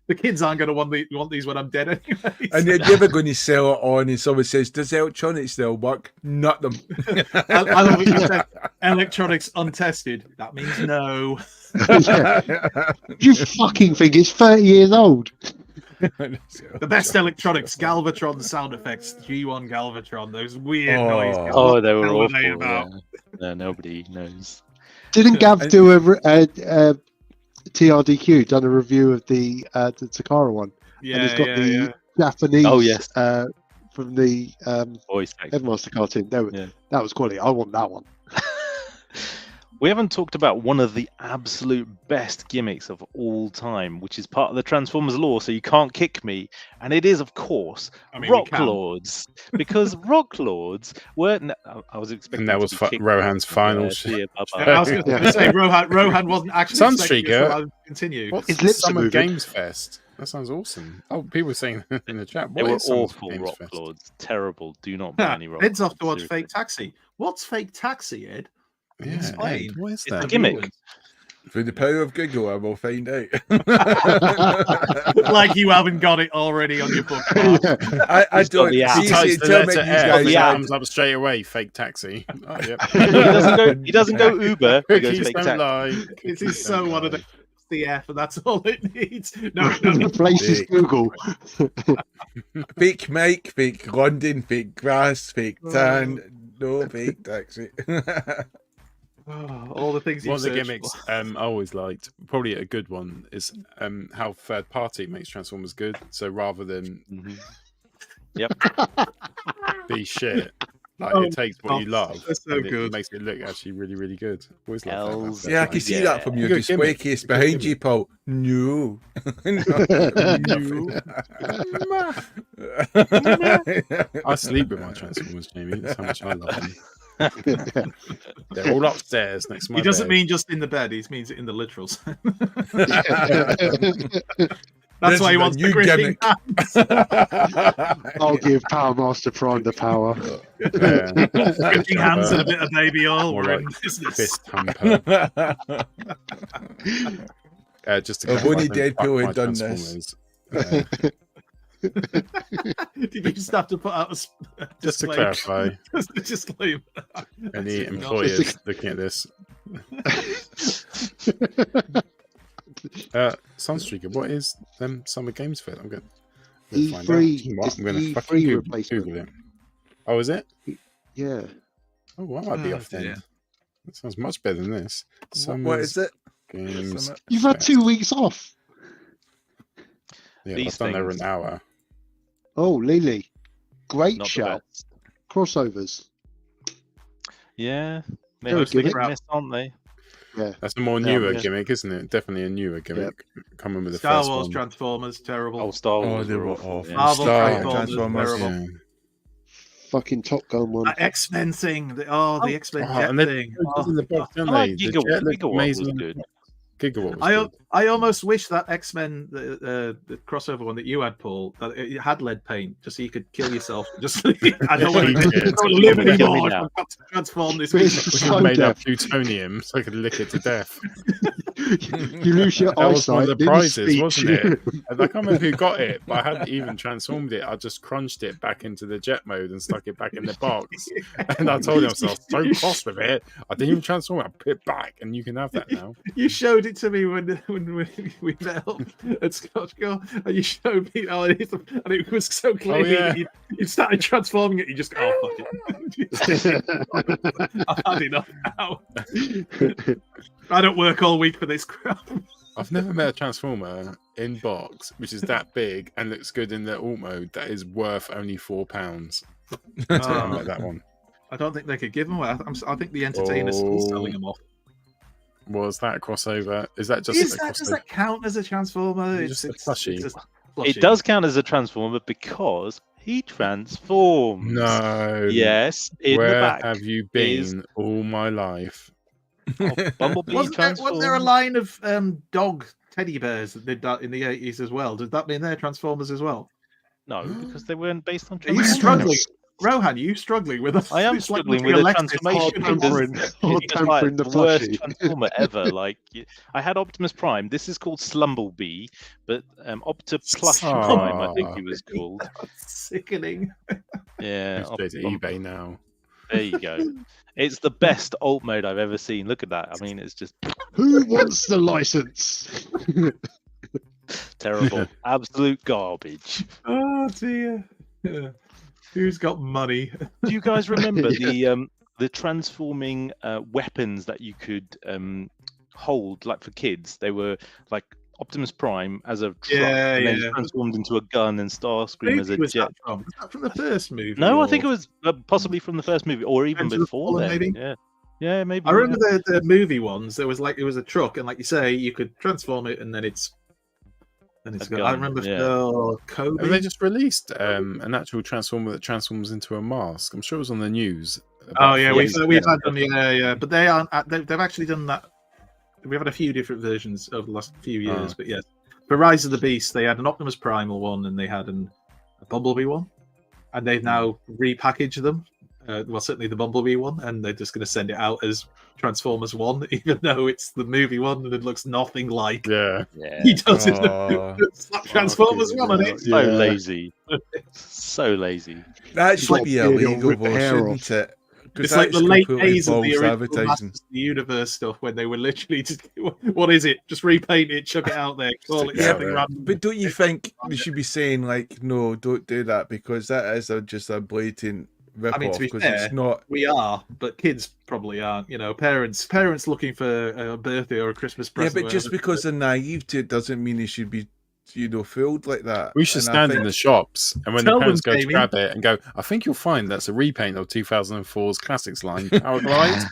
The kids aren't going to want these when I'm dead anyway. And you're never going to sell it on and someone says, does electronics still work? Nut them. I love what you said. Electronics untested. That means no. You fucking think it's 30 years old? The best electronics, Galvatron sound effects, G1 Galvatron, those weird noises. Oh, they were awful. No, nobody knows. Didn't Gav do a TRDQ done a review of the Takara one? Yeah, and he's got the Japanese from the Headmaster cartoon. That was quality. I want that one. We haven't talked about one of the absolute best gimmicks of all time, which is part of the Transformers lore, so you can't kick me. And it is, of course, Rock Lords. Because Rock Lords were... No, I was expecting... And that was Rohan's final... I was going to say, Rohan wasn't actually... Sunstreaker? Continue. What's Summer Games Fest? That sounds awesome. Oh, people were saying in the chat. They were awful, Rock Lords. Terrible. Do not buy any Rock Ed's Lords. off to watch Fake Taxi. What's Fake Taxi, Ed? Explain. What is It's that? a Gimmick. Through the power of Google, I will find out. Like you haven't got it already on your book. I don't. He types the letter F, it comes up straight away. Fake Taxi. Oh, yep. He doesn't go Uber. He goes Fake Taxi. It is so one of the F, and that's all it needs. No. Replaces Google. Fake Mike, fake London, fake grass, fake tan. No, Fake Taxi. All the things. One of the gimmicks I always liked, probably a good one, is how third party makes Transformers good. So rather than be shit, like it takes what you love, and it makes it look actually really, really good. Always love that. Yeah, I can see that from your display case behind you, Paul. No. I sleep with my Transformers, Jamie. That's how much I love them. They're all upstairs next to my He doesn't bed. mean just in the bed. He means it in the literals. That's why he wants the gripping hands. I'll give Power Master Prime the power. Gripping hands and a bit of baby oil. We're in business. Fist hamper. Just to only Deadpool had done this. Did you just have to put out a just to clarify, just leave any employers looking at this? Sunstreaker, what is Summer Games Fest? I'm going to find out. I'm going to fucking Google it. Oh, is it? Yeah. Oh, well, I might be off then. Yeah. That sounds much better than this. What is it? Games You've had 2 weeks off. Yeah, I've done over an hour. Oh, Lily. Great Not the shout. best. Crossovers. Yeah. They're Maybe a gimmick. miss, aren't they? Yeah. That's a more newer gimmick, isn't it? Definitely a newer gimmick. Coming with the Star first Wars one. Transformers, terrible. Oh, Star Wars. Oh, they were awful. awful. Yeah. Marvel Transformers. terrible. Fucking Top Gun one. That X-Men thing. The X-Men jet and they thing. in the box, don't I like they? The jet looked Gigawatt was amazing. good. Gigawatt was good. I almost wish that X-Men, the crossover one that you had, Paul, that it had lead paint, just so you could kill yourself. Just I don't want to live anymore. I've got to transform this. I made up plutonium so I could lick it to death. You lose your That was one eyesight. of the prizes, wasn't it? I can't remember who got it, but I hadn't even transformed it. I just crunched it back into the jet mode and stuck it back in the box. And I told myself, so cross with it. I didn't even transform it. I put it back, and you can have that now. You showed it to me when we met up at Scotch Girl, and you showed me and it was so clear that you started transforming it. You just go, oh, fuck it. I've had enough now. I don't work all week for this crap. I've never met a Transformer in box which is that big and looks good in their alt mode that is worth only £4. I met that one. I don't think they could give them away. I think the entertainer's still selling them off. Was that a crossover? Is that just a crossover? Does that count as a Transformer? It's just a plushie. It does count as a Transformer because he transforms. No. Yes. In Where the back have you been all my life? Bumblebee wasn't there a line of dog teddy bears that did that in the 80s as well? Does that mean they're Transformers as well? No, because they weren't based on Are you struggling? Rohan, are you struggling with us? I am struggling with a transformation. It's like the worst Transformer ever. Like, I had Optimus Prime. This is called Slumblebee, but Optiplush Prime, I think he was called. Sickening. Yeah. Go to eBay now. There you go. It's the best alt mode I've ever seen. Look at that. I mean, it's just... Who wants the license? Terrible. Absolute garbage. Oh, dear. Yeah. Who's got money? Do you guys remember the transforming weapons that you could hold, like for kids? They were like Optimus Prime as a truck, and then transformed into a gun, and Starscream as a jet. Was that from the first movie? No, I think it was possibly from the first movie, or even before then. Maybe? Yeah, maybe. I remember the movie ones. There was it was a truck, and like you say, you could transform it, and then it's. I remember Kobe. And they just released an actual Transformer that transforms into a mask. I'm sure it was on the news. Oh yeah, we've had them. Yeah. But they aren't. They've actually done that. We've had a few different versions over the last few years. But yeah, for Rise of the Beast, they had an Optimus Primal one, and they had a Bumblebee one, and they've now repackaged them. Well, certainly the Bumblebee one, and they're just going to send it out as Transformers 1, even though it's the movie one and it looks nothing like. Yeah. He does it. Transformers 1 on it. So lazy. So lazy. That should be illegal, shouldn't it? It's like the late days of the original Masters of the Universe stuff when they were literally just, what is it? Just repaint it, chuck it out there, call it something random. But don't you think they should be saying, like, no, don't do that, because that is just a blatant rip-off? I mean, to be fair, it's not... we are, but kids probably aren't. You know, parents looking for a birthday or a Christmas present. Yeah, but just because they're naive to it doesn't mean they should be, fooled like that. We should stand in the shops, and when the parents go to grab it and go, I think you'll find that's a repaint of 2004's Classics line. Powerglide.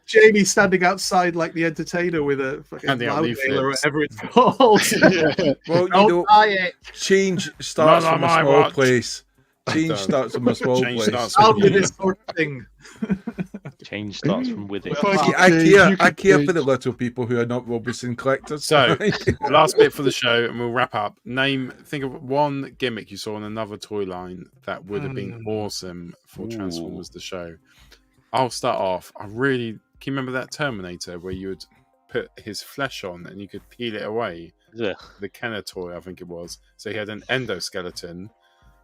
Jamie standing outside like the entertainer with a fucking loudmailer or whatever it's called. Well, don't buy it. Change starts from a small place. Change starts from a small place. I'll do this sort of thing. Change starts from within. I care for the little people who are not Robinson collectors. So, last bit for the show, and we'll wrap up. Think of one gimmick you saw in another toy line that would have been awesome for Transformers the show. I'll start off. Can you remember that Terminator where you would put his flesh on and you could peel it away? Yeah. The Kenner toy, I think it was. So he had an endoskeleton.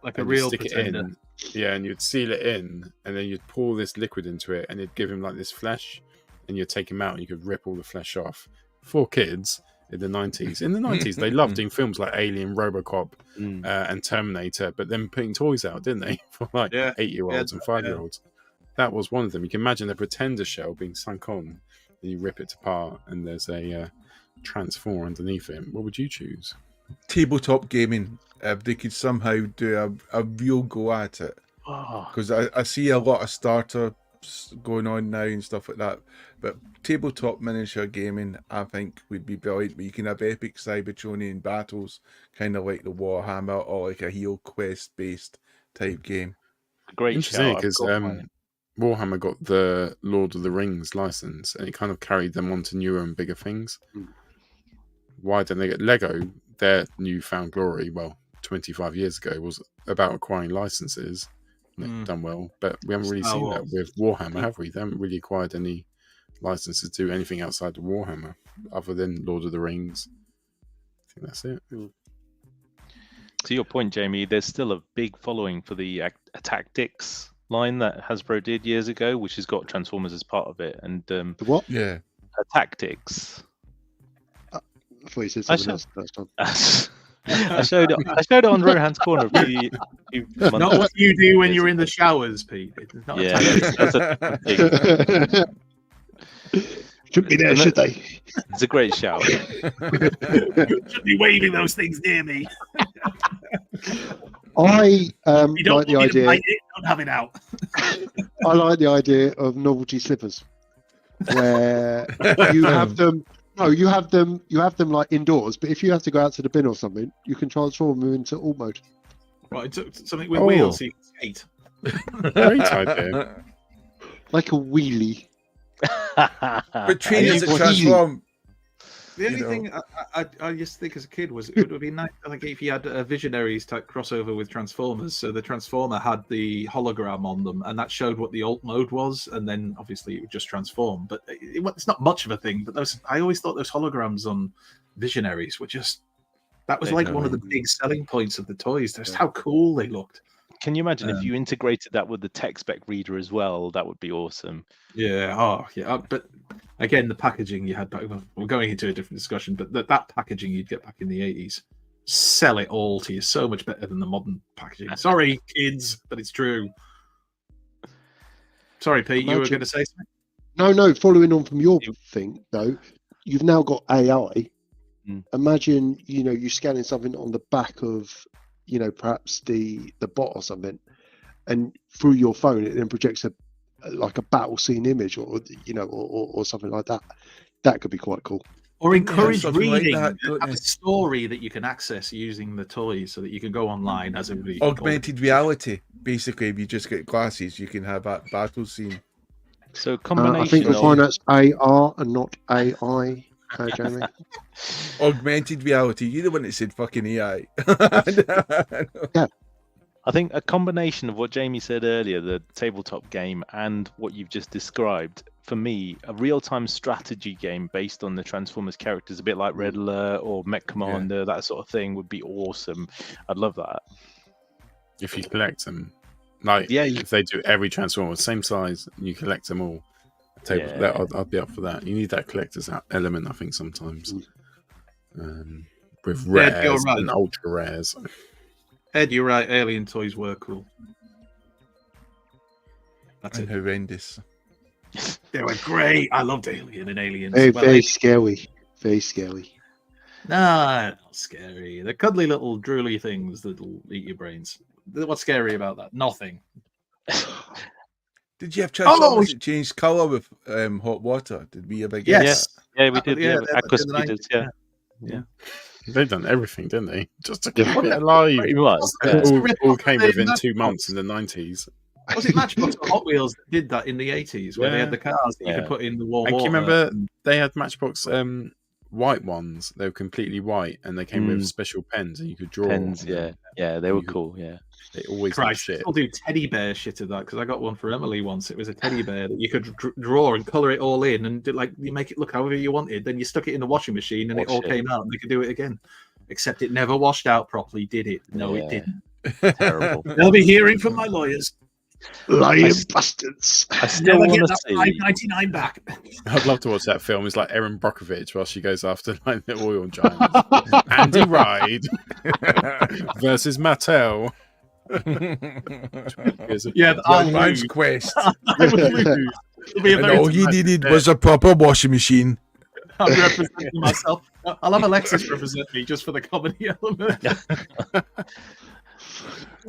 Like a real stick it in. Yeah, and you'd seal it in, and then you'd pour this liquid into it, and it'd give him like this flesh, and you'd take him out, and you could rip all the flesh off. For kids in the 90s. In the 90s, they loved doing films like Alien, Robocop, and Terminator, but then putting toys out, didn't they? For like 8-year-olds and 5-year-olds. That was one of them. You can imagine a Pretender shell being sunk on, and you rip it apart, and there's a Transformer underneath it. What would you choose? Tabletop gaming. If they could somehow do a real go at it, because I see a lot of startups going on now and stuff like that, but tabletop miniature gaming I think would be brilliant. But you can have epic Cybertronian battles, kind of like the Warhammer, or like a Hero Quest based type game. Great. Interesting, because Warhammer got the Lord of the Rings license, and it kind of carried them on to newer and bigger things. Why didn't they get Lego? Their newfound glory, 25 years ago, was about acquiring licenses. They've done well, but we haven't really seen that with Warhammer, have we? They haven't really acquired any licenses to do anything outside of Warhammer, other than Lord of the Rings. I think that's it. To your point, Jamie, there's still a big following for the Tactics line that Hasbro did years ago, which has got Transformers as part of it. And what? Yeah, Tactics. I thought you said something else first time. I showed it on Rohan's Corner. Not what you do when you're in the showers, Pete. It's not that's a thing. Shouldn't be there, should they? It's a great shout. Shouldn't be waving those things near me. I You don't like the want me to idea. bite it, don't have it out. I like the idea of novelty slippers, where you have them. No, you have them. You have them like indoors. But if you have to go out to the bin or something, you can transform them into alt mode. Right, something with wheels so you can skate. Great idea. Like a wheelie. But trainers that transform. The only thing I used to think as a kid was it would have been nice, I think, if you had a Visionaries type crossover with Transformers. So the Transformer had the hologram on them, and that showed what the alt mode was, and then obviously it would just transform. But it's not much of a thing. But I always thought those holograms on Visionaries were that was like one of the big selling points of the toys. Just how cool they looked. Can you imagine if you integrated that with the tech spec reader as well? That would be awesome. Yeah, but again, the packaging you had back. We're going into a different discussion, but that packaging you'd get back in the 80s, sell it all to you so much better than the modern packaging. Sorry, kids, but it's true. Sorry, Pete, you were going to say something? No. Following on from your thing, though, you've now got AI. Imagine, you scanning something on the back of, perhaps the bot or something, and through your phone it then projects a battle scene image or something like that. That could be quite cool. Or encourage reading. Like have a story that you can access using the toys, so that you can go online as everybody. Augmented reality. Basically, if you just get glasses, you can have that battle scene. So combination. I think we'll find that's AR and not AI. Jamie. Augmented reality. You're the one that said fucking AI. Yeah. I think a combination of what Jamie said earlier, the tabletop game, and what you've just described, for me, a real-time strategy game based on the Transformers characters, a bit like Red Alert or Mech Commander, that sort of thing, would be awesome. I'd love that. If you collect them. If they do every Transformer, same size, and you collect them all. I'd be up for that. You need that collector's element, I think, sometimes. With rares and ultra rares. Ed, you're right. Alien toys were cool. That's it. Horrendous. They were great. I loved Alien and Aliens. Very scary. Very scary. Nah, not scary. They're cuddly little drooly things that'll eat your brains. What's scary about that? Nothing. Did you have Transformers that changed colour with hot water? Did we ever get that? Yeah, we did. Aqua Speeders, yeah. They've done everything, didn't they? Just to keep it alive. All came within 2 months in the 90s. Was it Matchbox or Hot Wheels that did that in the 80s, where they had the cars that you could put in the warm water? And can you remember they had Matchbox white ones? They were completely white, and they came with special pens, and you could draw. Pens, yeah, they were cool. Yeah, they always shit. I'll do teddy bear shit of that, because I got one for Emily once. It was a teddy bear that you could draw and color it all in, and you make it look however you wanted. Then you stuck it in the washing machine, and it all came out, and they could do it again. Except it never washed out properly, did it? No, it didn't. Terrible. They'll be hearing from my lawyers. Lying bastards. I still want to see $5.99 back. I'd love to watch that film. It's like Erin Brockovich while she goes after the oil giants. Andy Ride versus Mattel. Man's quest. And all you needed was a proper washing machine. I'm representing myself. I'll have Alexis represent me just for the comedy element.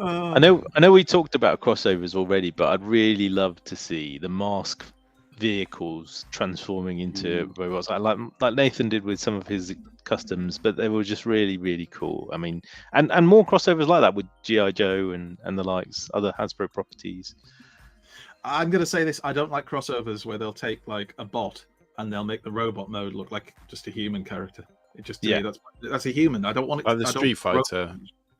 I know we talked about crossovers already, but I'd really love to see the mask vehicles transforming into robots, like Nathan did with some of his customs, but they were just really, really cool. I mean, and more crossovers like that with G.I. Joe and the likes, other Hasbro properties. I'm going to say this: I don't like crossovers where they'll take like a bot and they'll make the robot mode look like just a human character. It just to me, that's a human. I don't want it. Like the Street Fighter.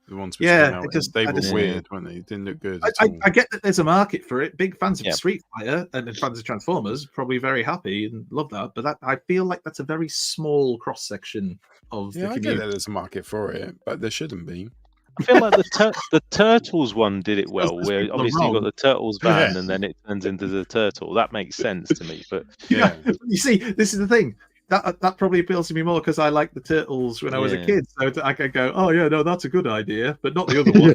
The ones which came out, they were weird, weren't they? It didn't look good. I get that there's a market for it. Big fans of Street Fighter and fans of Transformers, probably very happy and love that. But I feel like that's a very small cross section of the community. I get that there's a market for it, but there shouldn't be. I feel like the Turtles one did it well, where obviously you've got the Turtles van and then it turns into the turtle. That makes sense to me. But you see, this is the thing. that probably appeals to me more because I liked the Turtles when I was a kid. So I could go, oh yeah, no, that's a good idea, but not the other one.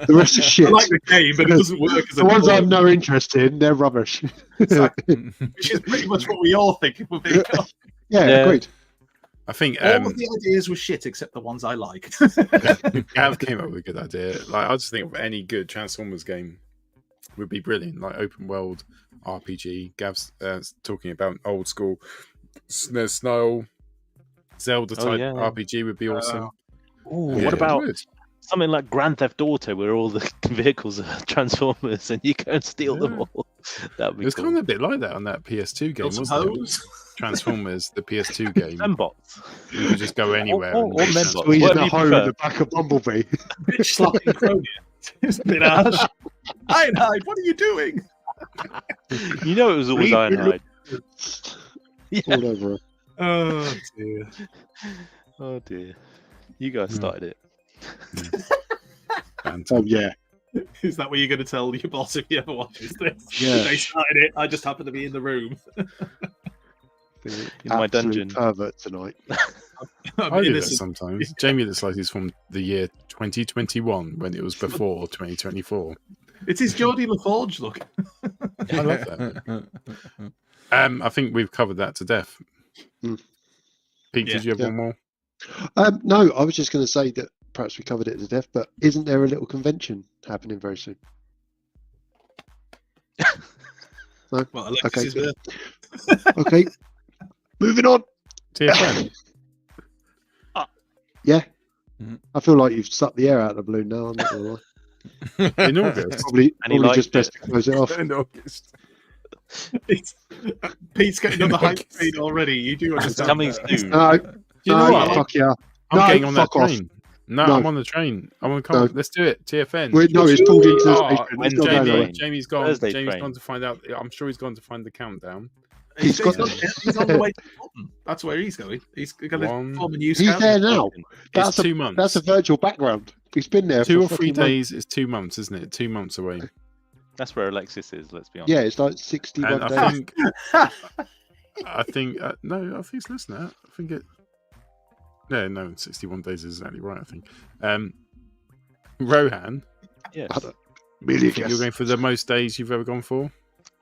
The rest is shit. I like the game, but it doesn't work as the ones I have no interest in, they're rubbish. Exactly. Which is pretty much what we all think. Yeah, agreed. I think all of the ideas were shit except the ones I liked. Gav came up with a good idea. Like, I just think any good Transformers game would be brilliant. Like open world RPG. Gav's talking about old school SNES Zelda type RPG would be awesome. What about something like Grand Theft Auto, where all the vehicles are Transformers and you go and steal them all? That'd be It was cool. kind of a bit like that on that PS2 game, wasn't it? Transformers, the PS2 game. Fembots. You could just go anywhere. Or Membots. Squeezing a hole in the back of Bumblebee. Bitch slapping Chronia. It's a bit harsh. Ironhide, what are you doing? You know it was always Ironhide. All over her. Oh dear. Oh dear. You guys started it. Oh yeah. Is that what you're going to tell your boss if he ever watches this? Yeah. They started it. I just happened to be in the room. In my dungeon. Pervert tonight. I do that sometimes. Jamie looks like he's from the year 2021 when it was before 2024. It's his Geordie LaForge look. I love that. I think we've covered that to death. Pete, did you have one more? No, I was just going to say that perhaps we covered it to death, but isn't there a little convention happening very soon? No? Well, Alexis Okay. is Okay. Moving on. TFN. Yeah. I feel like you've sucked the air out of the balloon now. I'm not going to lie. In August. Probably just best to close it off. In August. Pete's getting on the hype train already. You do It's understand coming that. soon. No, You know what? fuck yeah. I'm No, getting on that fuck off. train. No, No. I'm on the train. I'm on. Come on, let's do it. TFN. No, it's pulled into the station. When It's not going Jamie, away. Jamie's gone. Thursday Jamie's train. gone to find out. I'm sure he's gone to find the countdown. He's got- on the way to Bolton. That's where he's going. He's going to form a new He's scout. there now. It's 2 months. That's a virtual background. He's been there 2 or for 3 fucking days is 2 months, isn't it? 2 months away. That's where Alexis is, let's be honest. Yeah, it's like 61 And days. I think no, I think it's less than that. I think it. No, 61 days is exactly right. I think. Rohan, Yes. I think you're going for the most days you've ever gone for.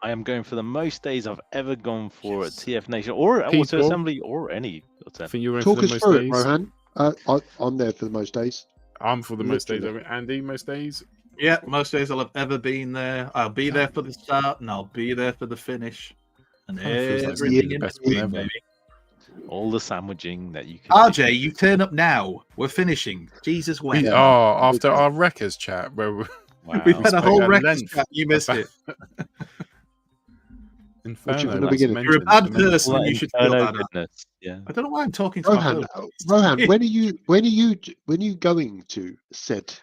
I am going for the most days I've ever gone for at TF Nation or at People. Auto Assembly or any. I think you're going Talk for us the most through it, days. Rohan. I'm there for the most days. I'm for the most days. Literally. Andy, most days. Yeah, most days I'll have ever been there. I'll be there for the start and I'll be there for the finish. And feels like everything the in best one between, ever. baby. All the sandwiching that you can. RJ, you turn up now. We're finishing. Jesus, when? Oh, after our Wreckers chat, where we, Wow. We've had a spoke whole at record length chat. You missed it. Inferno. from the that's beginning. mentioned. You're a bad It's mentioned. person. All You that should feel inferno bad. goodness. Yeah. I don't know why I'm talking to my Rohan, host. Rohan, when are you going to said?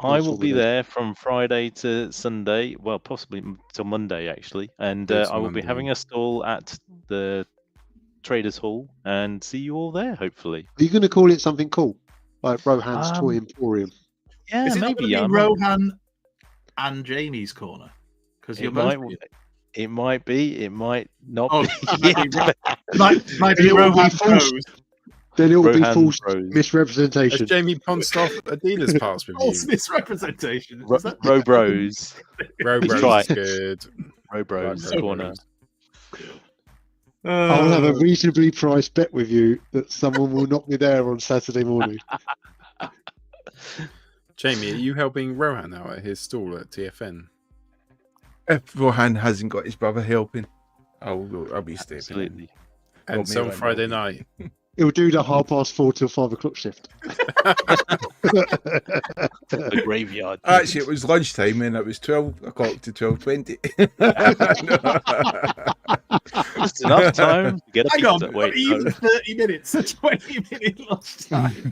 I will Awesome, be isn't it? there from Friday to Sunday. Well, possibly till Monday actually, and Till I will be Monday. having a stall at the Traders Hall and see you all there. Hopefully. Are you going to call it something cool, like Rohan's Toy Emporium? Yeah, Is it not maybe. going to be yeah, Rohan and Jamie's corner? Because you're It might be. It might not Oh, be. might be It will be Rohan false. Bros. Then it will be Rohan false Bros. Has misrepresentation. Jamie pounced off a dealer's pass with False you? misrepresentation. Ro- Is that- Row Bros. Robros Try. is good. Row Bros Row corner. Bros. I will have a reasonably priced bet with you that someone will not be there on Saturday morning. Jamie, are you helping Rohan out at his stall at TFN? If Rohan hasn't got his brother helping, I'll be stepping in. Absolutely. And Got me so on right Friday now. night. He'll do the 4:30 till 5 o'clock shift. The graveyard. Actually, it was lunchtime and it was 12 o'clock to 12:20. Just enough time to get a Hang pizza. on, Wait, even no. 30 minutes, a 20-minute lunchtime.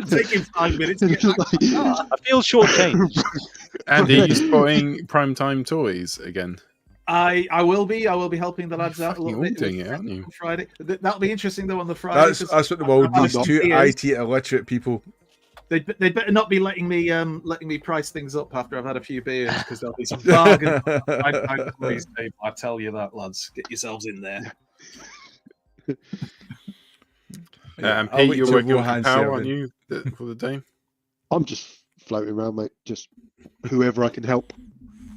Take him 5 minutes to get back to the car. I feel shortchanged. Andy, are you spotting primetime toys again? I will be helping the lads out a little You're bit doing with it, aren't you? on Friday. That'll be interesting though on the Friday. That's what the world needs. I've Two got IT illiterate people. They'd better not be letting me price things up after I've had a few beers because there'll be some bargains. I tell you that, lads. Get yourselves in there. And I'll Pete, wait you're till working on Rohan Power, aren't serving. you, for the day? I'm just floating around, mate. Just whoever I can help.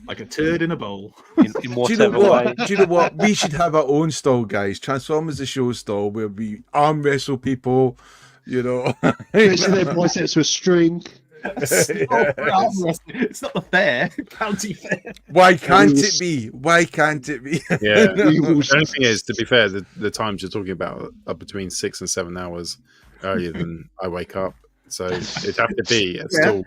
Like a turd in a bowl. In Do you know whatever way. what? Do you know what? We should have our own stall, guys. Transformers the show stall where we arm wrestle people. You know, Fixing their biceps with string. It's not the fair, county fair. Why can't it be? Why can't it be? Yeah. The only thing is, to be fair, the times you're talking about are between 6 and 7 hours earlier than I wake up. So it'd have to be a stall.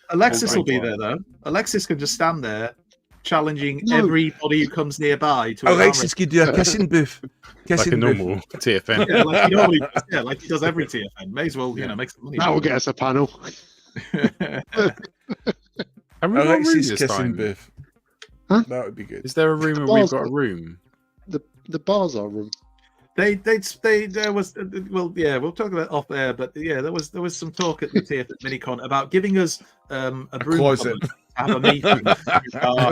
Alexis will be there though. Alexis can just stand there, challenging everybody who comes nearby. To Alexis could do a kissing booth. Like a normal TFN. Yeah, like he normally does, like he does every TFN. May as well, make some money. That will get us a panel. Alexis kissing booth. Huh? That would be good. Is there a room where we've got a room? The bars are room. There was we'll talk about it off air, but yeah, there was some talk at the TFN Minicon about giving us a broom closet. to have a meeting.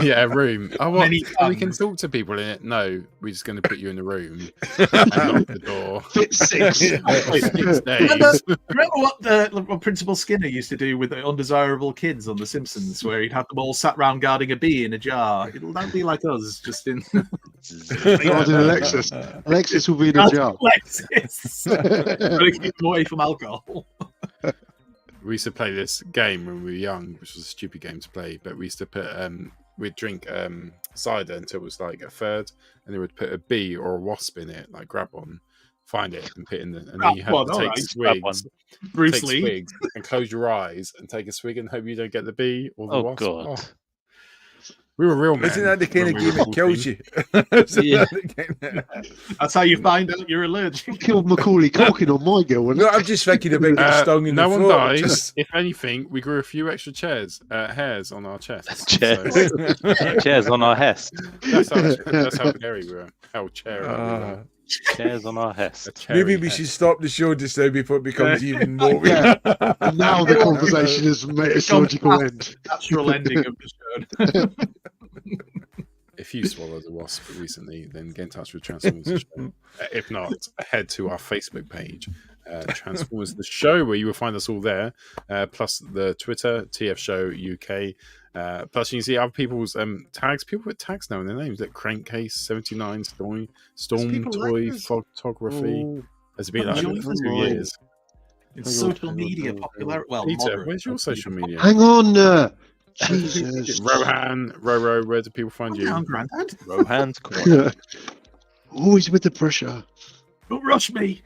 Yeah, a room. Oh, what? Many We can talk to people in it. No, we're just going to put you in the room and lock the door. Fit 6. 6 days. Remember what Principal Skinner used to do with the undesirable kids on The Simpsons, where he'd have them all sat round guarding a bee in a jar? That'd be like us, just in. Guarding Alexis. Alexis will be in a jar. Alexis. Gotta keep them away from alcohol. We used to play this game when we were young, which was a stupid game to play, but we used to put we'd drink cider until it was like a third, and they would put a bee or a wasp in it, like grab one, find it and put it in the, and then you have to take swigs, Bruce Lee, swigs and close your eyes and take a swig and hope you don't get the bee or the wasp. God. Oh. We were real men. Isn't that the kind of when we game were that kills 14. you? That's how you find out you're allergic. Killed Macaulay Culkin on my girl. No, I'm just thinking about getting stung in no the one throat. dies. Just- If anything, we grew a few extra hairs on our chests. Chairs. So- Chairs on our hest. that's how hairy we were. How cherry we were. Chairs on our hest. Maybe we should stop the show just now before it becomes even more weird. Now the conversation is made its logical end. Natural ending of the show. If you swallowed a wasp recently, then get in touch with Transformers the Show. If not, head to our Facebook page, Transformers the Show, where you will find us all there. Plus the Twitter, TF Show UK. Plus you can see other people's tags. People with tags now in their names, like Crankcase 79, Storm Toy Photography. Has been like that for 2 years. It's social media popular. Well, Peter, where's your social media? Hang on. Jesus. Rohan, Roro, where do people find you? Rohan's corner. Always with the pressure. Don't rush me.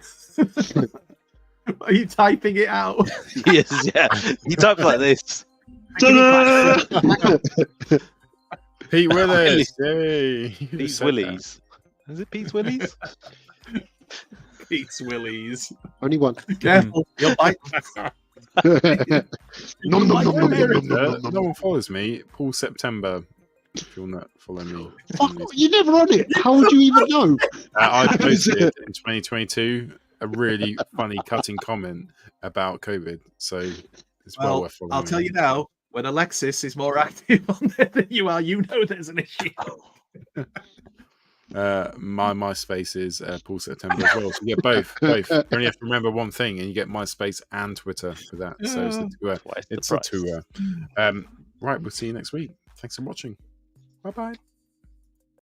Are you typing it out? Yes, yeah. He types like this. Pete Willis. Yay. Pete's Willies. Is it Pete's Willies? Pete's Willies. Only one. Careful, you'll bite. No one follows me. Paul September. If you'll not follow me. Fuck, you're never on it. How would you even know? I posted in 2022 a really funny cutting comment about COVID. So it's well worth following. I'll tell you now, when Alexis is more active on there than you are, you know there's an issue. My MySpace is Paul September as well. So you get both. You only have to remember one thing, and you get MySpace and Twitter for that. So it's a tour. Right, we'll see you next week. Thanks for watching. Bye bye.